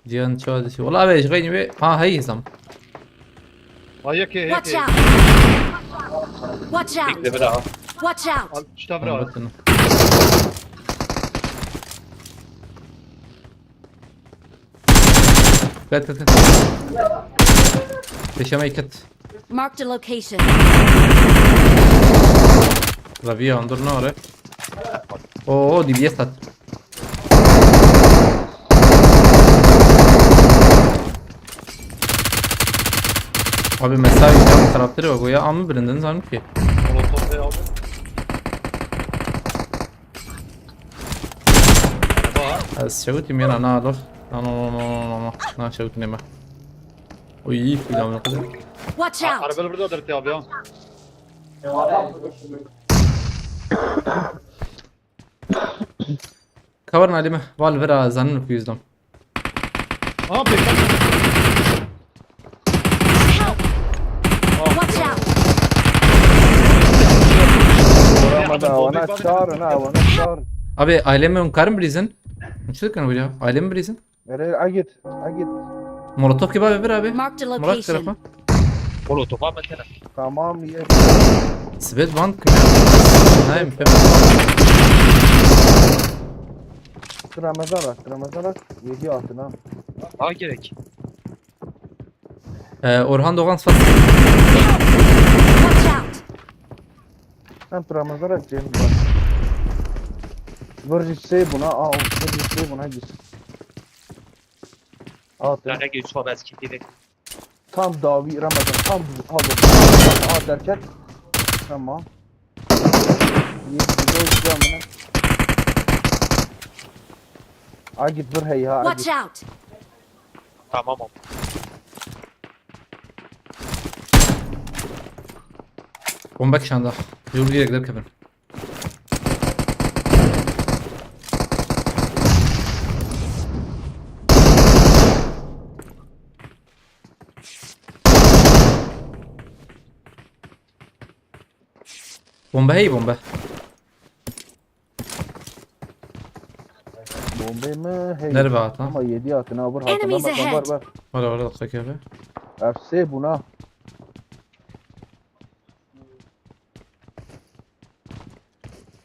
جيان شو هذا شو والله بايش غيني بي هي زم هيك Watch هيك out! Watch out! دبرها Watch out! اشتبرا كت ايش ما يكت Marked a location. رافيا انظر ناره اوه دي بيستات Abi mesai yan tarafları bak o ya ama birinden zanım ki. Molotov ya abi. Az شوتي مين انا اعرف انا شوتني ما وي في دام نقدر Watch out! Arabayla burada dört abi ya. كورنا لما والفرا زانن في yüzden. Abi Watch out! Vuramadı havana çağırın havana çağırın. Abi ailemi unkarım brizin. Uçtuk kan buraya. Ailemi brizin. Nereye agit agit. Molotov gibi abi ver abi. Marked a Murat tarafa. location. Molotov مثلا Tamam ye. Svet band kim? Nayim pem. Ramazan yedi altına. ها gerek Orhan Doğan Sfat. Watch out! Sen Ramazan Cem var. Vurjitse buna al. Vurjitse buna git. Altı. لعنه گیش ها بس کی دیگه Tam davi Ramazan tam bu aldı. Al derken. Tamam. Yedi olacağım buna. Agit vur hey ha Watch agit. out! تمام Bomba kişanda. Yol bir gider kefir. Bomba hey bomba. Bombayı mı? Hey. Nerede at ha? Ama yedi atına vur. Enemies Hatırlamadan ahead. var. Var dakika kefe. FC buna.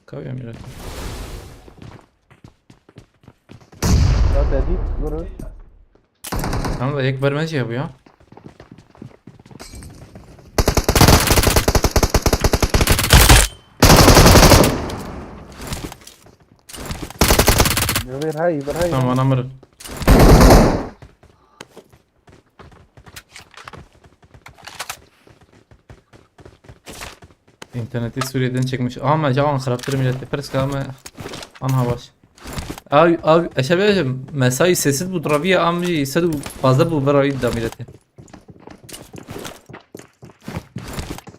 Kavya mı? Ya dedik vurur. Ama da ek vermez ya bu ya. Ver hay ver hay. Tamam anamırın. İnterneti Suriye'den çekmiş. Ama cavan xaraptır milleti. Pers kalma. Anha baş. Abi aşağı mesai sessiz bu trafiğe amci sadu fazla bu barayı da milleti.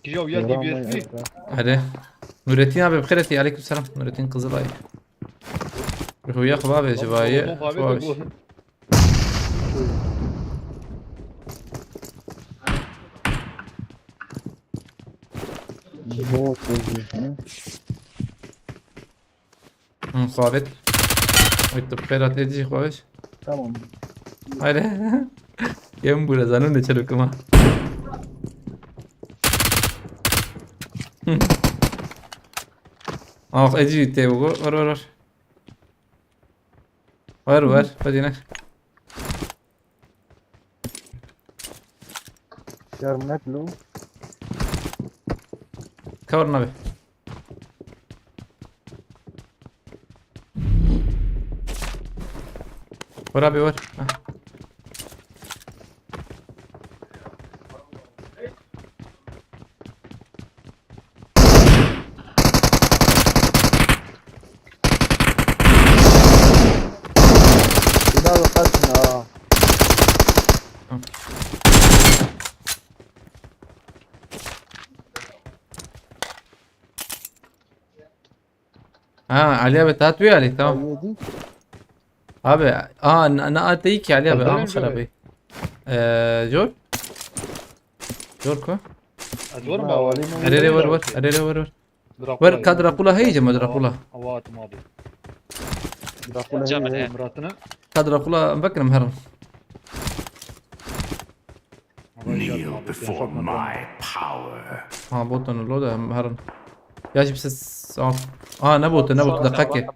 Gidiyor ya DBS. Hadi. Nurettin abi bkhireti aleykümselam. Nurettin Kızılay. Ruhuya khababe cevaye. Molotov abi de bu. Bu sözü. Muhabbet. Oytu bkhirat edici khavaş. Tamam. Hadi. Yem bura zanun ne çarık ama. Ah edici te bu. Var. Var. Hadi ne? Şermnek lo. Kavurun abi. Var abi var. Ha. Bir daha bakarsın ha. علي ابي هات ويا علي تمام يدي ابي انا اتيك علي ابي أصدقائي خرابي جور جوركو ازور ما ما ولي ما اريري ور ور ور كادر اقولها هي جمد اقولها اوات ماضي دراكولا جمل هي هي. مراتنا كادر اقولها مفكر مهرن Kneel before my power. ها بوتن اللودة مهرن ياجي بس نبوت دقاكي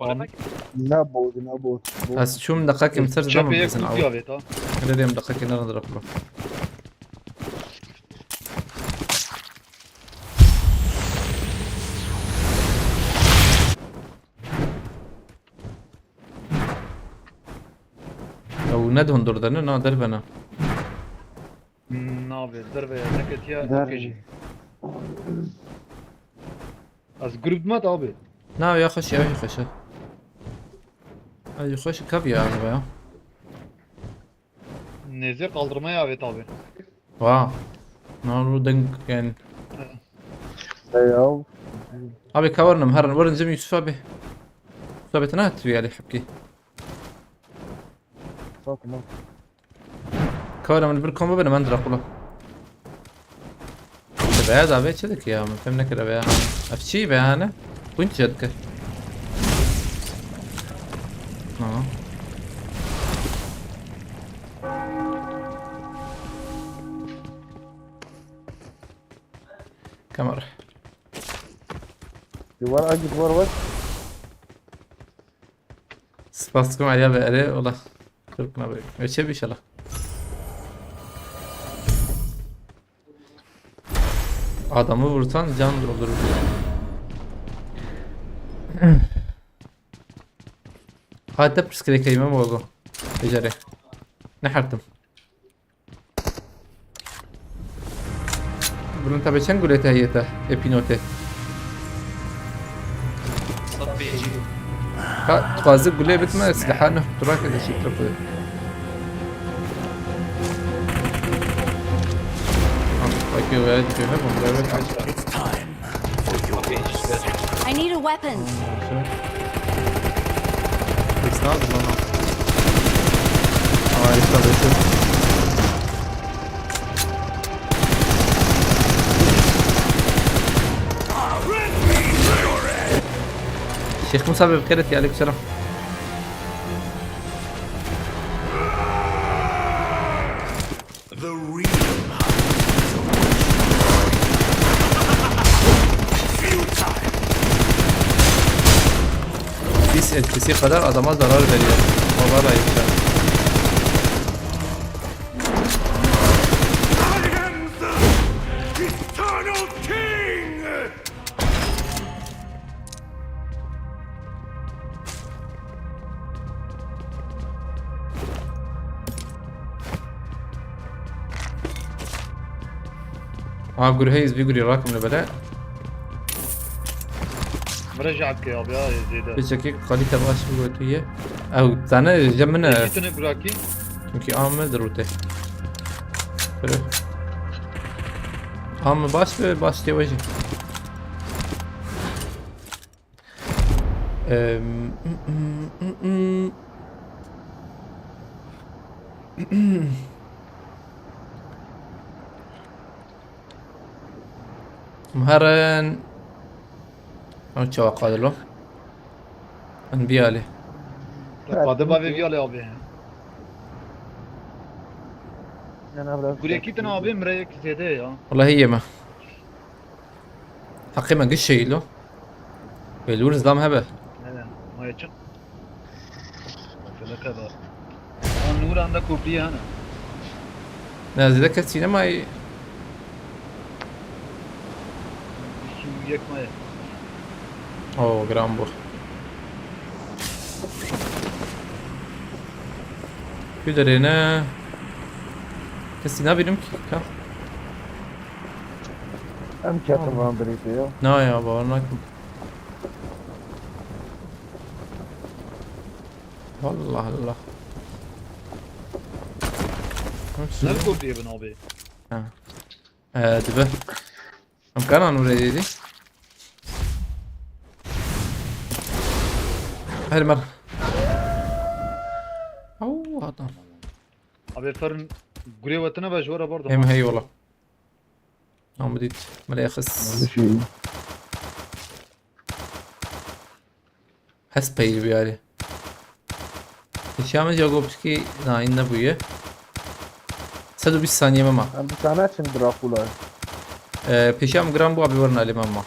نابود بس شو من دقاكي مسر زمان شابي بس يكون نعود فيها بيتا اريري من دقاكي نرن دراكولا لو ندهن دردن نا دربنا نابي ضربة نكت يا دربي. كيجي از جروب ما تابي نا يا خش يا خش هاي خش كافيا يعني بقى نزير kaldırmaya abi tabi. واو نارو دنك يعني ايوه ابي كورنا مهرن ورن زم يوسف ابي يوسف ابي تنات ويا لي حبكي صوت ما كورنا من بالكم بنا ما ندري اقوله بعد ابي كذلك يا من فهمنا كذا بيا افشي بيا انا وانت جدك كاميرا جوار اجي جوار وش سباسكم عليها بقري والله شكرا بك ايش ان شاء الله adamı vursan can doldurur. هذا برسكريك يمام وقو تجاري نحرتم بلون تابع چند گوله هيتا اپینوته صد بيجي تقازق گوله بتما سلاحانه تراك هذا شيء تركه اوكي وياك كيف It's time. I need a weapon. Lazım bana. Harika Betül. Şeyh Musa abi bخير يا عليكم السلام. The real Biz etkisi kadar adama zarar veriyor. Olar ayıplar. eternal king! أقول هيز بيقول يراكم البلاء. مرجعك يا ابي يا زيد. بيشكيك خليته باش بقولتيه. أو تانا جمنا جيتني براكي. çünkü ağamı ضرورته. Böyle. Ağamı baş ve baş diye vajı. مهرن أنا شو أقول له أنبياء له قادم abi viyale abi. انا بلا Buraya gittin abi mrek zede ya. والله هي ما حقي ما قش له بيلور نظام هبل Ne ma için. Mesela kadar. An nur anda kopya hani. نازل ذاك السينما Şu yakmaya. أوه جرامبو يقدر هنا السينما بينمك كا ام كاتم عن بريتيو نا يا بابا والله الله Nerede kopya ben abi? دبه أم كان أنا ولدي هاي مر اوه هذا Abi فرن قريه وتنا بجوره برضه. هم هي والله هم بديت ملي اخس هذا شيء. هس بي بيالي هشام جاكوبسكي ناين نبويه 120 ثانية ماما هم bir tane için Dracula. بيشام جرام بو ابي ورنا لي ماما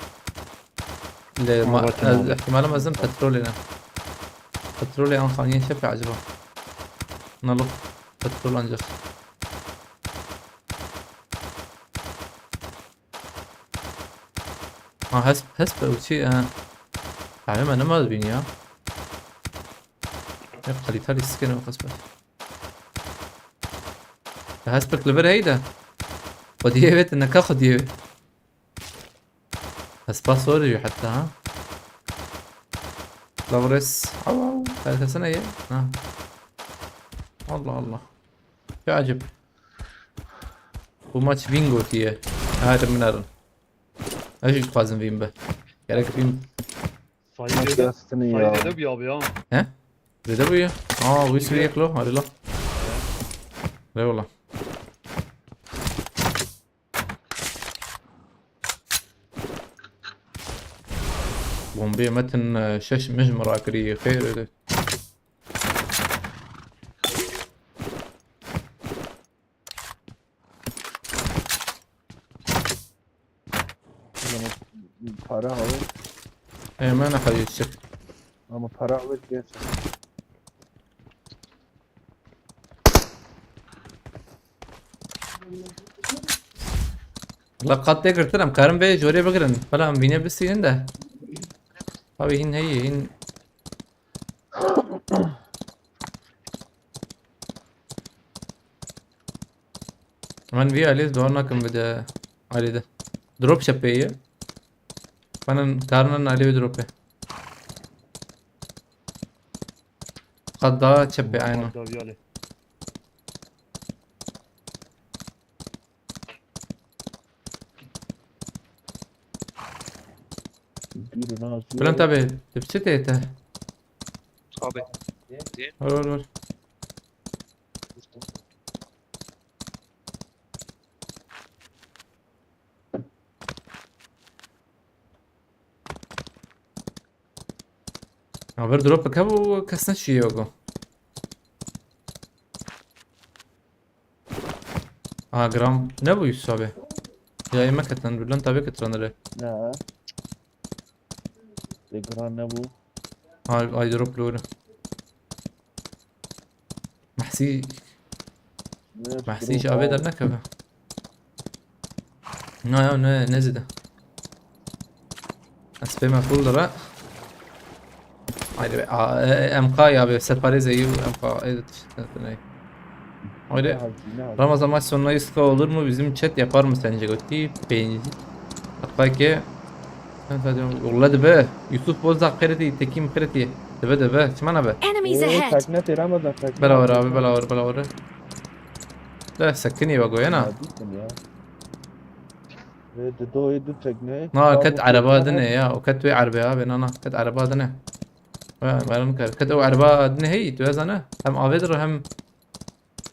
واتنا. احتمال مازن بترولنا بترولي ان خانين شفي عجبه نلو بترول انجز هس بوشي تعلم انا ما بيني ها يبقى لي تالي سكين وقصبه هسبك ليفر هيدا ودي بيت انك اخذ يبي بس باسوري حتى ها لوريس او 3 سنة هي الله الله شو عجب وماتش بينجو تيه هذا من ارن ايش فازن فين به gerek بين Sayede Yastını ya. sayede bir abi ya. ها ده بيه ويسوي ياكلو هذا لا لا والله بومبي متن شش مجمرة أكري خير ده Para al. ايه ما انا خلي الشك Ama para al gerçekten. لقد تقدر مكارم بي جوري بقرن فلا ام بيني بسين ده ابي هن هي هن من في عليه دورنا كم بدا علي ده دروب شبيه فانا كارنا عليه دروب قد ضاع شبي عينه Abi abi. Bir nazlı. بلا انتبه تبسيته Abi. ور عبر دروب كابو كسنا شي يوغو جرام نبو يسابه جاي ما كتن بلان تابي كتران له Ne? Tekrar ne bu? اي دروب لورا محسي Ne? محسيش ابي در نكبه نا نزده اسبي مفعول را haydi be MK ya be separize you MK evet haydi Ramazan maç sonuna iska olur mu bizim chat yapar mı sence Götti beğenici hatta ki yolladı be Yusuf Bozdağ kredi Tekim kredi de çimana be Enemies Oo, ahead! tekne Ramazan tekne. beraber abi beraber لا سكني بقى هنا Gittim ya. Ve de doydu tekne. كت عربة دنيا يا وكت وي عربة يا بين أنا كت عربة دنيا ما نكر كت أو عربة دنيا هي توازن أنا هم أفيدر هم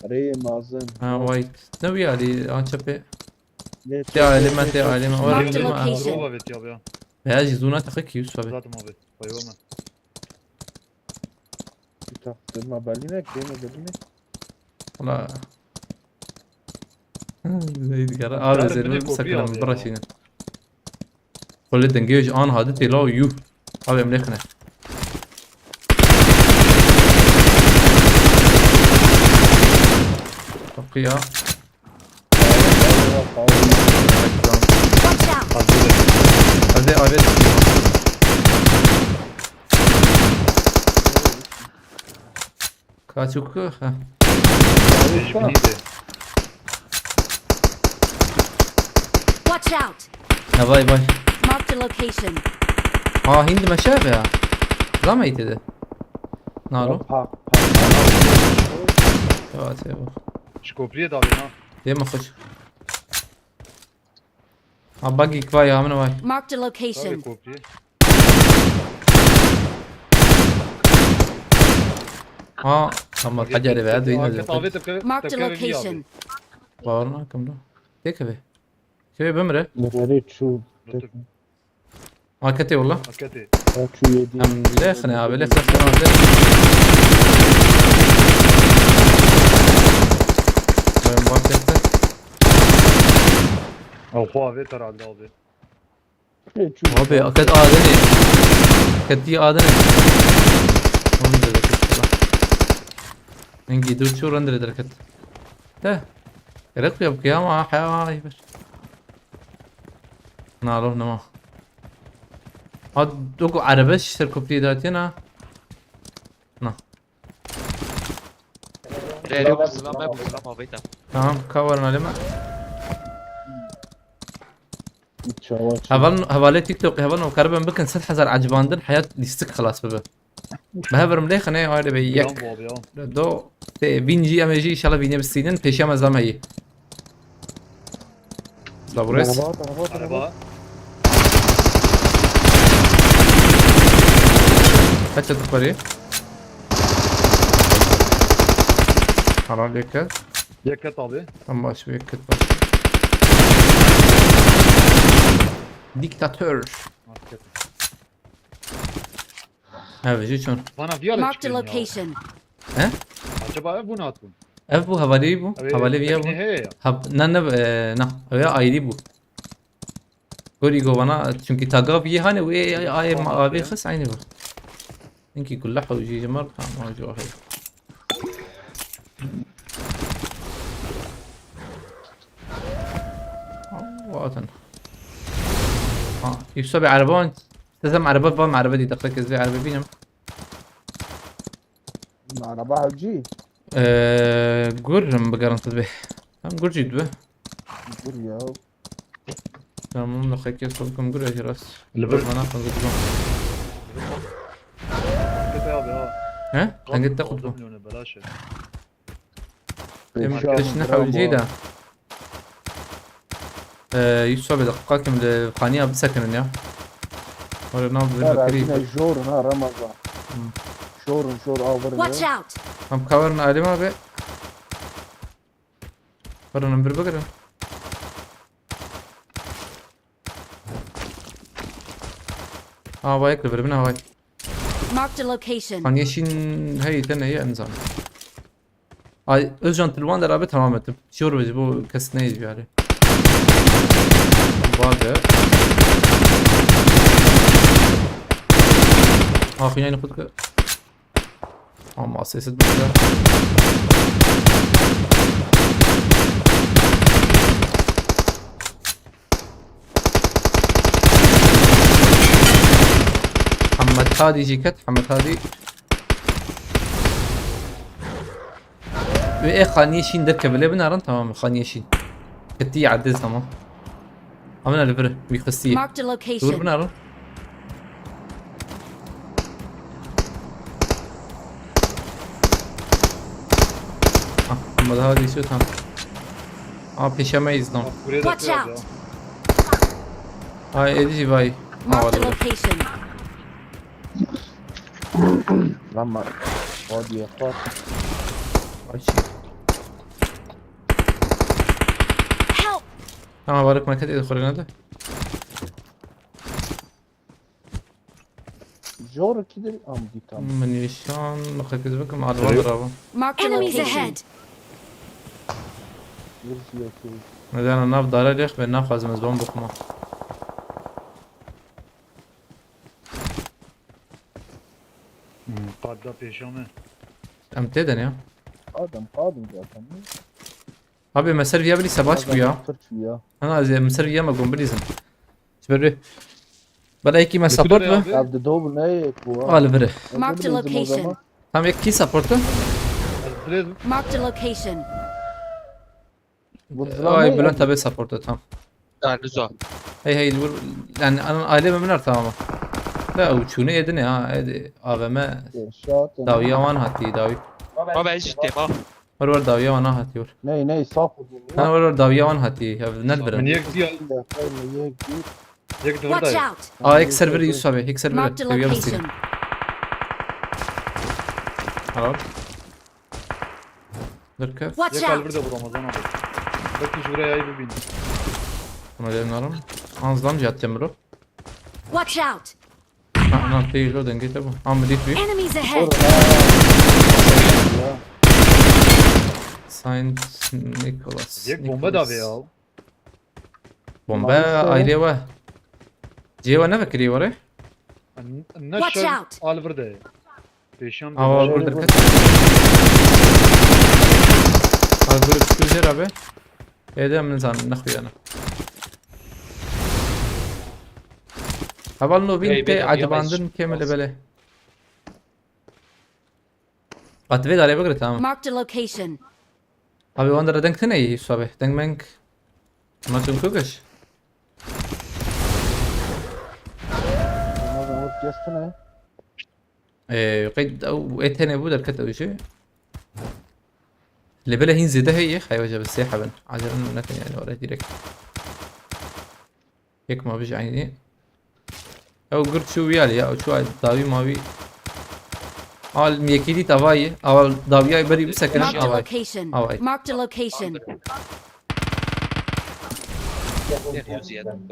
Araya mazın. وايت نبي علي أنا شبه Ne? تعلم تعلم Marked a أوريك location. Rova vet abi ya. هاجي زونات أخيك يوسف أبي Zaten abi. Bayılma. Bir taktırma beline kıyma beline. والله زي دقرا آه زي بدي مسكنا كوبي من أبي برا يا. شينا كل تنجيج أنا هادتي لا يو أبي ملكنا تقيا Watch out! هذا أبي كاتشوك ها Mecbuniydi. Watch out! باي باي Marked a location. هند مشابه يا زما يتده نارو Pak. evet Şu köprüye de abi ya. يما خش باقي كفايه من واي Marked a Tabii location. köprüye. ها اما حجر بعد وين كت آوي تبكي Marked a تبكي location. باورنا كم له تيك به كيف بمره يا ريت شو ما كتي والله كتي شو يدي ام ليخنا ابي ليخنا وين باكته او خو آوي ترى عند آوي شو ابي اكد ادني كدي ادني انظر كده انجي دول شو رندر دركت ده ركب يبكي ما حياه بس نالو نما هاد دوكو عربش تركب في ذاتنا نا ريري وسلام ابو سلام ابيتا تمام كورنا لما يتشاوش هفالي تيك توك هفالنا وكربن بكن 6000 عجباندن حياة ليستك خلاص بابا بهبر مليخ انا هاي بيك بيان بو بيان دو فينجي ام جي ان شاء الله فيني بالسنين بيشا مزام هي لابوريس على بقى حتى تقبلي حرام ليك يك كت آوي اما ايش بيك كتبه ديكتاتور هذا جي شلون فانا فيها Marked a location. ها عجبا ابو ناتون ابو هفالي بو هفالي بيا بو هي هب ننب نه ويا ايدي بو قولي جو انا çünkü taga bir hani ve ay abi خس عيني بو انكي كل لحظه ويجي جمر ما جو هي وطن يسوي عربان تزم عربات بام عربه دي دقيقه زي عربه بينم معنا بعض جي قرم بقرن تذبح هم قر جد به قول يا تمام لخيك يصلكم قر يا راس اللي قر بر- مناطق قدام كت آوي ها تنقد تاخذ مليون بلاش ليش نحاول جيدا يسوى بدقائق من القانية بسكن يا ولا ناب بالبكري جور ها رمضان شور اوفر Watch out! هم كورنا علي ما بي برا نمبر بقرا بايك لبر منها هاي Marked a location. قانية شين هي تنا هي انزان هاي özcan تلوان در abi tamam ettim şur bizi bu kesneyiz bir hali بعد خلينا ناخذ مع سياسة بكرة محمد هادي جيكت محمد هادي ايه خانيشين دركب اللي بنارن تمام خانيشين كتي عدز تمام عملنا لبره بيخسيه Marked a دور location. بنارن محمد هادي شو تام بيشامه يزنم Watch out! هاي ايدي باي Marked a location. لما فاضي يا خاطر Help! تمام بارك ما كنت يدخل هذا جور كده دي تام من يشان نخرج بكم على الوضع Marked a location. يرسي يا كده مدانا ناف دارا ليخ بين ناف لازم زبون بخما قاد دا بيشامه ام تدن يا قادم zaten abi مسر فيها بلي سباش بيا تركيا انا زي مسر فيها ما قوم بليزن شبري بلاي كي ما سبورت به عبد دوب نايك بره Marked a location. هم يك كي سبورت لازم Marked a location. اي بلون تبي سبورت تمام لا نزوع هي يعني انا عائله من تمام لا وشوني يدني ها افما شات داويه وان هاتي داوي ما بعيش ما ورور داويه وان هاتي ور ناي صاف انا ورور داويه وان هاتي من نلبر يك دي يك Watch دور out! هيك سيرفر يوسف هيك سيرفر Marked a يلا بسين location. خلاص دركف Watch Yek out! Alverde bu Ramazan abi. Belki şuraya ayıbı bin. Ama derim Anzlam jatacağım bro. Watch out! Ana değil o denge tabu. Ama dit bir. Enemies ahead! Saint Nicholas. Yek bomba da abi ya. Bomba Maalesef. ayrı var. Ceva ne fikri var? Watch Neşer out. Alverde. Peşan Ava bir burada kat. Al böyle çıkıyor abi. Edem من زمان نخوي انا. Havalno binte Bey, acabandın kemele bele. Atve dale bagre tamam. Marked a location. Abi wandera denk tane iyi sabe. Denk menk. Ma tunkugash. Ramazan alıp geçsene. قيد او اتهني بودر كتب شيء اللي بلا هين زي ده هي حيوجه بالسياحة بن عجلنا نتن يعني ورا ديريكت هيك ما بيجي عيني او قلت شو ويالي او شو داوي ما بي اول ميكيدي تافاي اول داوي بري بسكن Marked a اواي location. أواي. Marked a location.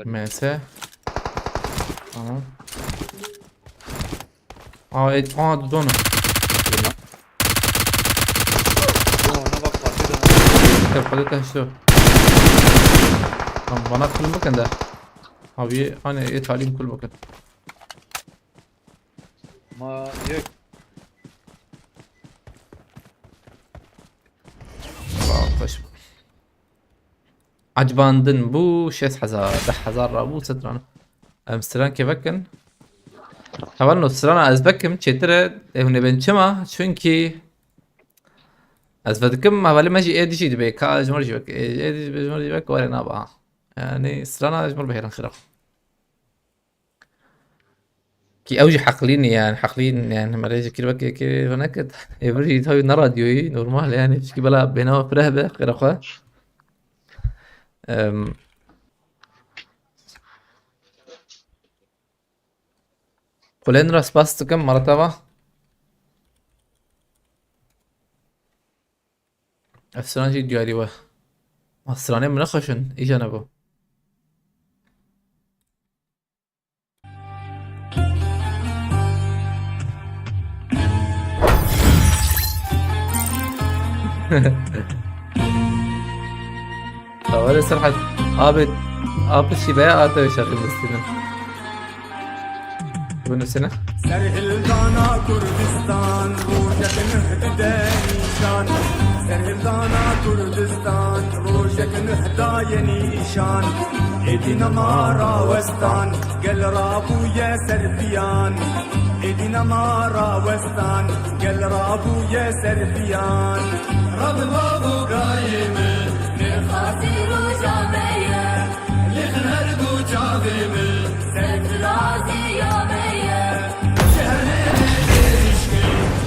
ماسة تمام اه دونا Ona bak partide. خدتها شو بنات كل مكان ده abi hani تعليم كل مكان Ma yek. خوش عجباندن بو 6000 10000 رابو ستران امستران كيفكن حوالنو ستران از بكم چتره هونه بنچما çünkü از فدكم حوالی ماشي ايدي شي دبي كاج مرجي بك ايدي مرجي بك ولا نابا يعني ستران اجمر بهيران خرق كي اوجي حقلين يعني حقلين يعني مريجي كده بك كي هناك يبري تاوي نراديو نورمال يعني فيش بلا بينما فرهبه خرقه قلن راس باست كم مرتبة افسران جي دياري واه افسراني منخشن ايجا نبو أول صراحة آبت الشباب آتا يشغل مسلم بنو سنة سرهلدانا كردستان روجك نهدى نيشان سرهلدانا كردستان روجك نهدى نيشان ايدينا مارا وستان قل رابو يا سربيان ايدينا مارا وستان قل رابو يا سربيان رب الله قايم نخاسي روجامية لخنردو جاذم سرت رازي يا مية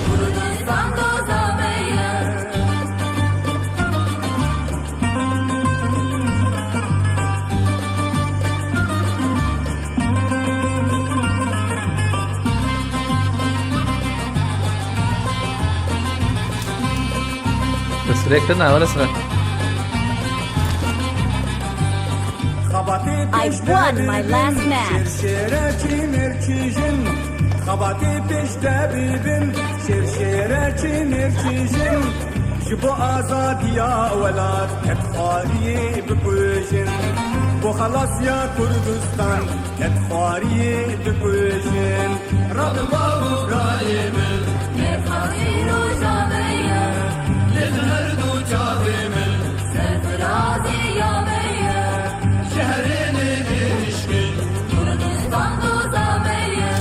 كردستان دوزا مية بس ريكتنا ولا سنة I won my last match. شرشرة مركيجن خباتي بيشتا بيبن شرشرة مركيجن جبو آزاد يا ولاد اتخاري بكوجن بو خلاص يا كردستان اتخاري بكوجن رب الله قائم نخاسي روجامية لخنردو جاذم سفرازي يا مية شهرين بيشكل كردستان دوزا مية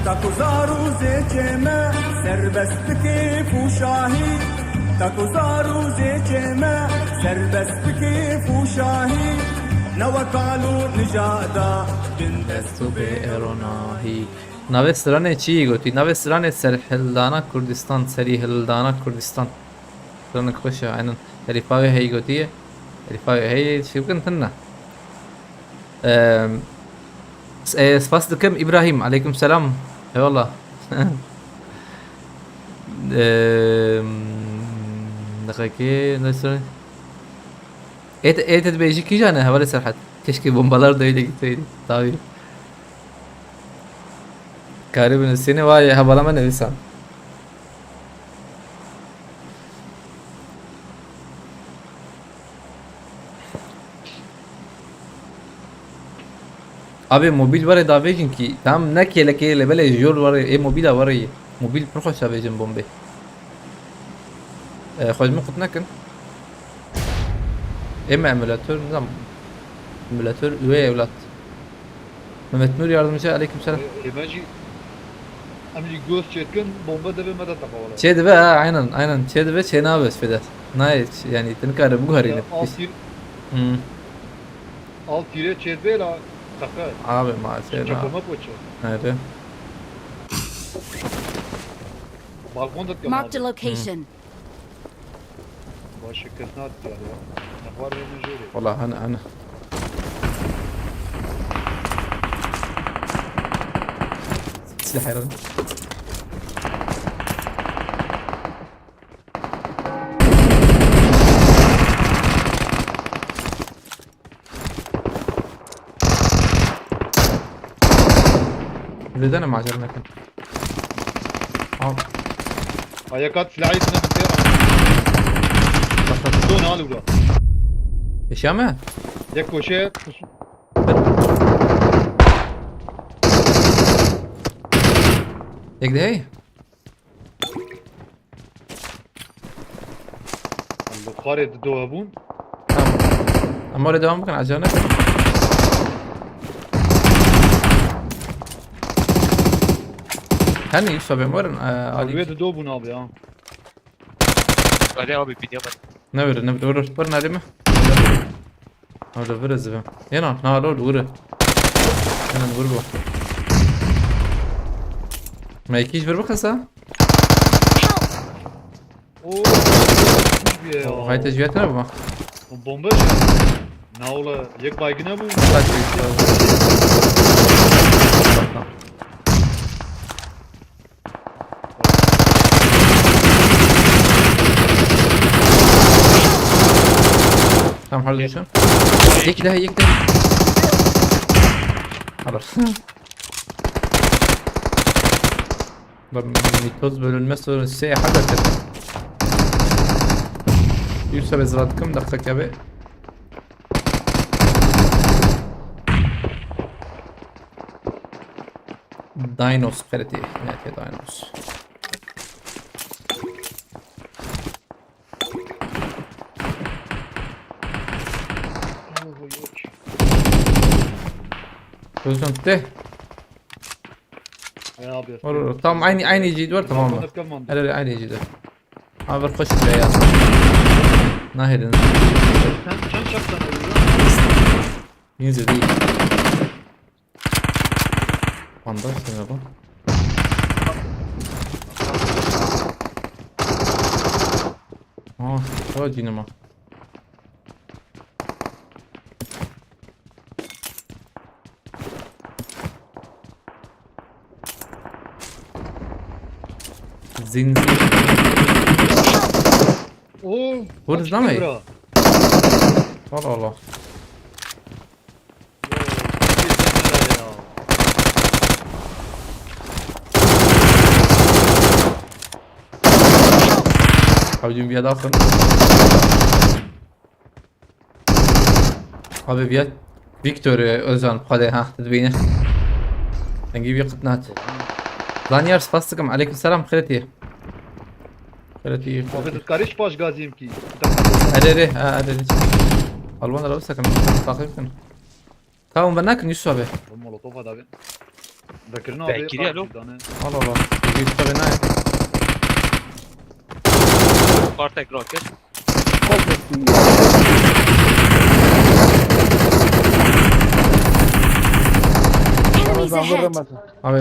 تاكو زارو زيجيما سربست كيف وشاهي تاكو زارو زيجيما سربست كيف وشاهي نوكالو نجادا بندست بئرناهي ناوی سرانه چی گوتی؟ ناوی سرانه سرهلدانا کردستان سری هلدانا کردستان سرانه خوشه عینن هریفاوی هی گوتیه هریفاوی هی چی بکن تنه سپاس دکم ابراهیم علیکم سلام ای والله دقیقی nasıl et beyci ki canı havalı serhat keşke bombalar da öyle gitseydi tabii Karibin seni var ya havalama ne bilsem Abi mobil var ya da vejin ki tam ne kele böyle jor var ya mobil var ya mobil proxoş vejin bombe خرج من قلت نكن اما emülatör نظام emülatör üvey evlat Mehmet Nur yardımcı aleyküm selam Emerci Amci göz çetken bomba debe medet takavala. şey de be aynen şey de be şey ne yapıyoruz Feder nayet yani tınkarı bu harine Alt tire çetbe la taka. abi maalesef Çakoma poço. nerede Balkonda Marked a location. Başı kısnat ya. Ne var ne jeri. والله انا سلاح حيران بدنا مع جرنا كان Ayakat silahı içine bir Son al ula. ايش يا Yek koşe يقدر هي Kharet doğabun. اما ولا دوام كان عجبنا هني يوسف بمرن علي Alüye doğabun abi ya. Ali abi video bak. نبر برنا عليه ما هذا فرز به يلا نالو ورا انا نوربو ما يكيش بربو خسا Oo. Ya. هاي تجويتنا بما Bomba. Ne ola? Yek baygına bu. Tamam halledeceğim. Yek de. خلاص. Mitoz bölünme sonrası şey حدثت. Yusuf ezratkum dakika abi. Dinos ferdi. Evet Dinos. Gözüm de. Ya abi. Tamam aynı يجي دور tamam mı? Tamam. لا aynı يجي دور. Abi koş buraya. Nahir. Sen çaksan ينزل değil. Bandaj ne bu? Aa, dinamo. Zinzin. Oo. Vurdu lan mı? Allah Allah. Abicim bir daha Abi bir Victor Özcan قاده ها تدبينه نجيب يقطنات Danyar spastıkım aleykümselam خيرتي Abi karış baş gaziyim ki. ادري ادري الوان لو سكن تقريبا tamam ben nakın Yusuf abi Molotov abi. Bekir'in Ben abi. giriyorum. Allah Allah Yusuf abi ne Kartek roket. Enemies Ramazan ahead. vurmasın. abi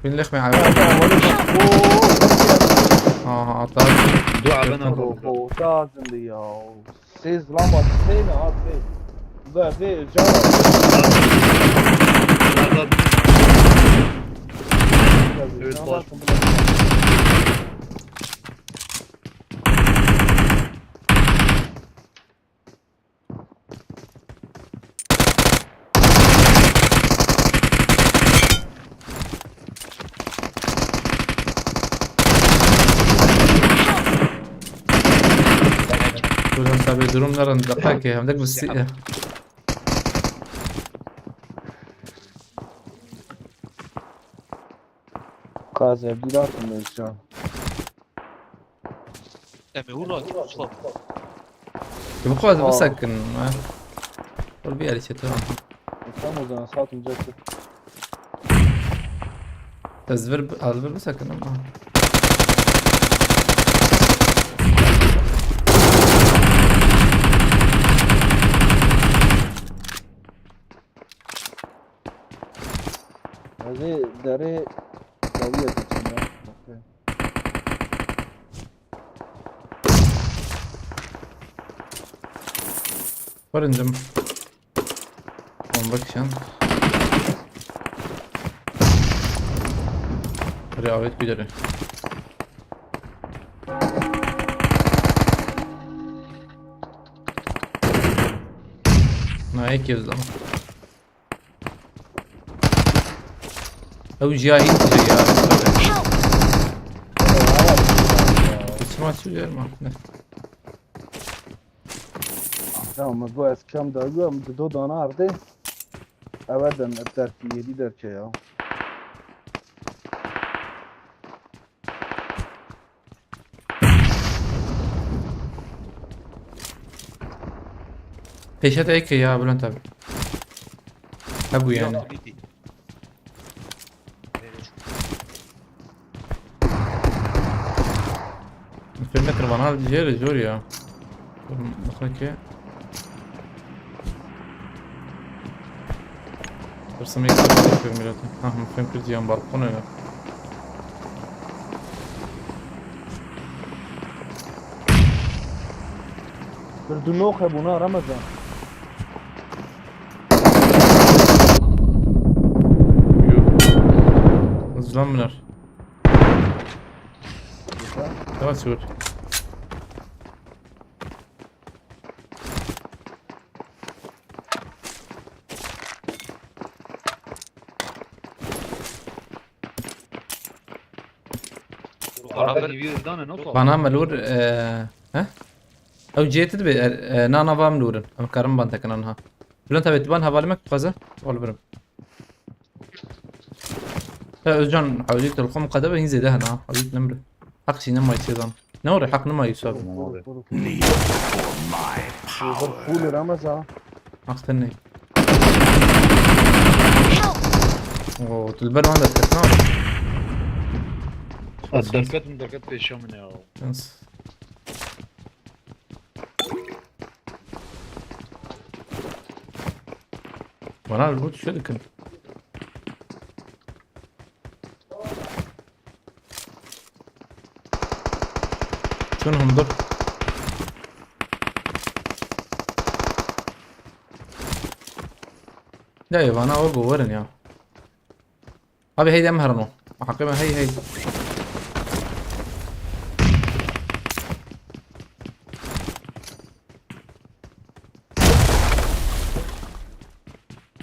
فين لخمي على عطاك دعاء بنا اوه تازم لي يا سيز لامبا سينا هات في ذا في جارة Buradan tabi durumların dakika hem de biz قاز ابديلات من الشام Emi vur lan Mustafa. bu kadar مسكن قول بيها ليش تمام كم وزن صوت مجسد تزفر الفر مسكن هذه داري قوية جدا ورنجم بكشن رياضيت güzel. ما هيك يزلم او جاهين يا اسمع شو ما Tamam bu eskam da gör do dana ardı. Evden derki 7 derke ya. Peşet ek ya Bülent abi. Ha bu yani. في متر بنال جيري جوريا مخرجة برسم يكتب في ميلاتي مفهم كل جيان بالقونة لا Durdunok buna Ramazan. Zlan منر تمام سور bana malur ha او جيت تبي نانا فام لورن ام كرم بان تكننها بلان تبي تبان هوالمك تقزه ولا برم لا özcan حاولت القم قدبه هي زيدها انا حاولت نمر حق شي نما يصيدان نور حق نما يسوي Kneel before my power. Full Ramazan. اختني او تلبر ما عندك تسمع الدركات من دركات بيشو من يا بس وانا البوت شو ذكر شنهم دول لا يبا انا اوقو ورن يا ابي هيدي امهرنو حقيقة هي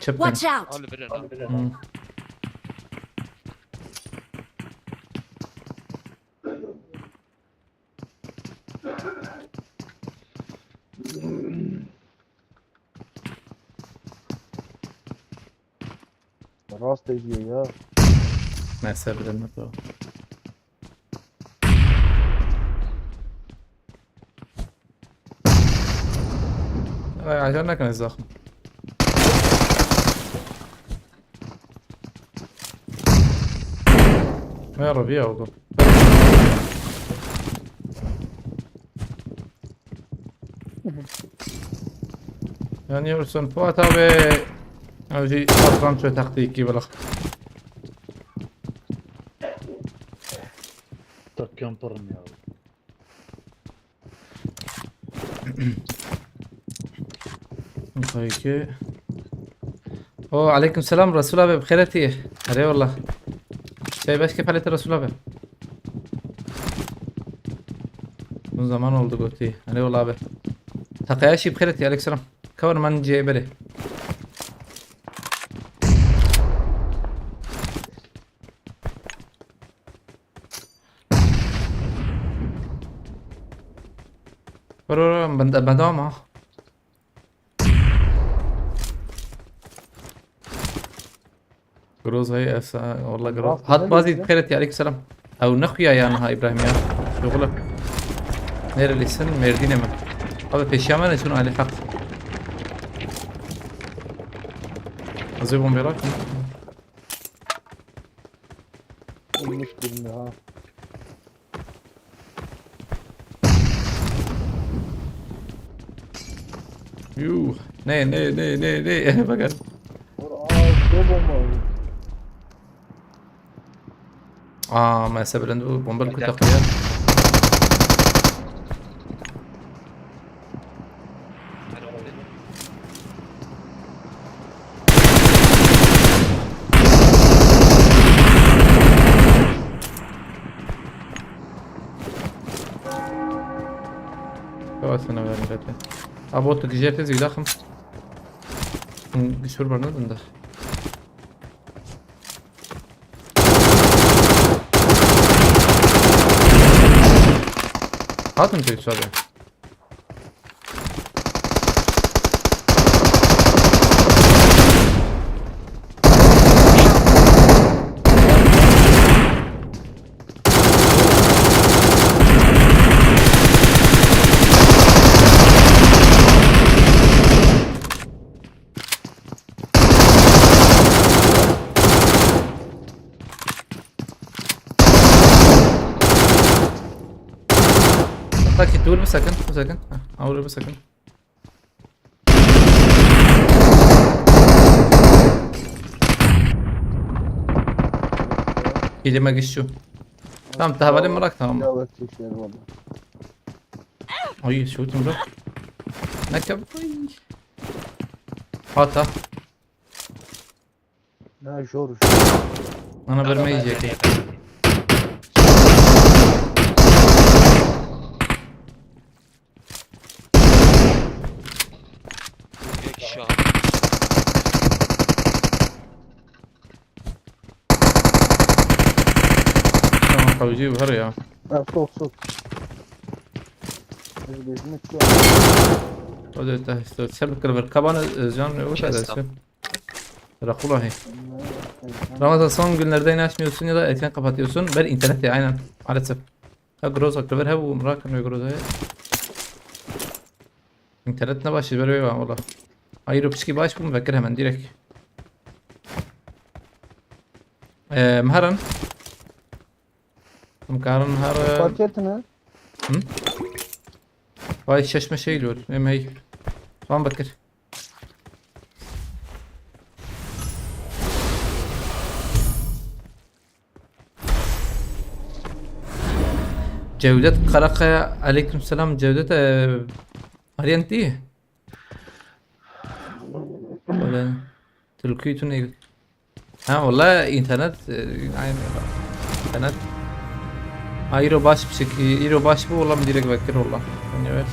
شبكن Watch out! Al verin al. راست يجي يا ما يصير بدل ما تروح عشان كان الزخم يا ربيع وضو يعني يرسل فواتها ب أجي أطرم شوي تكتيكي بالأخ Tek camper'ım ya. Peki. O aleyküm selam Resul abi بخيرتي. هلا والله. Baş كيف حالك Resul abi? Uzun zaman oldu Goti. Hadi والله abi. Takayashi بخيرتي aleyküm selam. Kavur man cebeli. Bro بدأ معه. جروز هي والله جروز هات بازي بخيرتي عليك سلام او نخويا يا نها ابراهيم يا شغله نير لسن مردينه ما هذا بيشامن شنو على حق ازيبهم براك المشكلة ها يو ني بقى ما سبب عنده بومبل كنت اخويا خلاص انا بعرف ابوت جيت زي داخل شو برنامج ده هات انت يسوي طيب تقول بس سكن اقول بس سكن يجي ما قشو tamam تهبل مراك تمام لا شيء والله اي شو تمرق نكب هاتا لا جورج انا برمي يجي Bir kişi abi. tamam قوي وهر يا لا صوت بيزنس هذا تسلك بالكبان can وش هذا Kestim. Rakula he. Ramazan son günlerde yine açmıyorsun ya da erken kapatıyorsun. Ben internette aynen maalesef. Ha groz aklıver ha bu merakan ve groz he. İnternet ne başı böyle var valla. Hayır öpüşki baş bu müvekkir hemen direkt. Mharan. Mkaran har. fark ettin Vay şaşma şey diyor. Hem hey. Tamam bakır. جودة قرقة عليكم السلام جودة أرينتي ولا تلقيتون إيه ها والله إنترنت يعني إنترنت ايرو باش بشكل ايرو باش بو والله مديرك بكر والله يعني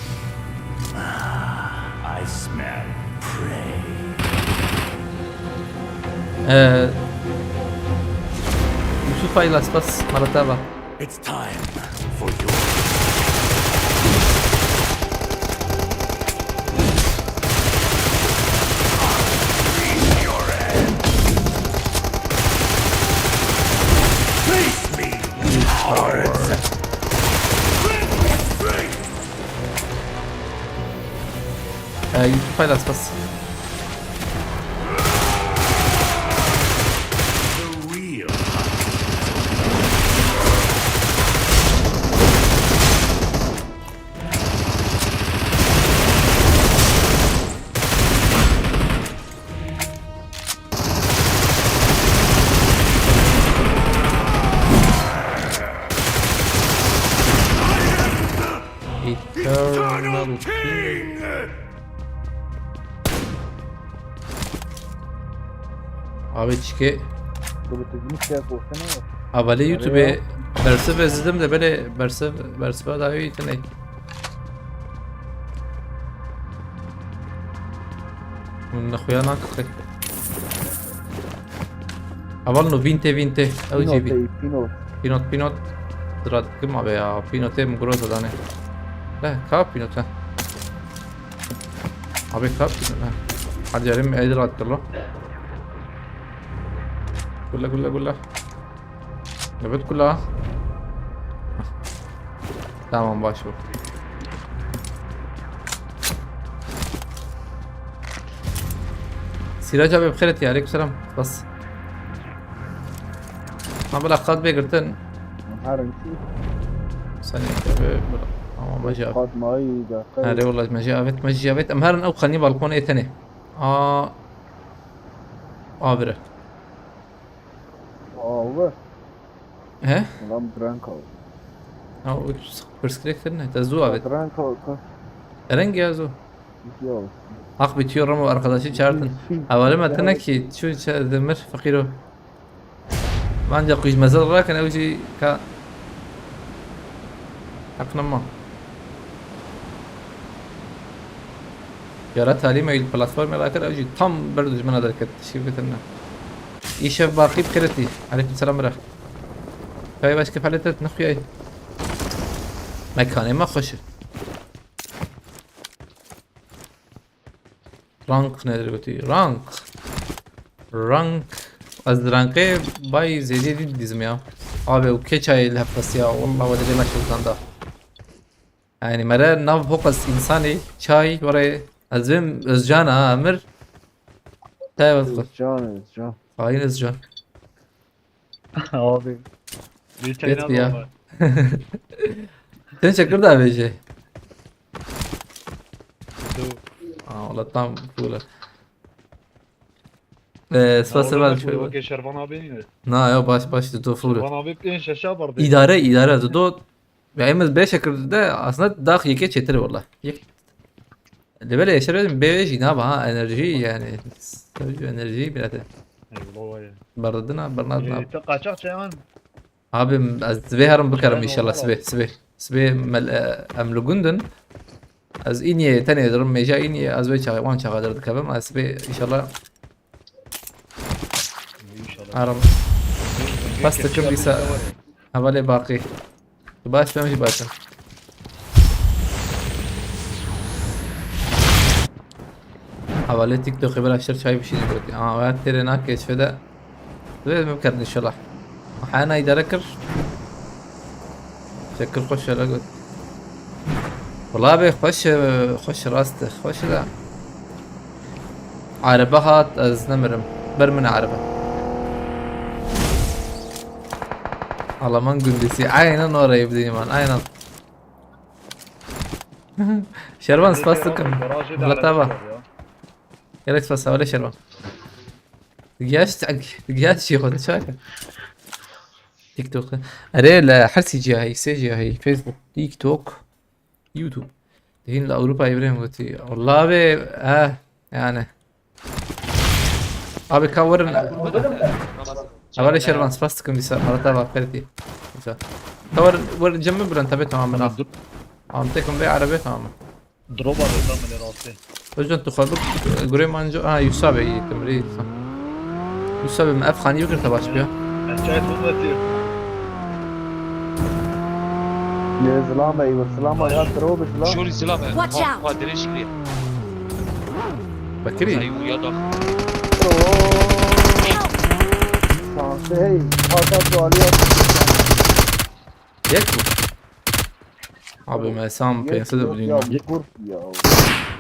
I smell prey. يوسف ايلاس بس مرتبة It's time for your face me, hordes. يوسف ايلاس بس The real Eternal King! Abi çike Bu bitirdiğimiz şey korksana. avali YouTube'e Bersif izledim de böyle Bersif'e daha iyi yetenek. من اخويا ناقص اولو 20 او جي بي بينوت درات كم ابي يا بينوت مغروزه دانه لا كاب بينوت ابي كاب بينوت حد يرمي اي درات كله كلها جبت كلها تمام باشو سراج abi بخيرتي عليكم السلام بس ما بالأخذ بيقرتن هرنسي ثانية abi ama ما جاب قد ما يجا هذه والله ما جابت أمهرن أو خلني بالكون إيه تاني بره اوه ها لام درانكو أو برسكريكترنا تزو abi درانكو rengi yazı يو hak bitiyor ama arkadaşı çağırdın أولي ما تنكي شو دمر فقيرو ما عندي قيش مازال راكن أو شيء كا حقنا ما يارا تعليم أي البلاتفورم راكن أو شيء tam بردش من هذا الكت شيء بترنا إيش باقي بخيرتي عليكم السلام ورحمة الله باش كيف حالتك نخوي أي مكاني ما خوش رانك ندري قلتي رانك از رانكي باي زيدي ديزم يا ابي وكيتش هاي الهفس يا والله ودري ما شو ده يعني مرة ناف فوكس انساني شاي وري ازم ازجان امر تايوز جان هاي ازجان Abi. Bir Yet çayına ya. normal. Sen şakır da abi şey Dur. والله tam فولا سباس Orada var şöyle bak, Şervan abi ne? na ya baş do فولا Şervan abi en şaşa vardı. İdare do yani 5 şekilde aslında daha yeke çetir valla. اللي بلا يشرب بيجي نابها ها انرجي يعني انرجي بلاته Eyvallah ya. بردنا برناتنا Kaçak çayman. abim az zbeharım bakarım inşallah sbe amlu gündün az inye tane ederim meja inye az ve çay wan çay derdik abim az sbe inşallah İnşallah. aram basta كم بيسا avale باقي باش بمشي باشا حوالي تيك توك قبل اشتري شاي بشي دلوقتي وهات ترى هناك كيف ده ممكن ان شاء الله احيانا يدركر شكل خوش لا قلت والله ابي خوش راسته خوش لا عربة هات از نمرم برمن عربة الله من قندسي عينا نورا يبدي من عينا شربان سباستكم لا تابع يا ريت بس ولا شربان دقيقة شي خذ شاكر تيك توك اري لا حرسي جاهي سي جاهي فيسبوك تيك توك يوتيوب الحين لاوروبا ابراهيم قلت والله ابي يعني ابي كورن اول شربان سباستكم بس مرة تابع فردي كور جنب بلان تبي تماما عمتكم بي عربي تماما Drop var tam ile rastı. وجن تخبط قريب مانجو يسابي تمرين يسابي من افخان يقدر تباش بيها Çay tutmadı. يا سلام ايوه سلام يا تروب سلام شو السلام Watch out. قادر يشكري بكري ايوه يا ضخ هي هذا سؤالي يكفو abi mesam piyasada يا bilmiyorum. بكور يا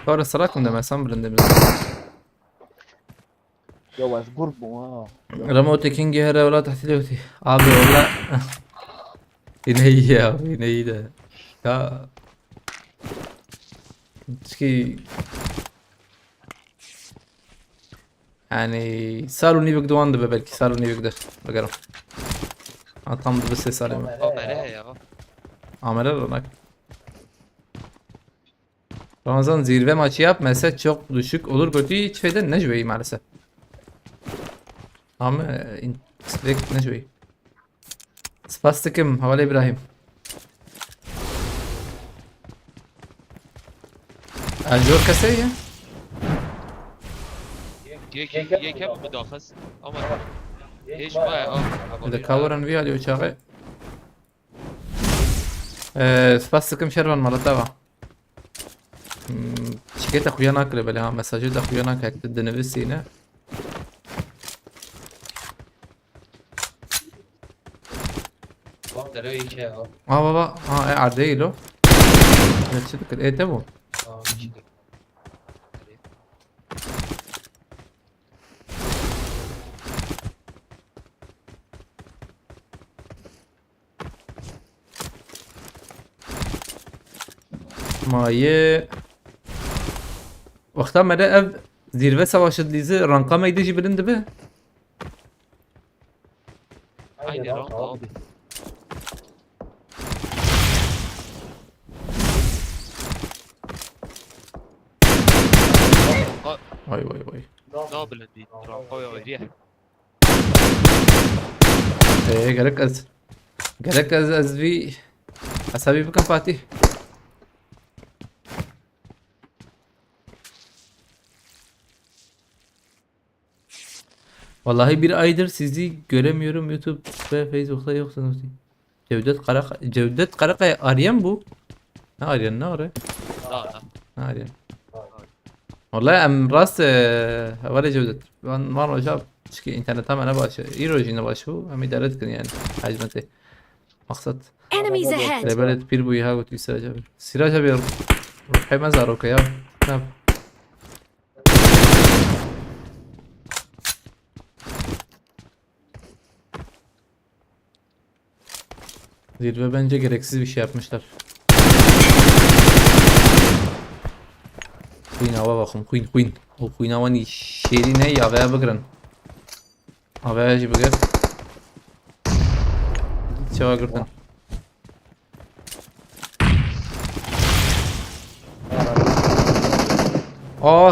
Sonra sırakum da mesam bilindimiz. يا واس قربو ها رموتي كينج هرا ولا تحت لوتي abi ولا ينهي يا ينهي ده ya ki yani صاروا نيبك دوان ده belki صاروا نيبك ده بقرا tam da bir ses alayım. عمره يا Amele هناك Ramazan zirve maçı yap. Mesela çok düşük olur. Kötü hiç şeyden ne jüveyi maalesef. Ama direkt ne jüveyi. Spastikim. Havale İbrahim. Acıyor kese ya. یکم مداخص اما هیچ ما إذا كورن فيها اللي وشاغي سباستكم شربان مرتبة شكيت أخويانا كلي ها مساجد أخويانا كاكت الدنفسينا بابا عرديلو نتشدك ايه تبو مایه وقتا مره ev zirve savaşı dizi ranka meydici bilindi be. aynı rank abi. Vay vay vay. Ne bilindi rank o ya. gerek az bir asabi bıkan Fatih. Vallahi bir aydır sizi göremiyorum YouTube ve Facebook'ta yoksunuz. Cevdet Karakaya arayan bu. Ne arayan ne arıyor? Ne arayan? Vallahi em rast havale Cevdet. Ben var mı şab? Çünkü internete hemen başı. İrojine başı. Hem idare etkin yani. Hacmeti. Maksat. Enemies ahead! Rebelet bir bu ya götü Sirac abi. Sirac abi ruhi mezar oku ya. Tamam. Zirve bence gereksiz bir şey yapmışlar. Queen hava bakın Queen. O Queen havanın şeri ne ya veya bıgırın. Havaya jı bıgır. Çava gırdın.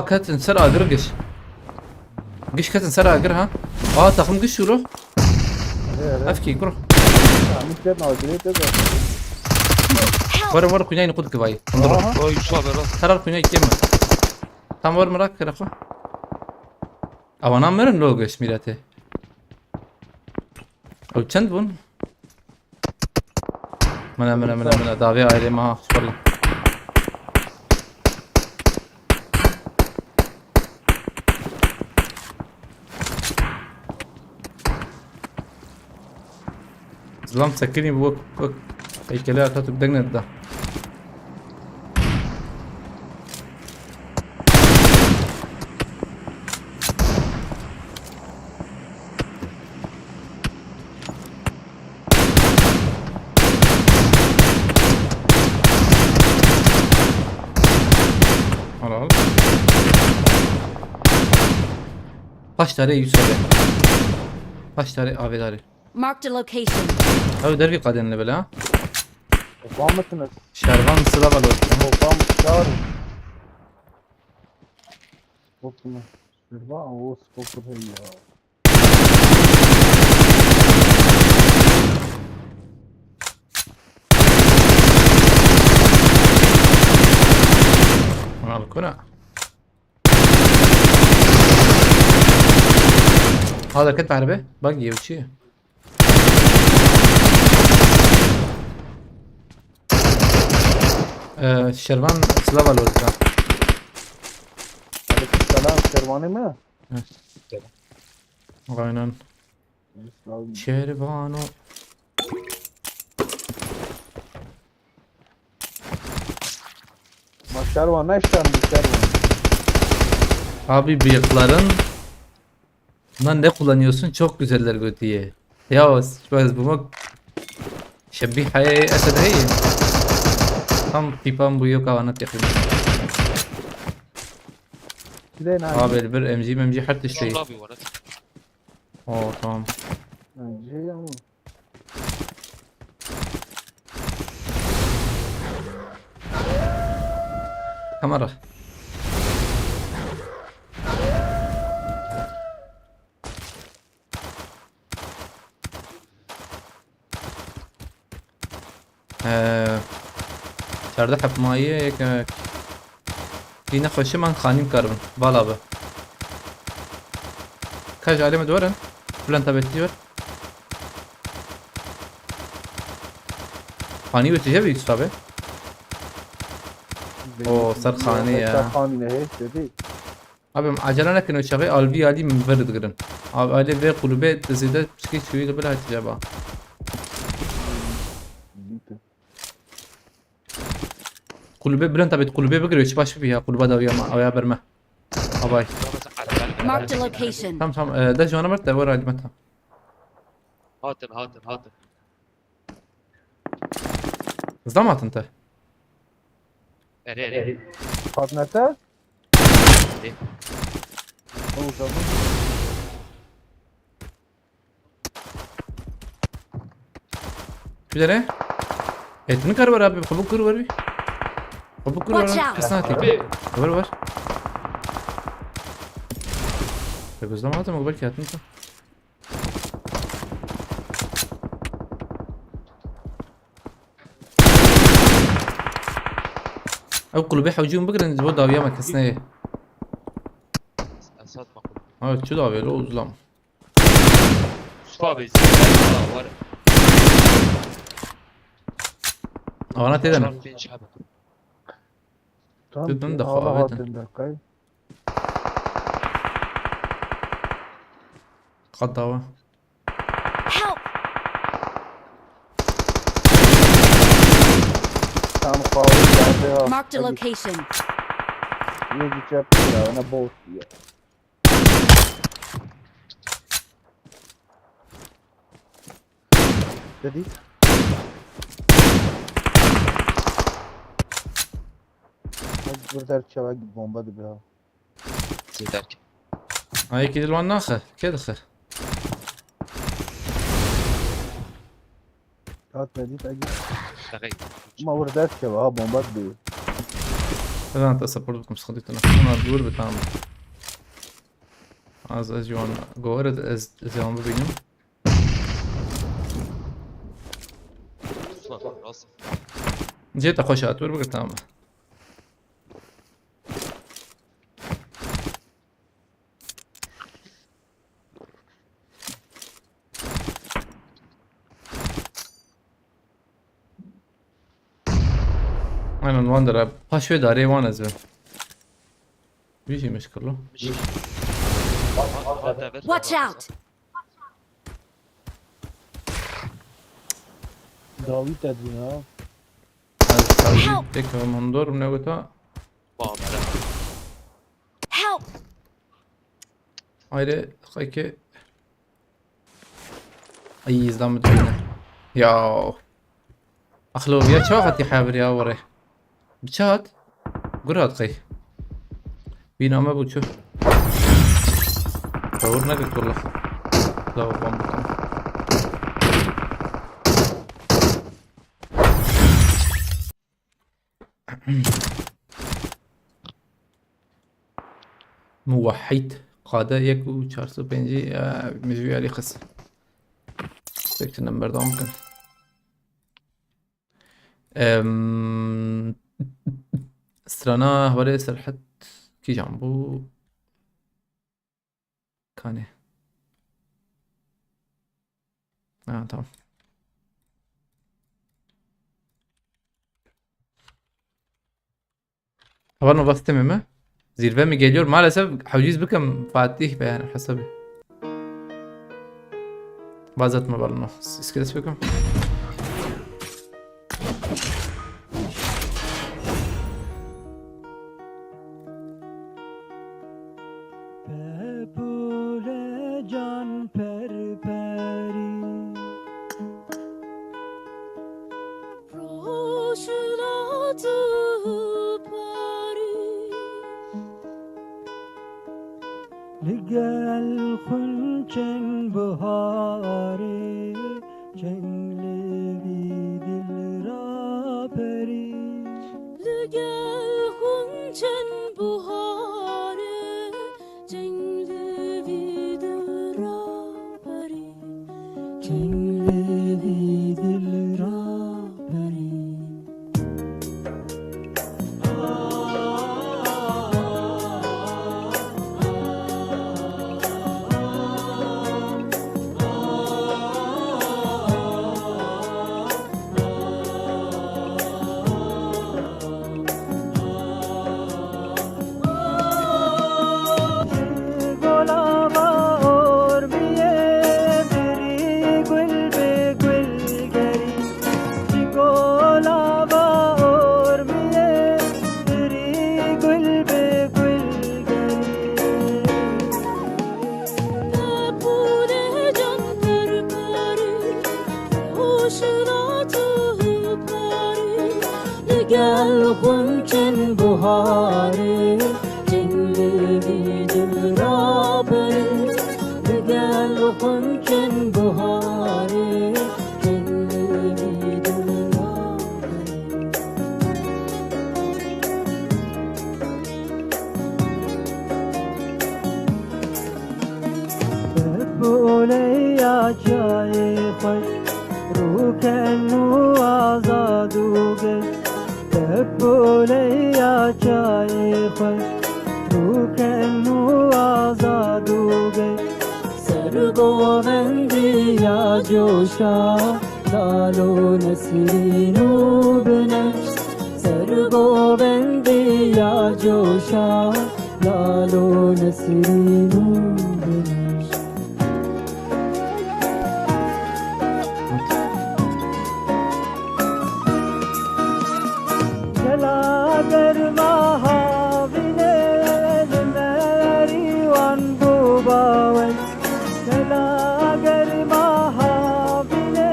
Katın ser agır gış. Gış katın ser agır ha. Takım gış şuru. Afki kuru. مثل ما قلت لك ورا كونيا نقود كفاي Oy sabır. ترى كونيا كيما tam var merak kıraka avanam verin logo esmirate o çend bun mana davi aile ma sorry Zlam sakini bu heykeli atıp degnet da. Al. Kaç tane Yusuf abi? Kaç tane abileri? Marked a location. Abi dergi kadenli böyle ha. قامتنا Şervan sıra var orada. وقام شهر وقتنا شرباء وسقط هي Al kura. هذا كنت عربي باقي وشي شربان سلاف الوزكا عليك السلام شرباني ما aynen Şervano ما شربان نشتن شربان abi bıyıkların bundan ne kullanıyorsun çok güzeller götüye ya bas bu şebih hay esed hey tam tipam bu yok avanat yakın زين abi bir MG حتى şey Abi var. tamam هاي kamera. چارده حپماییه یک دینه خوشی من خانیم کارم بالا به کاج علیم دورن بلند تبتی ور خانی به تجه بیکس فابه او سر خانی سر یا خانی نه هیچ دیدی abim acele nekin o şakayı albi ali mverdi girin. Abi ali ve kulübe tezide psikik şuyu da bile hatacaba. Kulübe bilen tabi kulübe bir giriyor. Hiç başı bir ya kulübe de ya verme. Abay. Marked a location. Tamam da jona mert de var ali meta. هاتن Zam atın te. اري Fatnete? إيه. O zaman Bir de etini kar var abi. Kabuk kır var bir. Kabuk kır Watch var. out. Kısna atayım. Var. Gözlem atım belki atın te. او قلوبي حوجيهم بقرا نزبو داوية ما كسنايه اسات ما اه شو داوية لو ظلام صفابي انا تدنا فين شعبك tam Dedim de hava favetin. hatında kay. قد داوة Help! Tam hava geldi. Marked a location. Ne gidecek ya ona boş ya. Dedi. Burada çava bomba da bir. زيدك هاي كده الوان ناخر كده خير Tat dedi tagi. شغي Ama burada çava bomba da. انا انت سبورت بكم سخديتنا انا دور بتعمل از جوان جوارد از جوان ببینیم راسي جيت اخش اتور بقى تعمل انا وندر باش داري وانا زين بيجي مشكله مشي Watch out! David dedi ya. از تك منظور من وقتها بابا Help! ayrı خيك اي زلمه بينا يا اخلو يا شاغتي حابر يا وري بشات قرات خي بينا ما بوشو دورنا قلت والله لا بامبكم موحد قاده یک و 405 مجوی علی خس فکر نمبر دا ممکن استرانا حوالي سرحة كي جنبو كاني tamam. Havarına bastı mı? Zirve mi geliyor? Maalesef haciz bikam Fatih be yani hasabi. Bazat mı balno? İskeles bikam. لقى الخنشن بهاري جنلي دل رابري لقى الخنشن خونچن بهاره جنگلی دل را بری جنگلی دل را بری گل خونچن بهاره جنگلی دل را بری گل خونچن بهاره جنگلی دل را بری بوله یا جای خوش رو کنو آزادو گشت بوله یا جای خوش رو کنو آزادو گشت سرگووندی یا جوشا لالو نسرینو بنشت سرگووندی یا جوشا لالو نسرینو بنشت Gelager mahavine lemeri wan bubawen Gelager mahavine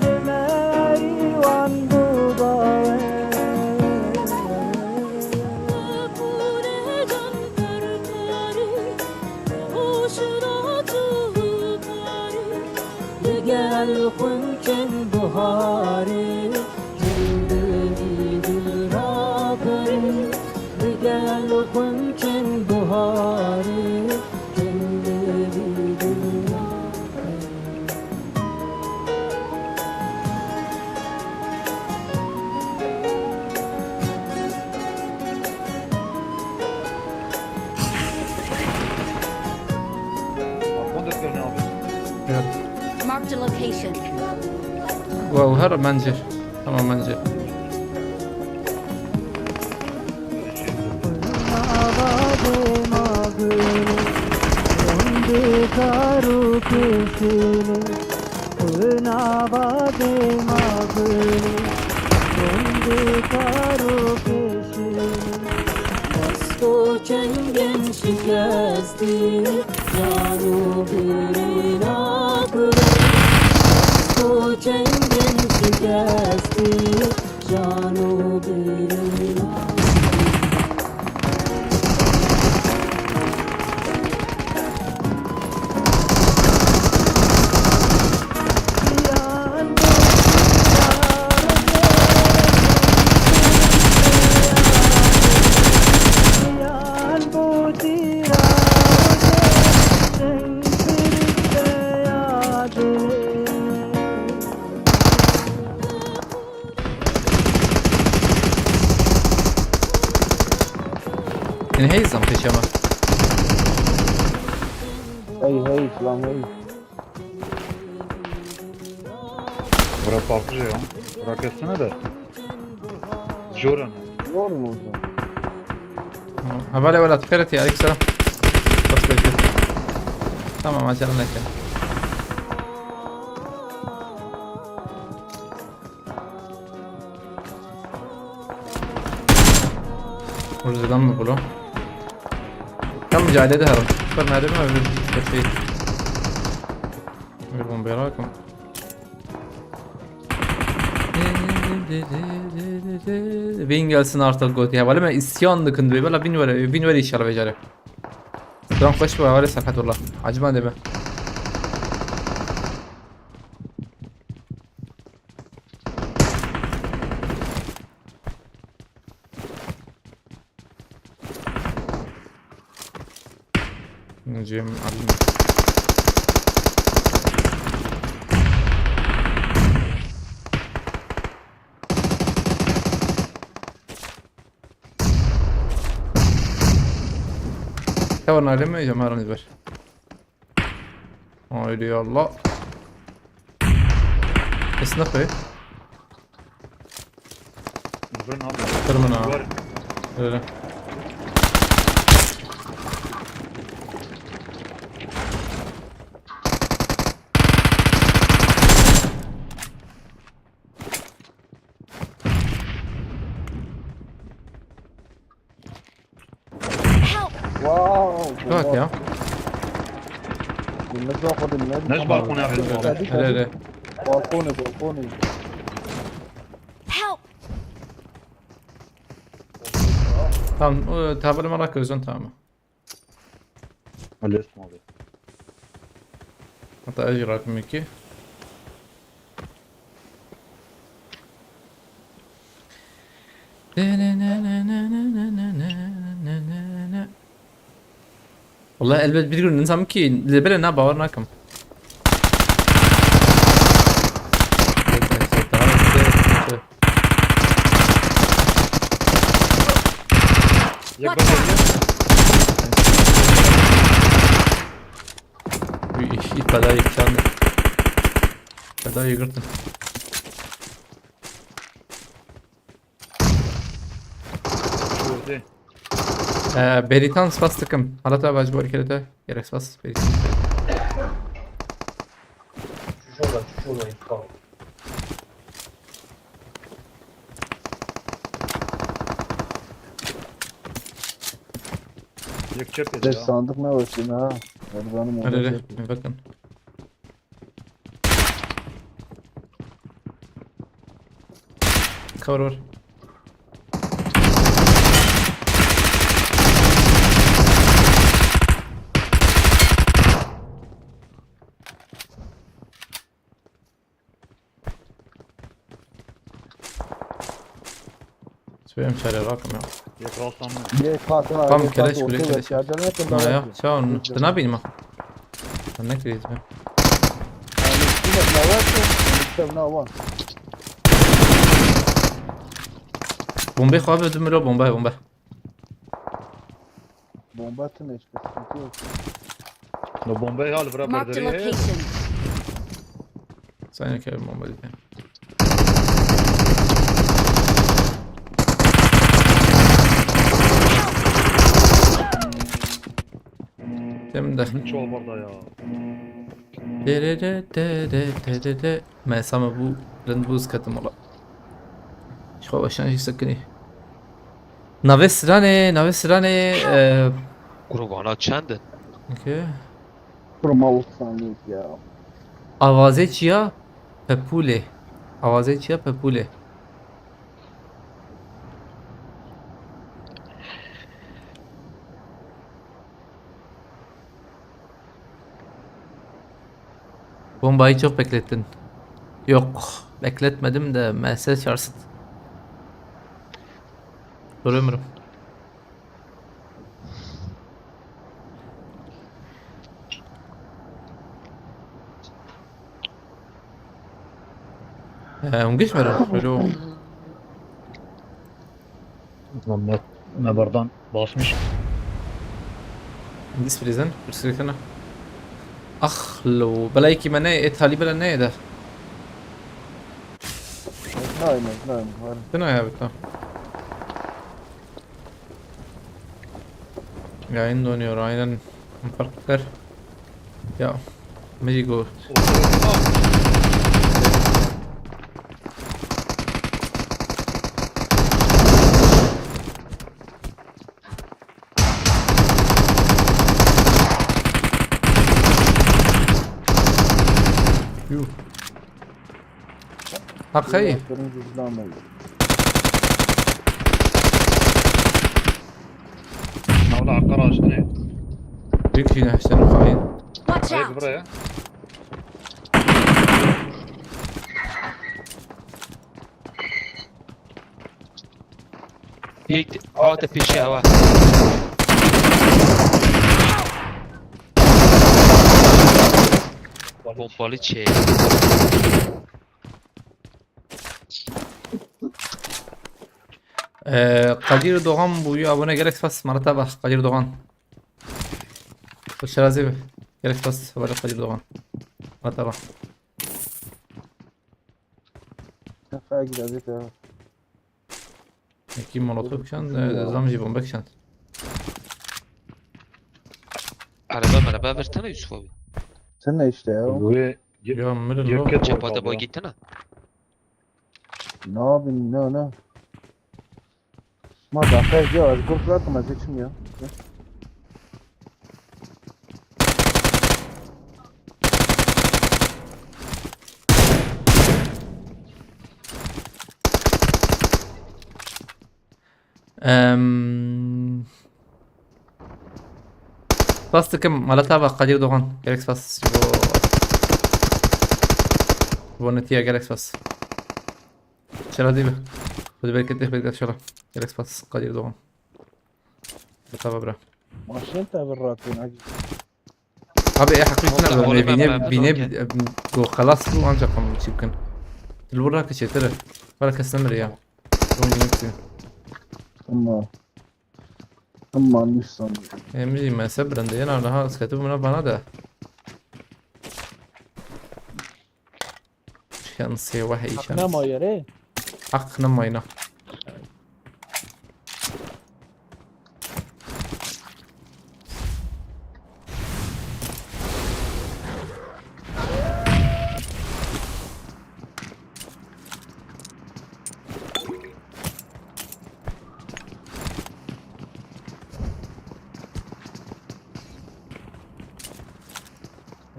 lemeri wan bubawen Pure jan karkari hoşra tuhari Gel khunchen buhari گل خونچن بهاره جنگلی دل را Arkamda görünüyor abi. Marked a location. Wow, منجر تمام منجر karu kesile unavade magule onde karu kesile Asko çengen şikesti yaro birina kure Asko çengen şikesti yaro birina این هیزم پیشمه Hey lan hey. Bura farklı ya. Bırak etsene de. Joran. Zor mu oldu? هبالي ولا تكرت يا عليك سلام بس بيجي تمام عجل لك ورزدان mı bunu? Tam mücadele ederim. Süper nerede mi? Bir şey. Bir bomba yarakım. Win gelsin artık gotiye. Valla ben isyanlıkın diyor. Valla win var inşallah beceri. Duran koş bu havale Safetullah. Acaba de be. نجيم علم. تورنا علم يا جماعة نزبر. هايدي الله. اسنقي. وين هذا؟ ترمنا. لا. واو شوك يا. بالنسبة خد النادي ليش بالكون يا اخي؟ لا لا. بالكوني Help! تمام تابع المراكز تمام. اللي اسمه هذا. حتى اجرك ميكي. والله البت بتقول نظام كي اللي بلنا باورناكم. يكبر يبقى يكشان كذا يقرتن شو بريتان سباس تكم حالا تا باج باری کرده گرک سپاس بریتان یک چپ Beş ya. sandık ne var şimdi ha? Yani benim öyle orada öyle bir bakın. Cover var. Söyleyeyim şöyle rakım ya. یک راست هم bir katı var. Tam bir keleş katı bile ortaya keleş. ver. Çadırına yakın Ha da ya var. şu an ne yapayım ha? Ben ne krediyim ya? Yani üstüne ne varsa üstte ne var? Bombayı خواب ödüm رو bomba bomba. Bomba atın hiçbir sıkıntı yok. لو بومبي هال برا Marked a بردري location. Sen yok bomba değil. Şimdi شو برضه يا ما سامع بو لندبوز كتم والله شو عشان يسكني نافستراني گروگانا چنده؟ اوكي Kurma ustanlık ya. آوازه چیا پپوله آوازه چیا پپوله Bombayı çok beklettin. Yok, bekletmedim de mesele çarsın. Doğru ömrüm. ونقيش مرة حلو. ما بردان basmış. نقيس فريزن برسلك أنا. أخ لو بلايكي مناي إتهالي بلا ناي ده. Neyim var. Fena ya bita. Yayın donuyor aynen. Farklar. Ya. Merigo. Yuh. Arkayı. Benim cüzdanım. نولع القراج هنا. Büyük yine sen hain. Watch هيك out! برا یک آت پیشی هوا Pompalı çey. Kadir Doğan boyu abone gerek pas martaba Kadir Doğan. Hoş razı gerek pas var Kadir Doğan. Martaba. Nefes gidelim ya. Kim molotof kişan zamcı bomba kişan. Araba versene Yusuf abi. Sen ne işte ya? Buraya Ya mırın lo. Yepket Cephada var boy ya. gitsene. Ne yapayım ne? Ma dakika ya az grup bırakma geçim ya. Bastı kim Malataba Kadir Doğan gerek pas. Bu netiye gerek pas. Şöyle değil mi? Hadi belki şöyle. Gerek pas Kadir Doğan. Malataba bra. Maşin tabi acı. Abi حقيقة والله أنا ما بيني بعرف. خلاص هو أنجح من يمكن الورا كشتري ولا كستمر يا Ama Nisan. MG ما سبر عندي أنا لها كاتب من أبانا ده شانسي وحي Ne شانس ma yere? حق نماينا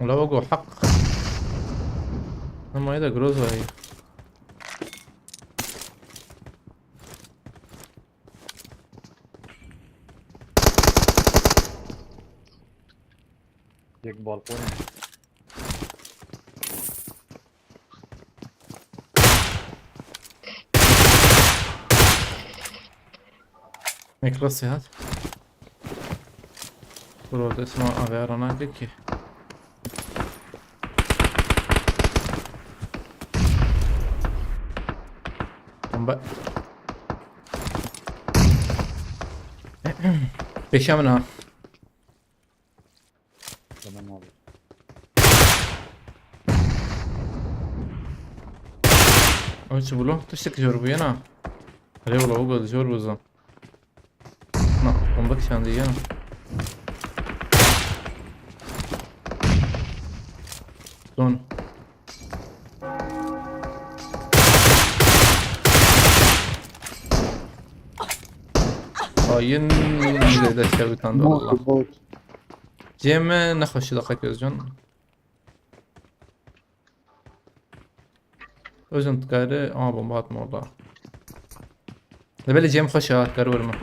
ولا وقو حق ما يدا جروزو هي یک بالکن ميكروسي هات برو اسمه أبيرانا كيكي بقى بشامنا tamam abi. ايش بقولوا تشتكي جربي انا عليه والله هو جرب زين لا ما بكش عندي انا دون hain de şevkten de Allah. Bot. Cem نخش دقيقة özcan. Özcan gayrı ama bomba atma orada. Böyle Cem خوش ha gayrı vurma.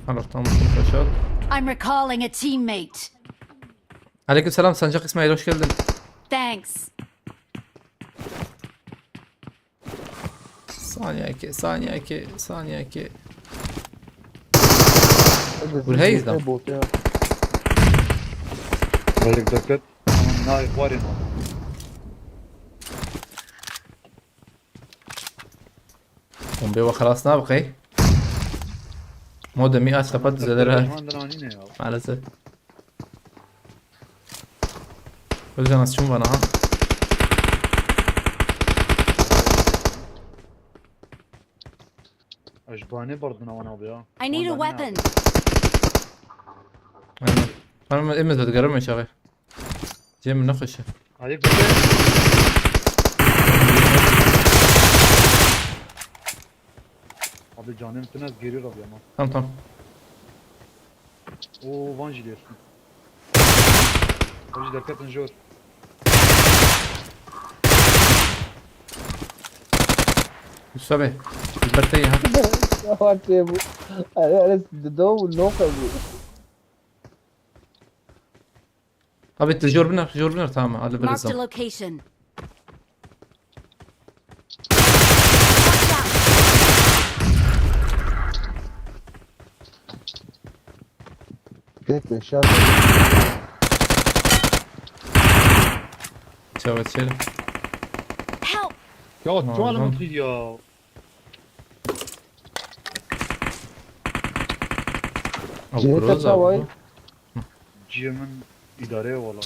خلاص tamam خوش ha. I'm recalling a teammate. Aleykümselam Sancak İsmail hoş geldin. Thanks. Saniye 2. والهيز ده. Bot ya. Böyle dikkat. Naif var ya. Bombe وخلاص نابقي. مودة 100 خفت زادرها Andranine ya. maalesef. Özcan açım bana ha. Ajbane bardın aman abi ya. I need a weapon. Aynen. Ben emez بتقرب من شغال. Cem نخش. Hadi dikkat. Abi canım tünez geliyor abi ama. Tamam. Oo Van diyorsun. Hoje dikkat injur. Yusuf abi. البرتية ها. Bak ya bu. Ares do no kabu. Abi تجور بنا tamam hadi Marked a بالزم. location. Watch out. 45 şart. شاوت شيل Help! يا شو على نعم. مطريد يا او جهتك كروزا سواي. برضو. جي من إدارة ولا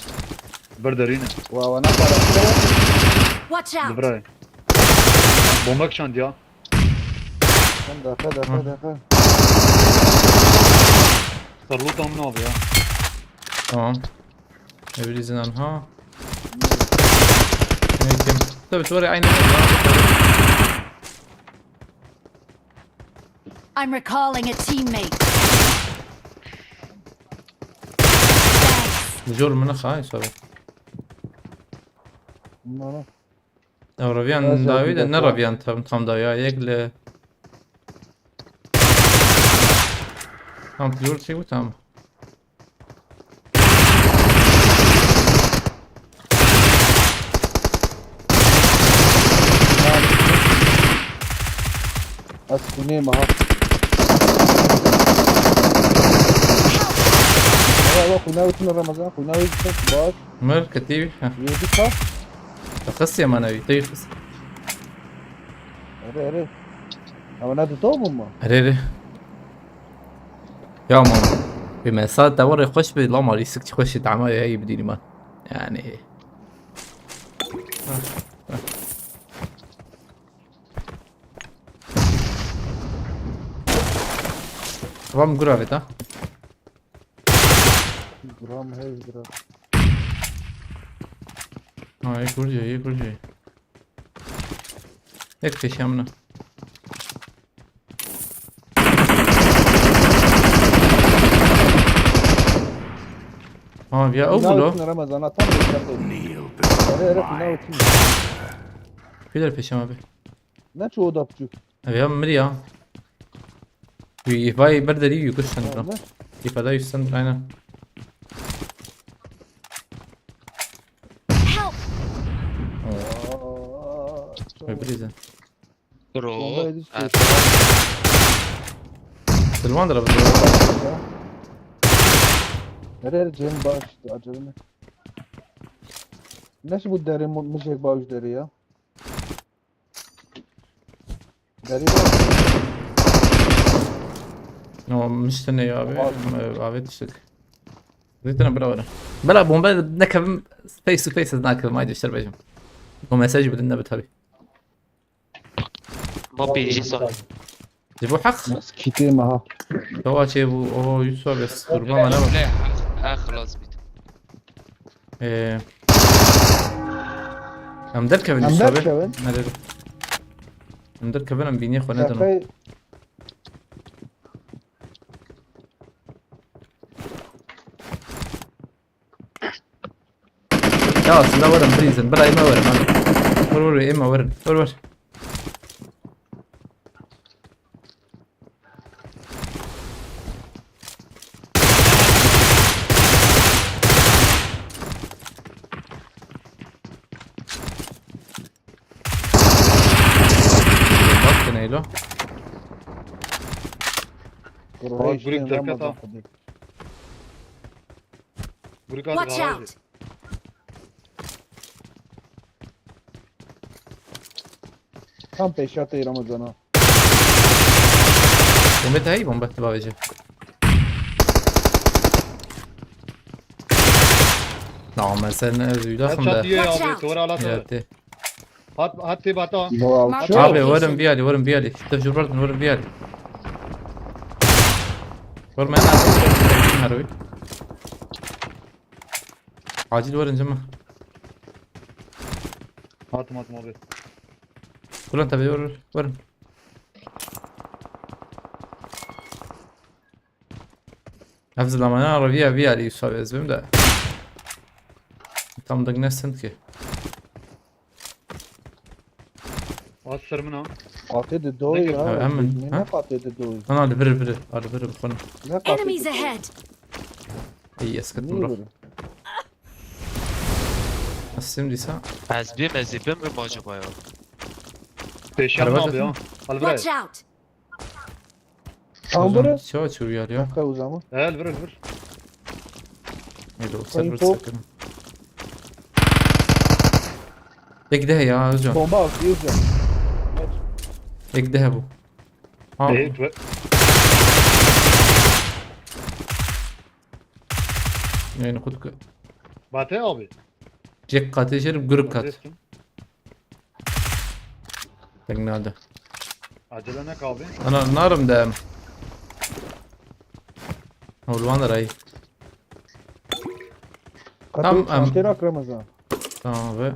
بردرينة وانا قرأت Watch out! دبراي بومبك شاند يا دقيقة صرلوطة من هذا يا تمام ابريزن عنها يمكن طيب توري عيني I'm recalling a teammate. جور منخ هاي سوري نه او رافيان لازم داويد يبقى نه طبعا. رافيان تام داويا يك ل تام جور شي وتام اسكني معها ايوه خناوي تنا رمضان خناوي باش مر كتيبي يديك خص يا مناوي طيب خص اري انا دوم ما هريري يا ماما بما صار توري خوش بي لا مالي سكت خوش تعمل هاي بديني ما يعني Vam gura ta. جرام هي جرام हाँ एक उड़ जाए एक फिश है हमने हाँ भैया أولو رمضان تم اري خناوي تنا كده फिश ما बे نه چو دابچو भैया مريا يفاي بردري يكشن نه يفادا يستن أنا Help! بريزة برو سلمان ضرب اري جيم باش اجرنا ناش بود داري مش هيك باوش داري يا داري نو مش تني يا أبي تشتك زيت أنا بلا بومبا نكب فيس تو فيس ناكل ما يدري اشتري بيجم ومساج بدنا بتهبي ما بيجي صح جيبوا حق مسكيتي معها هو شيء هو يسوى بس ربما أنا لا ها خلاص بيت إيه أم دركب اللي أم يسوى دركب؟ أم دركب أنا بيني خو ندنو شافي خلاص لا ورم بريزن بلا إما ورم ور إما ور وقت نيلو بريك دركتها بريك Watch هذا out! كم بيشاتي رمضان بومبت هاي بومبت تبا بيجي نعم مثلا يدخل ده شاتيه Watch يا out. تورا على ياتي هات باتا Mark abi location. ورم بيالي شفت جبرت من ورم بيالي ورم انا هروي عاجل ورم جمع هات ما بي كلهم تبي ورم حفظ لما انا ربيع بيالي يسوي ازبم ده tam da gnesten ki هات سر منها قاطد الدوي أه، أمن. ما ها؟ قاطد الدوي انا على بر بخون لا قاطد Enemies ahead! اي اسكت مرة الدوي السم دي ساعة از بیم از بیم ما جبايا بيشان عربات ما بيا البراي Watch out! أمبرة شو بيالي يا كاو زعما البر يدو طيب سربر فوق. سكن یک ده یا هجا Bomba atıyor can. یک ده بو ها Değil ve yani خود که Bate abi. جek قاتل شرب گرگ کات Adresim. تقناده Acele ne abi? انا نارم دام اولوان رای Tam, Katı çarşırak Ramazan. tamam ve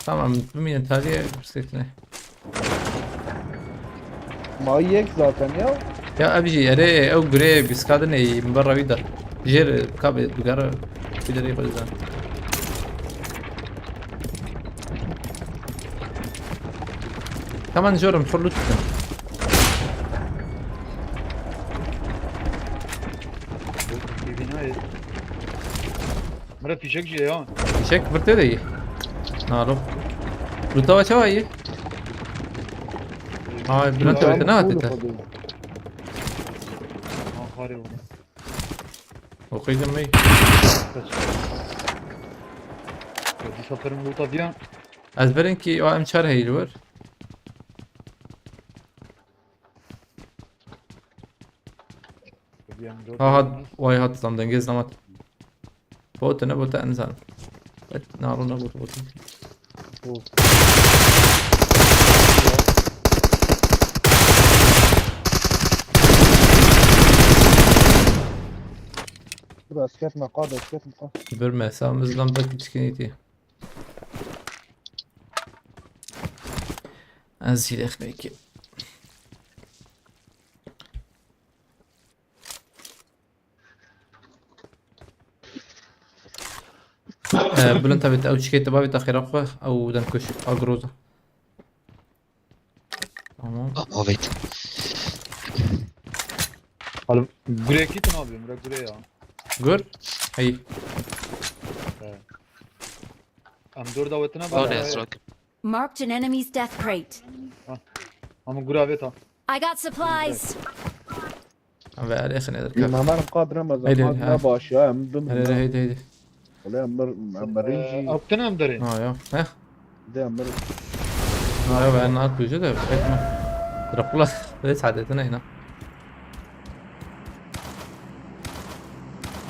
tamam biminin tarihe bisikletine Mayek zaten ya. يا ابجي اري او جري بيسكادني من برا بيدر جير كاب بقرا بيدر يقول زين كمان جورم فلوت Binayı. Mera fişek şey ya. شك برتدي نارو لوتا شو هي هاي بلانت بتنات انت Ahari oldu. وقي جمي Di satarım loot'a diyen. ازبرين كي ام شار هي الور ها هاد واي هاد زم دنجز زمات بوت نبوت انزل نارو نبوت بوت Burası ket mekad, ket mekad. برمه سام زلم بك تشكينيتي ازيل اخبيك بلنتا بت او تشكيت بابي تاخير اخوه او دنكش او جروزا تمام Evet. Halim buraya gittin abi. Mera buraya ya. جور هي M4 davetine O ne bak. Esrak? Marked an enemy's death crate. Ama guravet ha. I got supplies. ve على خلينا نركب Hemen kad Ramazan. Haydi, Kad ha. ne baş ya. Hem هيدي bim. هيدي Ulan emrinci. Aptın hem derin. اه يا ها De emir. اه يا بقى النهار بوجودها بحكمة رب الله ليش عدتنا هنا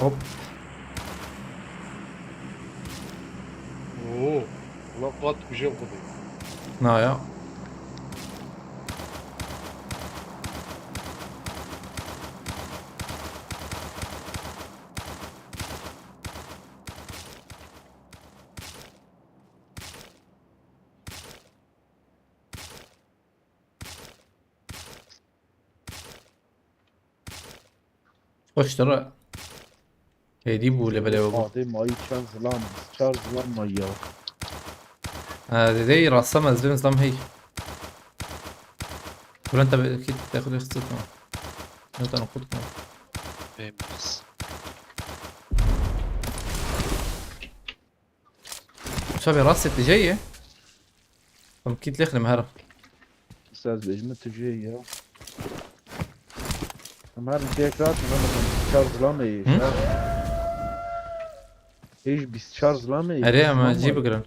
هوب Oo. Ulan kat güzel oldu. نا يا خوش ترى هيدي بوله بلا بابا Hadi mayı çar zılan. Çar zılan mayı ya. هذه دي رسمها زي نظام هي ولا انت اكيد تاخد اختيار انت ناخد كمان Beğenmeyiz. شباب راسي جايه طب اكيد ليخلي مهرة Ses lejme tücüğü ya. Hemen tekrar Ramazan. Çar zılan mayı. Hı? Hiç biz çar zılan mayı. اري ما جيب قرن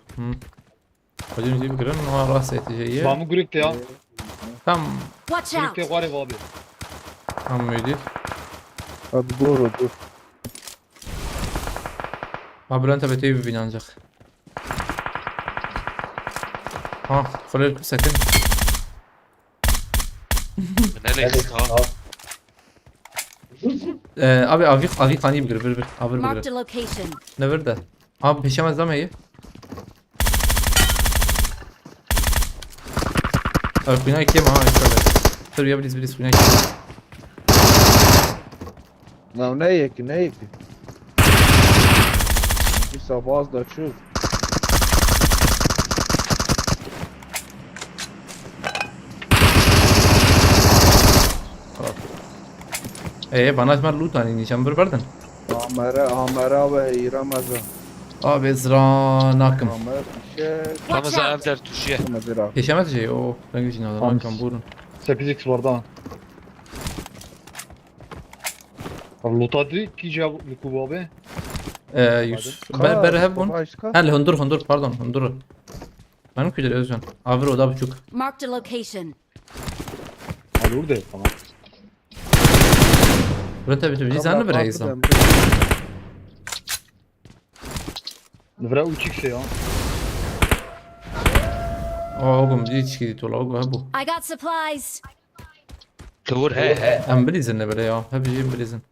خلينا نجيب قرن هو راسي جايه Bamı gürükte ya. تم Watch out. Gürükte var ev abi. تم يدير Hadi doğru dur. ما بلا انت بتيجي بينانجخ ها خليك ساكن Nereye gittik ha? ابي افي قاني بقر بر ابر Marked بقر a location. نبرده اب هشام الزام هي بناي كيما ها يسوي سوري يا بليز بناي Ya ne yeki ne yeki? Bir sabah da çık. ايه بنات مر لوت يعني نيشان بردن Amara ve Ramazan. ابي زراناكم Amara şey. Watch Ramazan out. evler tuşuya. Ramazan. هشام تجي او رنجي هذا Tamam. كان بورن 8x vardı ha. Abi loot'a değil ki cevap Lukubu abi. Yusuf. Bere هبون. Başka? هل هندور pardon هندور. Benim köyleri Özcan. Avır oda buçuk. Marked a location. Hadi orada tamam. Buraya bir zanlı bir reisam. Nefre uçuk şey ya. Oğlum bir hiç gidi tola oğlum bu. I got supplies. دور ها Em bilizin ne böyle ya. Hep yiyeyim bilizin.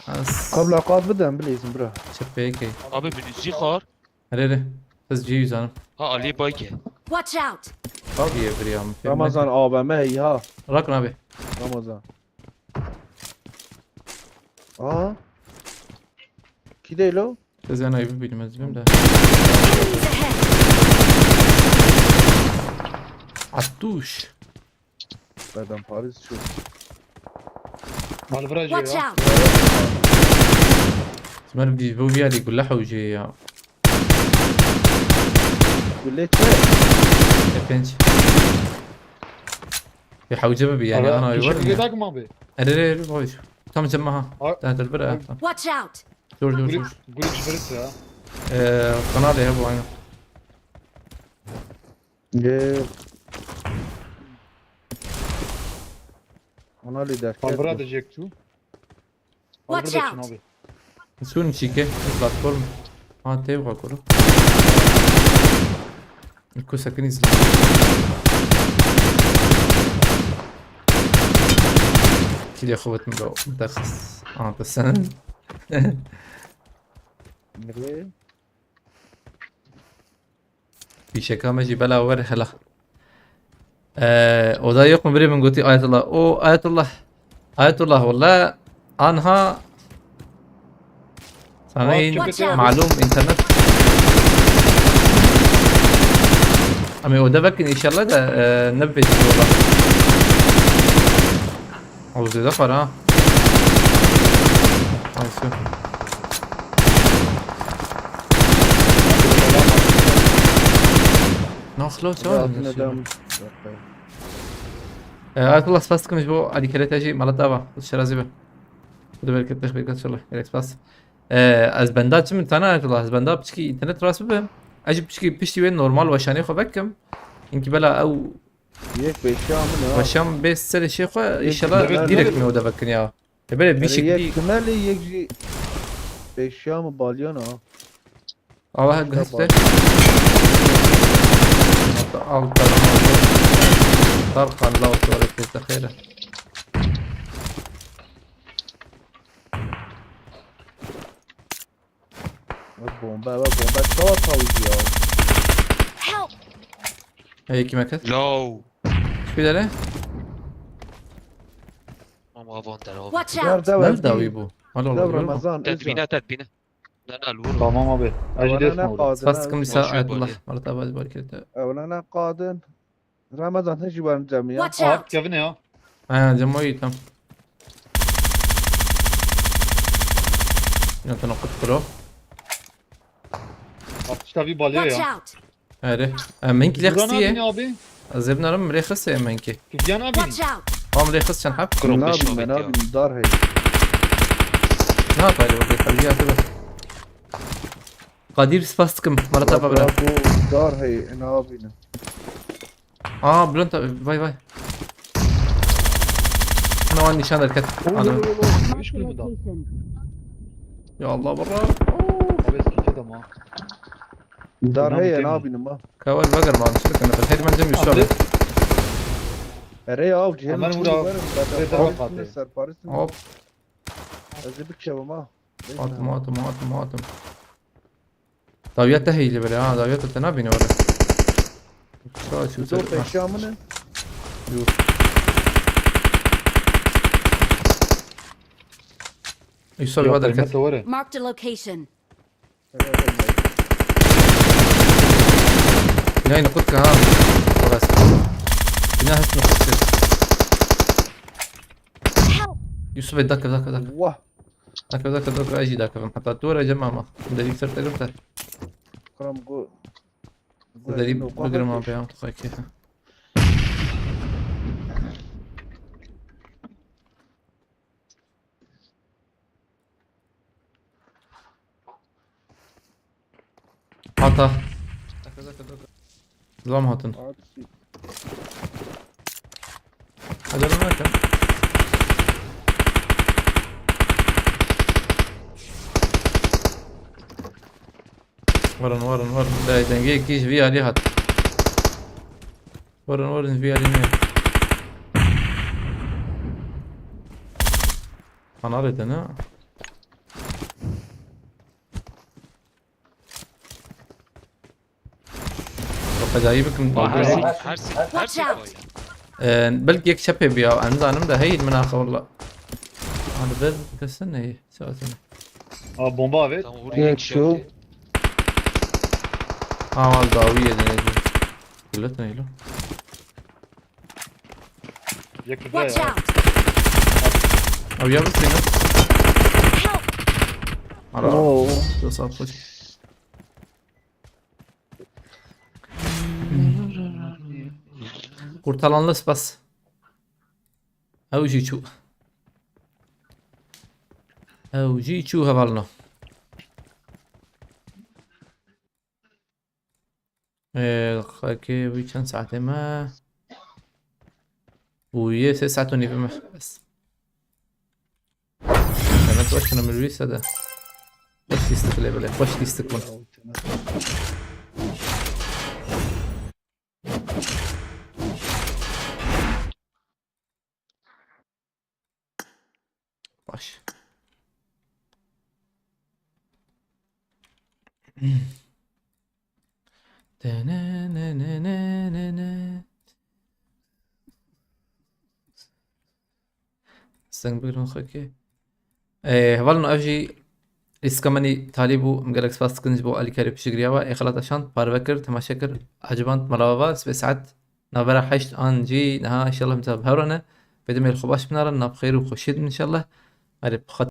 Az. Kabla kad bidem bileysin bro. Çepeye ki. ابي بنجي خار Hele. Siz ciyi zanım. ها علي بايكي Watch out. Diye bir yağım. Ramazan AVM iyi ha. Rakın abi. Ramazan. Aa. Ki değil o? Siz yani ayıbı bilmez miyim de. Enemies ahead. Attuş. Beden Paris şu. Mal vraj Watch ya. out. زمان بدي بو بيالي يقول لها وجي يا Gülle çek. بنش في حوجبه بي يعني انا Düşük يورني gidak mı abi? اري بوش تم جمعها أه. تحت البرقه Watch out. دور دور Gulik, دور gulik şifret ya. قناه لي ابو عينه Gel. Ona lider. Mal vraj diyecek tu. Mal Watch vraj out. abi. نسون شيكه بلاتفورم ها تيبغى كله الكوسه كنيز كده خوت ملو مدخس بس انا Nereye? في شكا ماشي بلا ورحلة وده يقوم بري من قلتي آية الله أو آية الله آية الله والله عنها سامعين Watch out. معلوم إنترنت أمي وده بكن إن شاء الله ده نبت والله أو زي دفر ها خلاص Rahatına devam. آية الله سباستكم جبو علي كليت أجي مرة دابا الشرازي به خدوا بالك تخبيك إن شاء الله كليت سباس از بندات چه من تنها آية الله از بندات بشكي إنترنت راس ببهم أجي بشكي بشتي وين نورمال وشاني خو بكم إنك بلا أو Yek beşamın ha. وشام بس سر الشيخ إن شاء لا، الله لا، ديرك لا. من ودا بكن يا بلا بيشك Yek دي kınarlı yek ji. Beşamı balyan ha. الله قصته طرقا طرقا الله وتبارك خيره Bak bomba sağ tavucu ya. Help. هيك ما كنت لو شو بدله؟ ماما فوندر Watch Ver out. de لا ver. الداوي بو والله De والله Ramazan. تدبينه تدبينه لا لا الورو Tamam abi. Acele etme Evlene orada. سباستكم kadın. نساء شو آية يقول الله لي؟ مرة أبد بارك الله Evlene kadın. Ramazan hiç var cami ya. Watch Abi out. Kevin ya. جمعي تم نتنقط كله Atışta bir balya Watch ya. out. هاري منك اللي Tugan abi ne خصيه abi? زبنا رم مريخص يا منك Tufyan abi. Watch out. هو مريخص كان حب Ne كروب yapayım بشو ben بدي abim dar hey. لا طيب ودي خليها كده قدير سباستكم مرة أبد Bu dar hey ne yapayım. بلونتا باي باي انا واني نشان الكتف انا Üç kulübü daha. يا الله برا Abi eski adam ha. Dar hey ne Mükemmel. yapayım ha. كاول بقر ما مشكلة انا بالحيد ما نجم Abi. يشتغل Ere ya cihan. Hemen vur abi. Bedava kaldı. Serparistin. هوب Azı bir çabam ha. ماتم داويات هي اللي بلا داويات التنابين ولا شو Zor beşamını. يسوي هذا Kıymet الكتف de var ya. Marked a location. بناي نقطك ها خلاص بناي هس نقطك Help. يوسف ذاك Vah. اجي ذاك حتى الدور يا جماعه ما بدي يكسر تقربته Kram go. بدي بقرا ما بيعمل كيف هاتا زلام هاتن عادي. عجل ما كان ورن لا دنجي كيش في عليه هات ورن في عليه مين انا اريد انا وقد جايبك من Watch out! بلكي يك شبه بيا عندنا ده هي المناخ والله هذا بس كسرنا هي سويتنا Bomba evet. Tamam vurayım Geç şu. والداوية دي كلتنا يلو Yakında Watch ya. out! او يا بس هنا Help! على Oo. تصاب خش kurtalanlıs bas او جيتشو هفالنا اوكي كان ساعتين ما ويا 9 ونيفي بس انا توشنا من الويسا ده وش يستقلي بلا وش يستقبل باش استنى بقول اوكي هفالنا اجي اسكمني طالبو مجالك سباس كنج بو علي كاري بشجرياوا اي خلاص عشان باربكر تماشكر عجبانت مراوا ساعات نابرا حشت ان جي نها ان شاء الله متابعونا بدمي الخباش بنارا ناب خير وخشيد ان شاء الله